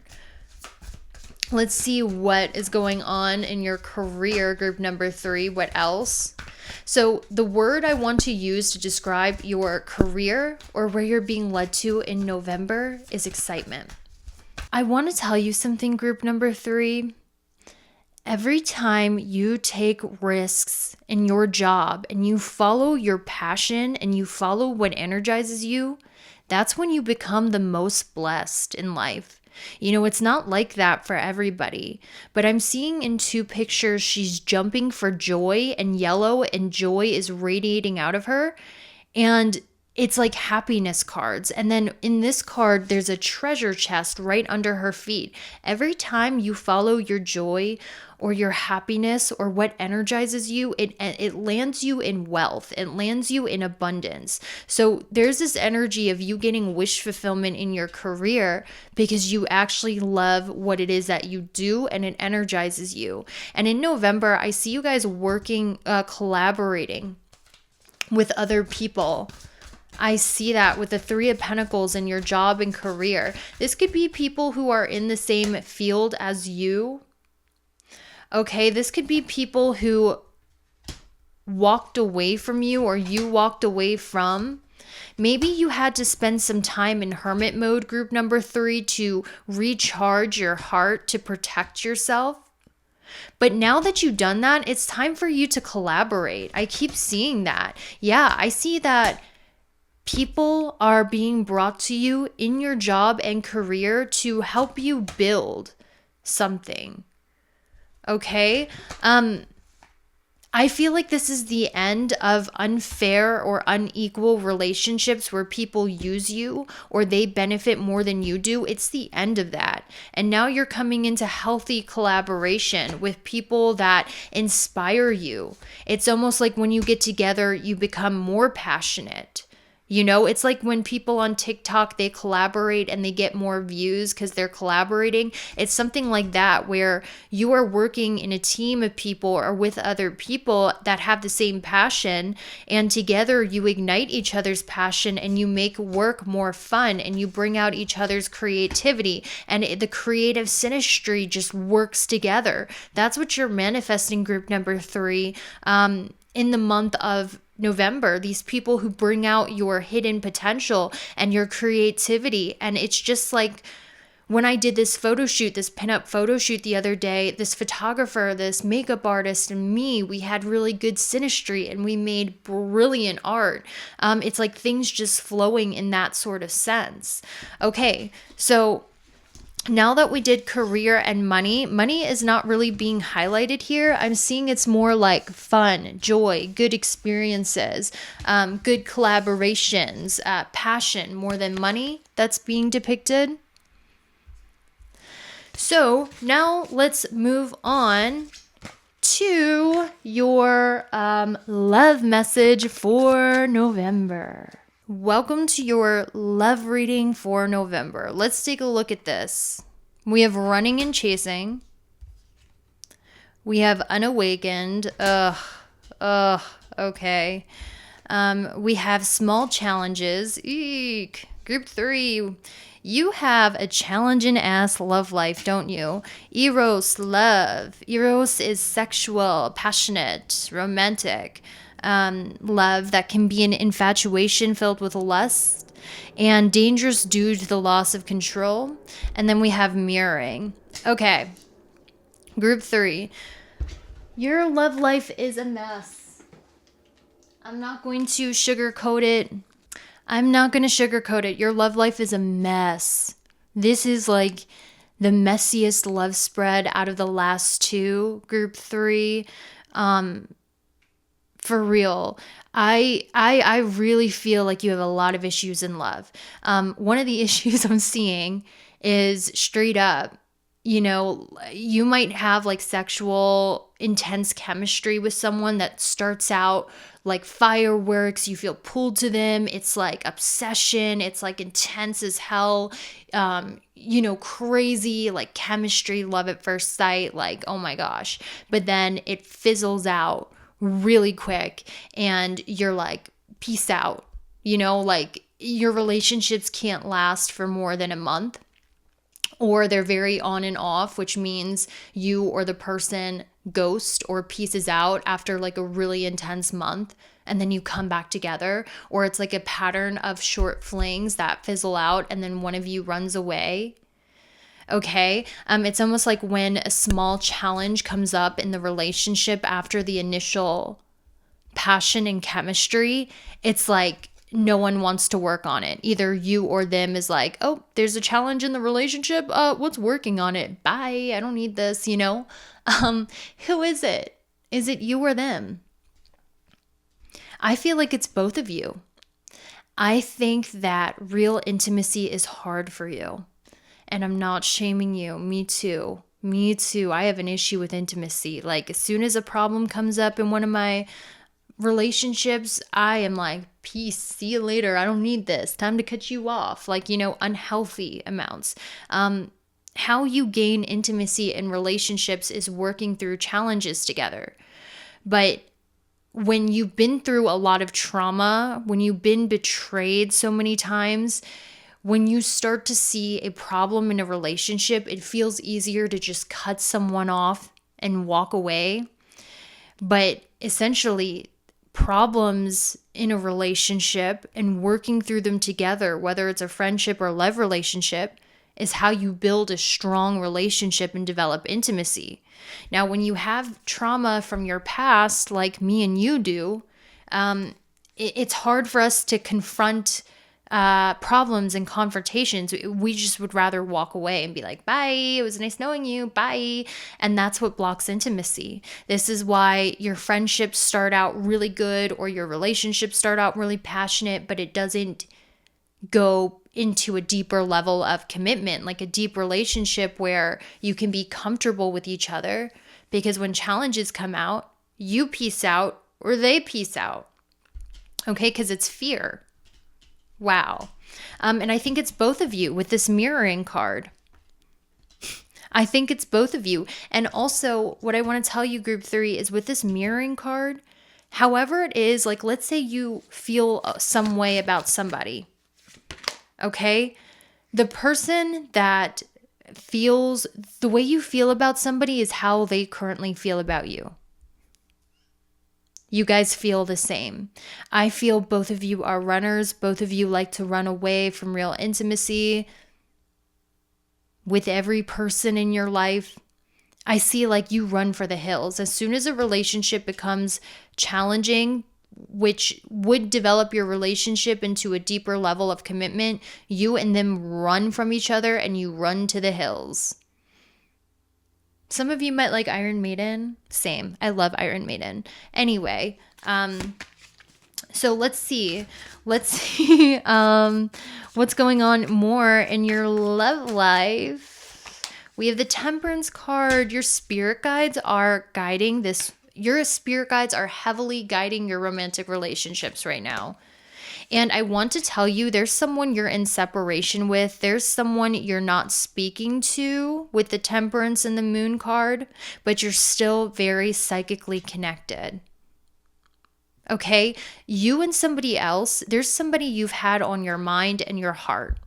Let's see what is going on in your career, group number 3. What else? So the word I want to use to describe your career or where you're being led to in November is excitement. I want to tell you something, group number 3. Every time you take risks in your job and you follow your passion and you follow what energizes you, that's when you become the most blessed in life. You know, it's not like that for everybody, but I'm seeing in 2 pictures, she's jumping for joy and yellow, and joy is radiating out of her. And it's like happiness cards. And then in this card, there's a treasure chest right under her feet. Every time you follow your joy or your happiness or what energizes you, it lands you in wealth. It lands you in abundance. So there's this energy of you getting wish fulfillment in your career because you actually love what it is that you do and it energizes you. And in November, I see you guys working, collaborating with other people. I see that with the 3 of Pentacles in your job and career. This could be people who are in the same field as you. Okay, this could be people who walked away from you or you walked away from. Maybe you had to spend some time in hermit mode, group number 3, to recharge your heart, to protect yourself. But now that you've done that, it's time for you to collaborate. I keep seeing that. Yeah, I see that people are being brought to you in your job and career to help you build something. Okay? I feel like this is the end of unfair or unequal relationships where people use you or they benefit more than you do. It's the end of that. And now you're coming into healthy collaboration with people that inspire you. It's almost like when you get together, you become more passionate. You know, it's like when people on TikTok, they collaborate and they get more views because they're collaborating. It's something like that where you are working in a team of people or with other people that have the same passion, and together you ignite each other's passion and you make work more fun and you bring out each other's creativity, and the creative synastry just works together. That's what you're manifesting, group number 3, in the month of November, these people who bring out your hidden potential and your creativity. And it's just like when I did this photo shoot, this pinup photo shoot the other day, this photographer, this makeup artist, and me, we had really good synastry and we made brilliant art. It's like things just flowing in that sort of sense. Okay, so now that we did career and money is not really being highlighted here. I'm seeing it's more like fun, joy, good experiences, good collaborations, passion more than money that's being depicted. So now let's move on to your love message for November. Welcome to your love reading for November. Let's take a look at this. We have running and chasing. We have unawakened. Okay. We have small challenges. Eek. Group 3. You have a challenging ass love life, don't you? Eros, love. Eros is sexual, passionate, romantic. Love that can be an infatuation filled with lust and dangerous due to the loss of control. And then we have mirroring. Okay. Group 3. Your love life is a mess. I'm not going to sugarcoat it. Your love life is a mess. This is like the messiest love spread out of the last two, group 3. For real. I really feel like you have a lot of issues in love. One of the issues I'm seeing is straight up, you might have like sexual intense chemistry with someone that starts out like fireworks. You feel pulled to them. It's like obsession. It's like intense as hell. Crazy like chemistry, love at first sight. Like, oh my gosh. But then it fizzles out really quick and you're like, peace out. Like your relationships can't last for more than a month. Or they're very on and off, which means you or the person ghost or pieces out after like a really intense month and then you come back together. Or it's like a pattern of short flings that fizzle out and then one of you runs away. Okay. It's almost like when a small challenge comes up in the relationship after the initial passion and chemistry, it's like no one wants to work on it. Either you or them is like, oh, there's a challenge in the relationship. What's working on it? Bye. I don't need this, Who is it? Is it you or them? I feel like it's both of you. I think that real intimacy is hard for you. And I'm not shaming you. Me too. I have an issue with intimacy. Like as soon as a problem comes up in one of my relationships, I am like, peace, see you later. I don't need this. Time to cut you off. Like, unhealthy amounts. How you gain intimacy in relationships is working through challenges together. But when you've been through a lot of trauma, when you've been betrayed so many times, when you start to see a problem in a relationship, it feels easier to just cut someone off and walk away. But essentially, problems in a relationship and working through them together, whether it's a friendship or love relationship, is how you build a strong relationship and develop intimacy. Now, when you have trauma from your past, like me and you do, it's hard for us to confront problems and confrontations. We just would rather walk away and be like, bye, it was nice knowing you, bye. And that's what blocks intimacy. This is why your friendships start out really good or your relationships start out really passionate, but it doesn't go into a deeper level of commitment, like a deep relationship where you can be comfortable with each other. Because when challenges come out, you peace out or they peace out. Okay, because it's fear. Wow. And I think it's both of you with this mirroring card. I think it's both of you. And also what I want to tell you, group 3, is with this mirroring card, however it is, like let's say you feel some way about somebody. Okay? The person that feels the way you feel about somebody is how they currently feel about you. You guys feel the same. I feel both of you are runners. Both of you like to run away from real intimacy with every person in your life. I see like you run for the hills. As soon as a relationship becomes challenging, which would develop your relationship into a deeper level of commitment, you and them run from each other and you run to the hills. Some of you might like Iron Maiden. Same. I love Iron Maiden. Anyway, so let's see what's going on more in your love life We have the Temperance card. Your spirit guides are guiding this. Your spirit guides are heavily guiding your romantic relationships right now. And I want to tell you, there's someone you're in separation with. There's someone you're not speaking to with the Temperance and the Moon card, but you're still very psychically connected. Okay? You and somebody else, there's somebody you've had on your mind and your heart.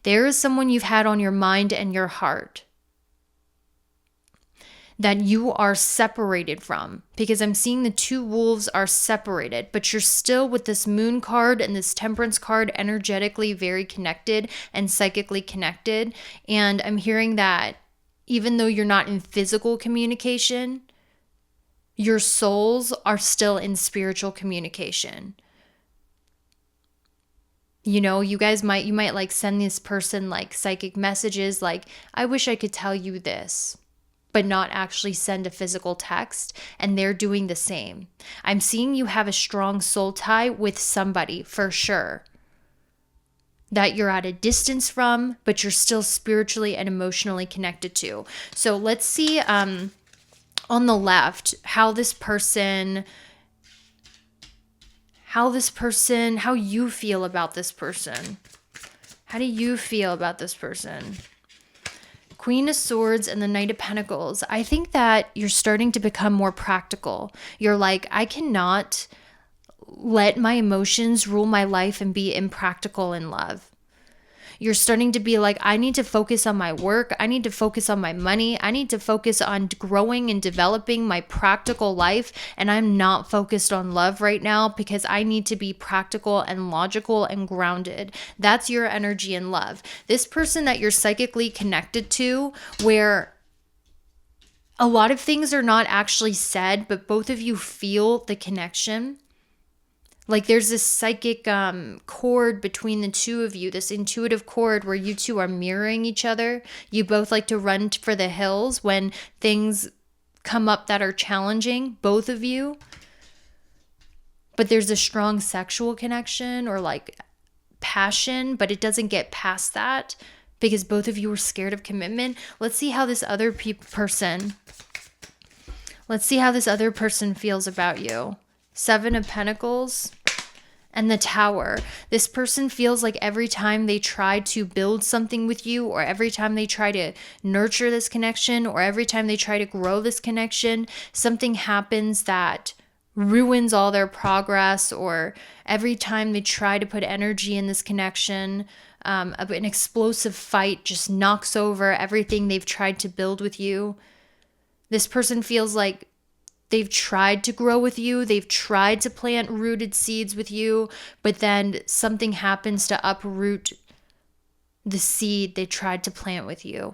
There is someone you've had on your mind and your heart that you are separated from, because I'm seeing the two wolves are separated, but you're still with this Moon card and this Temperance card energetically very connected and psychically connected. And I'm hearing that even though you're not in physical communication, your souls are still in spiritual communication. You know, you might like send this person like psychic messages like, I wish I could tell you this, but not actually send a physical text, and they're doing the same. I'm seeing you have a strong soul tie with somebody for sure that you're at a distance from, but you're still spiritually and emotionally connected to. So let's see on the left how you feel about this person. How do you feel about this person? Queen of Swords and the Knight of Pentacles. I think that you're starting to become more practical. You're like, I cannot let my emotions rule my life and be impractical in love. You're starting to be like, I need to focus on my work. I need to focus on my money. I need to focus on growing and developing my practical life. And I'm not focused on love right now because I need to be practical and logical and grounded. That's your energy in love. This person that you're psychically connected to, where a lot of things are not actually said, but both of you feel the connection. Like there's this psychic cord between the two of you, this intuitive cord where you two are mirroring each other. You both like to run for the hills when things come up that are challenging, both of you. But there's a strong sexual connection or like passion, but it doesn't get past that because both of you are scared of commitment. Let's see how this other person feels about you. Seven of Pentacles and the Tower. This person feels like every time they try to build something with you, or every time they try to nurture this connection, or every time they try to grow this connection, something happens that ruins all their progress, or every time they try to put energy in this connection, an explosive fight just knocks over everything they've tried to build with you. This person feels like they've tried to grow with you. They've tried to plant rooted seeds with you, but then something happens to uproot the seed they tried to plant with you.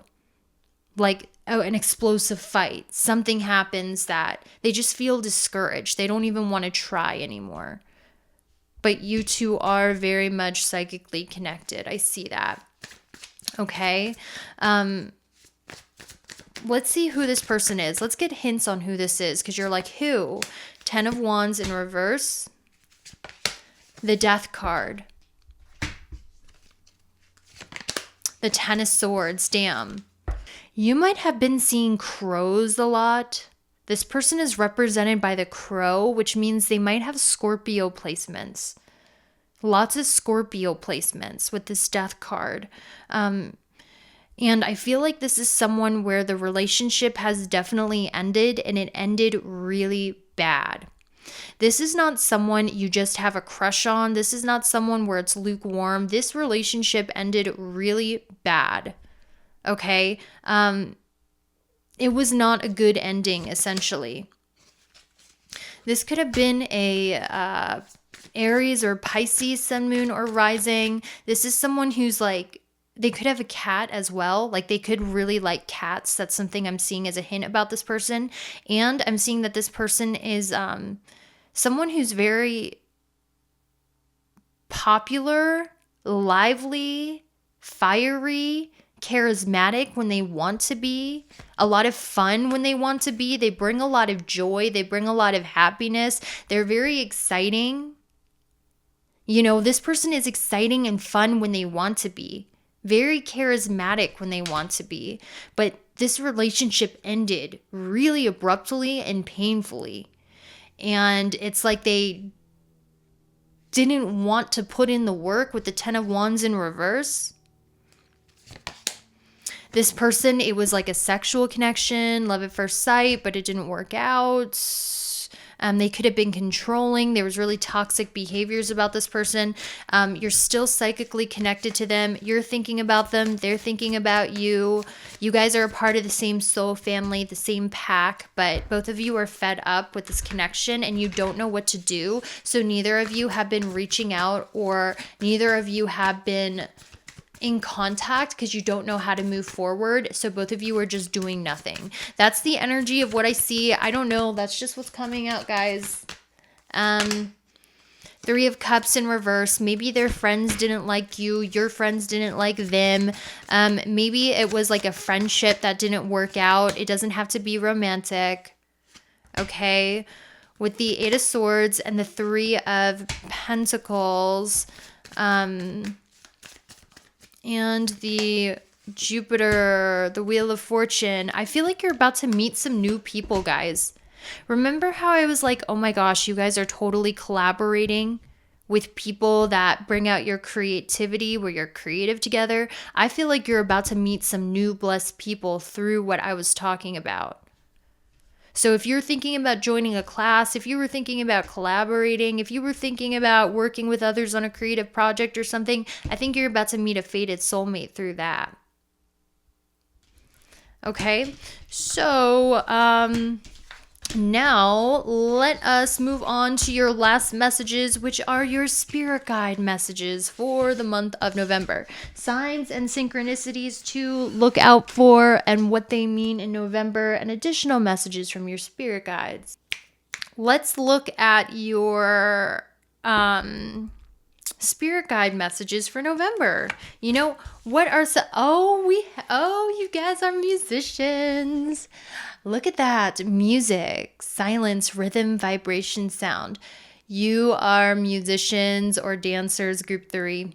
Like an explosive fight. Something happens that they just feel discouraged. They don't even want to try anymore. But you two are very much psychically connected. I see that. Okay. Let's see who this person is. Let's get hints on who this is, because you're like, who? 10 of Wands in reverse. The Death card. The 10 of Swords. Damn. You might have been seeing crows a lot. This person is represented by the crow, which means they might have Scorpio placements. Lots of Scorpio placements with this Death card. And I feel like this is someone where the relationship has definitely ended, and it ended really bad. This is not someone you just have a crush on. This is not someone where it's lukewarm. This relationship ended really bad. Okay? It was not a good ending, essentially. This could have been a Aries or Pisces sun, moon, or rising. This is someone who's like, they could have a cat as well. Like they could really like cats. That's something I'm seeing as a hint about this person. And I'm seeing that this person is someone who's very popular, lively, fiery, charismatic when they want to be, a lot of fun when they want to be. They bring a lot of joy. They bring a lot of happiness. They're very exciting. You know, this person is exciting and fun when they want to be. very charismatic when they want to be. But this relationship ended really abruptly and painfully. And it's like they didn't want to put in the work with the 10 of Wands in reverse. This person, it was like a sexual connection, love at first sight, but it didn't work out. They could have been controlling. There was really toxic behaviors about this person. You're still psychically connected to them. You're thinking about them. They're thinking about you. You guys are a part of the same soul family, the same pack, but both of you are fed up with this connection and you don't know what to do. So neither of you have been reaching out, or neither of you have been in contact because you don't know how to move forward. So both of you are just doing nothing. That's the energy of what I see. I don't know. That's just what's coming out, guys. 3 of Cups in reverse. Maybe their friends didn't like you. Your friends didn't like them. Maybe it was like a friendship that didn't work out. It doesn't have to be romantic. Okay. With the 8 of Swords and the 3 of Pentacles, and the Jupiter, the Wheel of Fortune, I feel like you're about to meet some new people, guys. Remember how I was like, oh my gosh, you guys are totally collaborating with people that bring out your creativity, where you're creative together? I feel like you're about to meet some new blessed people through what I was talking about. So if you're thinking about joining a class, if you were thinking about collaborating, if you were thinking about working with others on a creative project or something, I think you're about to meet a fated soulmate through that. Okay, so now let us move on to your last messages, which are your spirit guide messages for the month of November. Signs and synchronicities to look out for and what they mean in November, and additional messages from your spirit guides. Let's look at your spirit guide messages for November. You know, what are you guys are musicians. Look at that. Music, silence, rhythm, vibration, sound. You are musicians or dancers, group 3.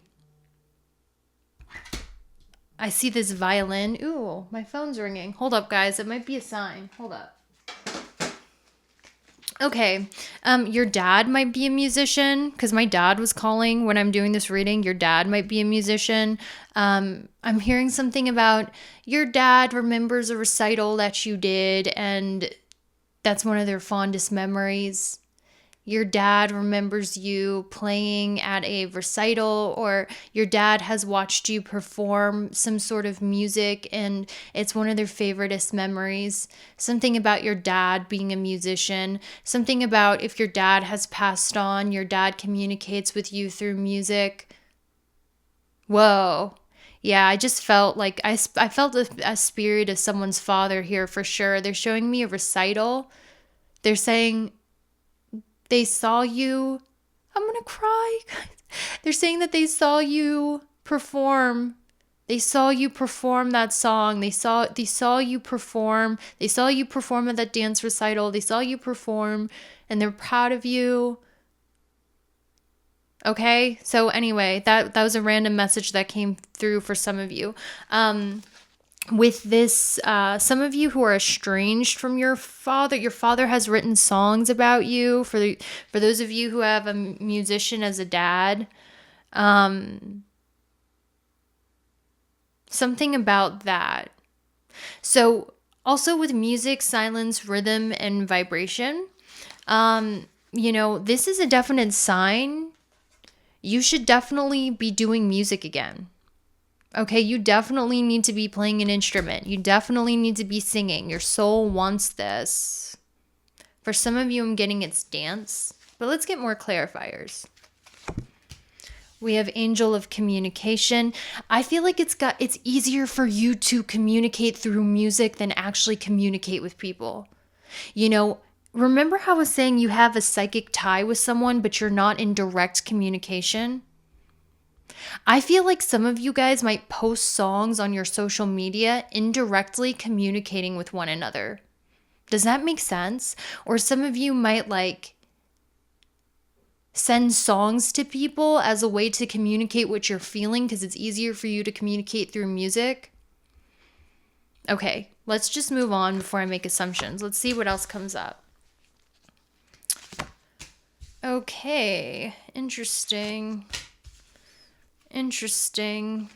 I see this violin. Ooh, my phone's ringing. Hold up, guys. It might be a sign. Hold up. Okay, your dad might be a musician, because my dad was calling when I'm doing this reading. Your dad might be a musician. I'm hearing something about your dad remembers a recital that you did, and that's one of their fondest memories. Your dad remembers you playing at a recital, or your dad has watched you perform some sort of music and it's one of their favoriteest memories. Something about your dad being a musician, something about if your dad has passed on, your dad communicates with you through music. Whoa. Yeah, I just felt like I felt a spirit of someone's father here for sure. They're showing me a recital. They're saying they saw you. I'm going to cry. They're saying that they saw you perform. They saw you perform that song. They saw you perform. They saw you perform at that dance recital. They saw you perform and they're proud of you. Okay? So anyway, that was a random message that came through for some of you. With this, some of you who are estranged from your father has written songs about you. For those of you who have a musician as a dad, something about that. So also with music, silence, rhythm, and vibration, this is a definite sign. You should definitely be doing music again. Okay, you definitely need to be playing an instrument. You definitely need to be singing. Your soul wants this. For some of you, I'm getting it's dance. But let's get more clarifiers. We have Angel of Communication. I feel like it's easier for you to communicate through music than actually communicate with people. Remember how I was saying you have a psychic tie with someone, but you're not in direct communication? I feel like some of you guys might post songs on your social media indirectly communicating with one another. Does that make sense? Or some of you might send songs to people as a way to communicate what you're feeling because it's easier for you to communicate through music. Okay, let's just move on before I make assumptions. Let's see what else comes up. Okay, interesting. Interesting.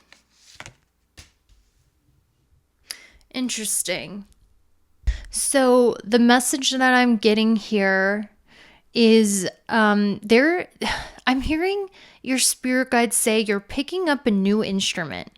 So the message that I'm getting here is I'm hearing your spirit guides say you're picking up a new instrument.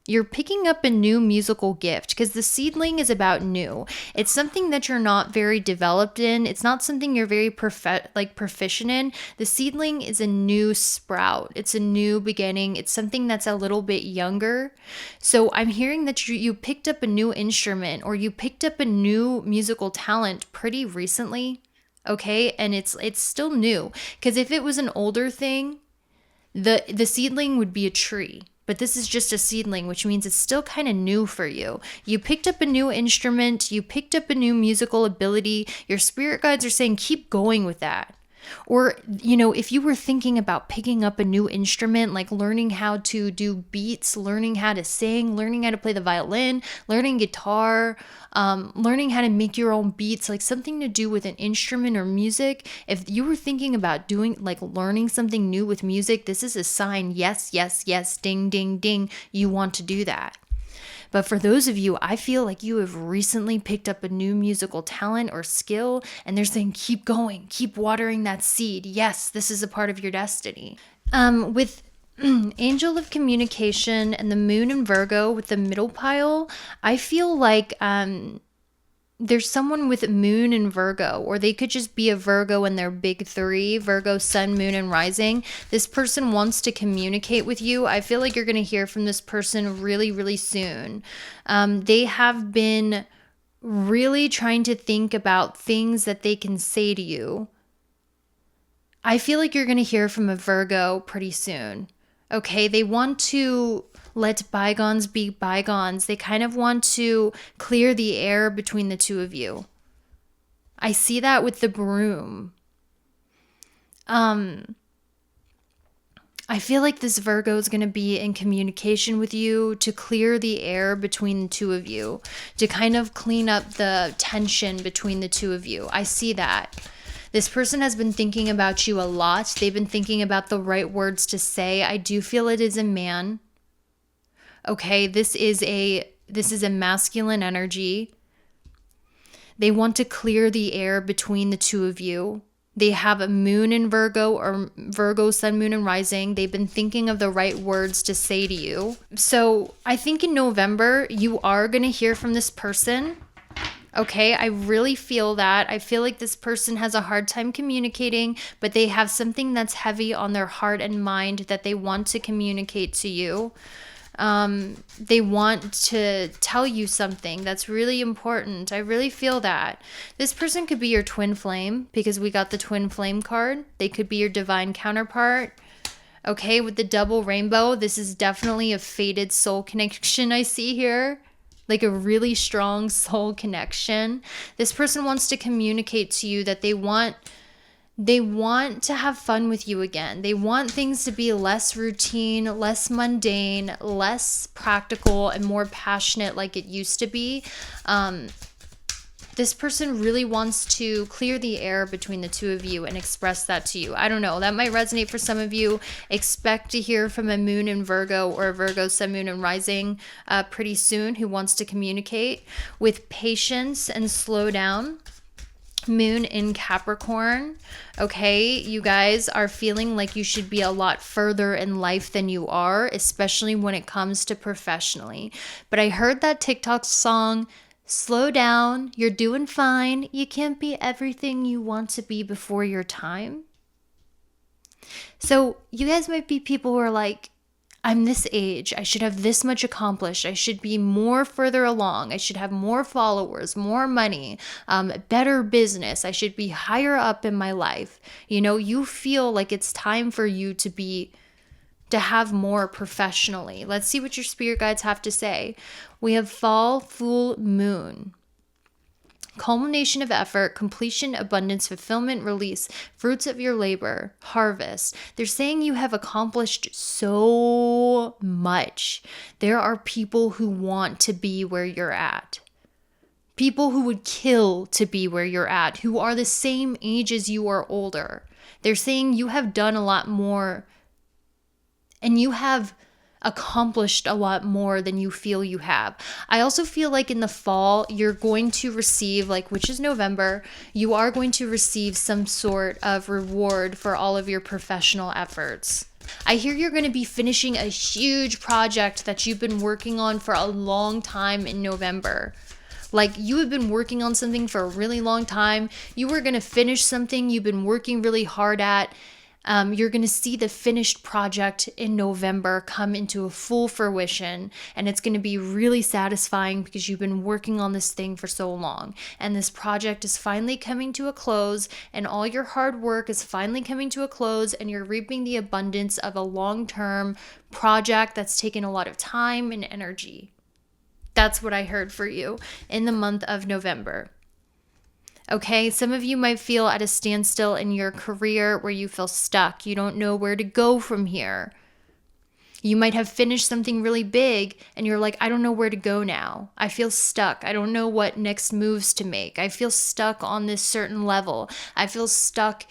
You're picking up a new musical gift because the seedling is about new. It's something that you're not very developed in. It's not something you're very proficient in. The seedling is a new sprout. It's a new beginning. It's something that's a little bit younger. So I'm hearing that you picked up a new instrument or you picked up a new musical talent pretty recently. Okay, and it's still new because if it was an older thing, the seedling would be a tree. But this is just a seedling, which means it's still kind of new for you. You picked up a new instrument. You picked up a new musical ability. Your spirit guides are saying, keep going with that. Or, if you were thinking about picking up a new instrument, like learning how to do beats, learning how to sing, learning how to play the violin, learning guitar, learning how to make your own beats, like something to do with an instrument or music. If you were thinking about learning something new with music, this is a sign, yes, yes, yes, ding, ding, ding, you want to do that. But for those of you, I feel like you have recently picked up a new musical talent or skill, and they're saying, keep going, keep watering that seed. Yes, this is a part of your destiny. With Angel of Communication and the Moon in Virgo with the middle pile, I feel like there's someone with Moon in Virgo, or they could just be a Virgo in their big three, Virgo, Sun, Moon, and Rising. This person wants to communicate with you. I feel like you're going to hear from this person really, really soon. They have been really trying to think about things that they can say to you. I feel like you're going to hear from a Virgo pretty soon. Okay, they want to let bygones be bygones. They kind of want to clear the air between the two of you. I see that with the broom. I feel like this Virgo is going to be in communication with you to clear the air between the two of you, to kind of clean up the tension between the two of you. I see that. This person has been thinking about you a lot. They've been thinking about the right words to say. I do feel it is a man. Okay, this is a masculine energy. They want to clear the air between the two of you. They have a moon in Virgo or Virgo, Sun, Moon, and Rising. They've been thinking of the right words to say to you. So I think in November, you are going to hear from this person. Okay, I really feel that. I feel like this person has a hard time communicating, but they have something that's heavy on their heart and mind that they want to communicate to you. They want to tell you something that's really important. I really feel that. This person could be your twin flame because we got the twin flame card. They could be your divine counterpart. Okay, with the double rainbow, this is definitely a fated soul connection I see here. Like a really strong soul connection. This person wants to communicate to you that they want to have fun with you again. They want things to be less routine, less mundane, less practical, and more passionate like it used to be. This person really wants to clear the air between the two of you and express that to you. I don't know. That might resonate for some of you. Expect to hear from a moon in Virgo or a Virgo, Sun, Moon, and Rising pretty soon who wants to communicate with patience and slow down. Moon in Capricorn. Okay, you guys are feeling like you should be a lot further in life than you are, especially when it comes to professionally. But I heard that TikTok song, slow down, you're doing fine. You can't be everything you want to be before your time. So you guys might be people who are like, I'm this age, I should have this much accomplished, I should be more further along, I should have more followers, more money, better business, I should be higher up in my life. You know, you feel like it's time for you to have more professionally. Let's see what your spirit guides have to say. We have fall, full moon. Culmination of effort, completion, abundance, fulfillment, release, fruits of your labor, harvest. They're saying you have accomplished so much. There are people who want to be where you're at. People who would kill to be where you're at, who are the same age as you or older. They're saying you have done a lot more and you have accomplished a lot more than you feel you have. I also feel like in the fall, you're going to receive, which is November, you are going to receive some sort of reward for all of your professional efforts. I hear you're going to be finishing a huge project that you've been working on for a long time in November. Like you have been working on something for a really long time. You were going to finish something you've been working really hard at. You're going to see the finished project in November come into a full fruition, and it's going to be really satisfying because you've been working on this thing for so long, and this project is finally coming to a close, and all your hard work is finally coming to a close, and you're reaping the abundance of a long-term project that's taken a lot of time and energy. That's what I heard for you in the month of November. Okay, some of you might feel at a standstill in your career where you feel stuck. You don't know where to go from here. You might have finished something really big and you're like, I don't know where to go now. I feel stuck. I don't know what next moves to make. I feel stuck on this certain level. I feel stuck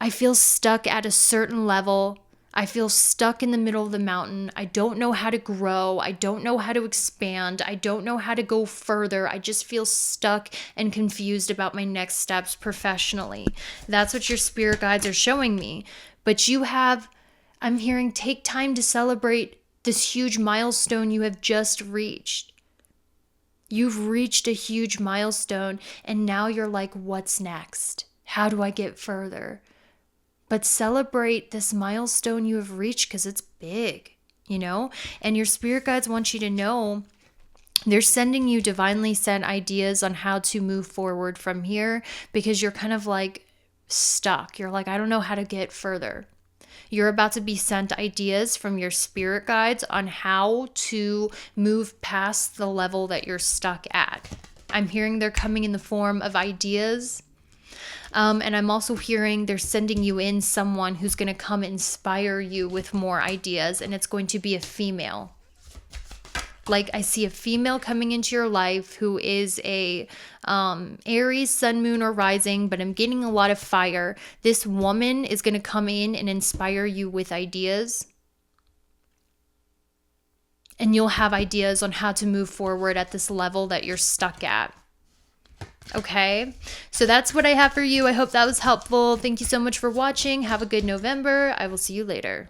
at a certain level. I feel stuck in the middle of the mountain. I don't know how to grow. I don't know how to expand. I don't know how to go further. I just feel stuck and confused about my next steps professionally. That's what your spirit guides are showing me. But I'm hearing, take time to celebrate this huge milestone you have just reached. You've reached a huge milestone and now you're like, what's next? How do I get further? But celebrate this milestone you have reached because it's big, And your spirit guides want you to know they're sending you divinely sent ideas on how to move forward from here because you're kind of like stuck. You're like, I don't know how to get further. You're about to be sent ideas from your spirit guides on how to move past the level that you're stuck at. I'm hearing they're coming in the form of ideas. And I'm also hearing they're sending you in someone who's going to come inspire you with more ideas, and it's going to be a female. Like I see a female coming into your life who is a Aries, sun, moon, or rising, but I'm getting a lot of fire. This woman is going to come in and inspire you with ideas. And you'll have ideas on how to move forward at this level that you're stuck at. Okay, so that's what I have for you. I hope that was helpful. Thank you so much for watching. Have a good November. I will see you later.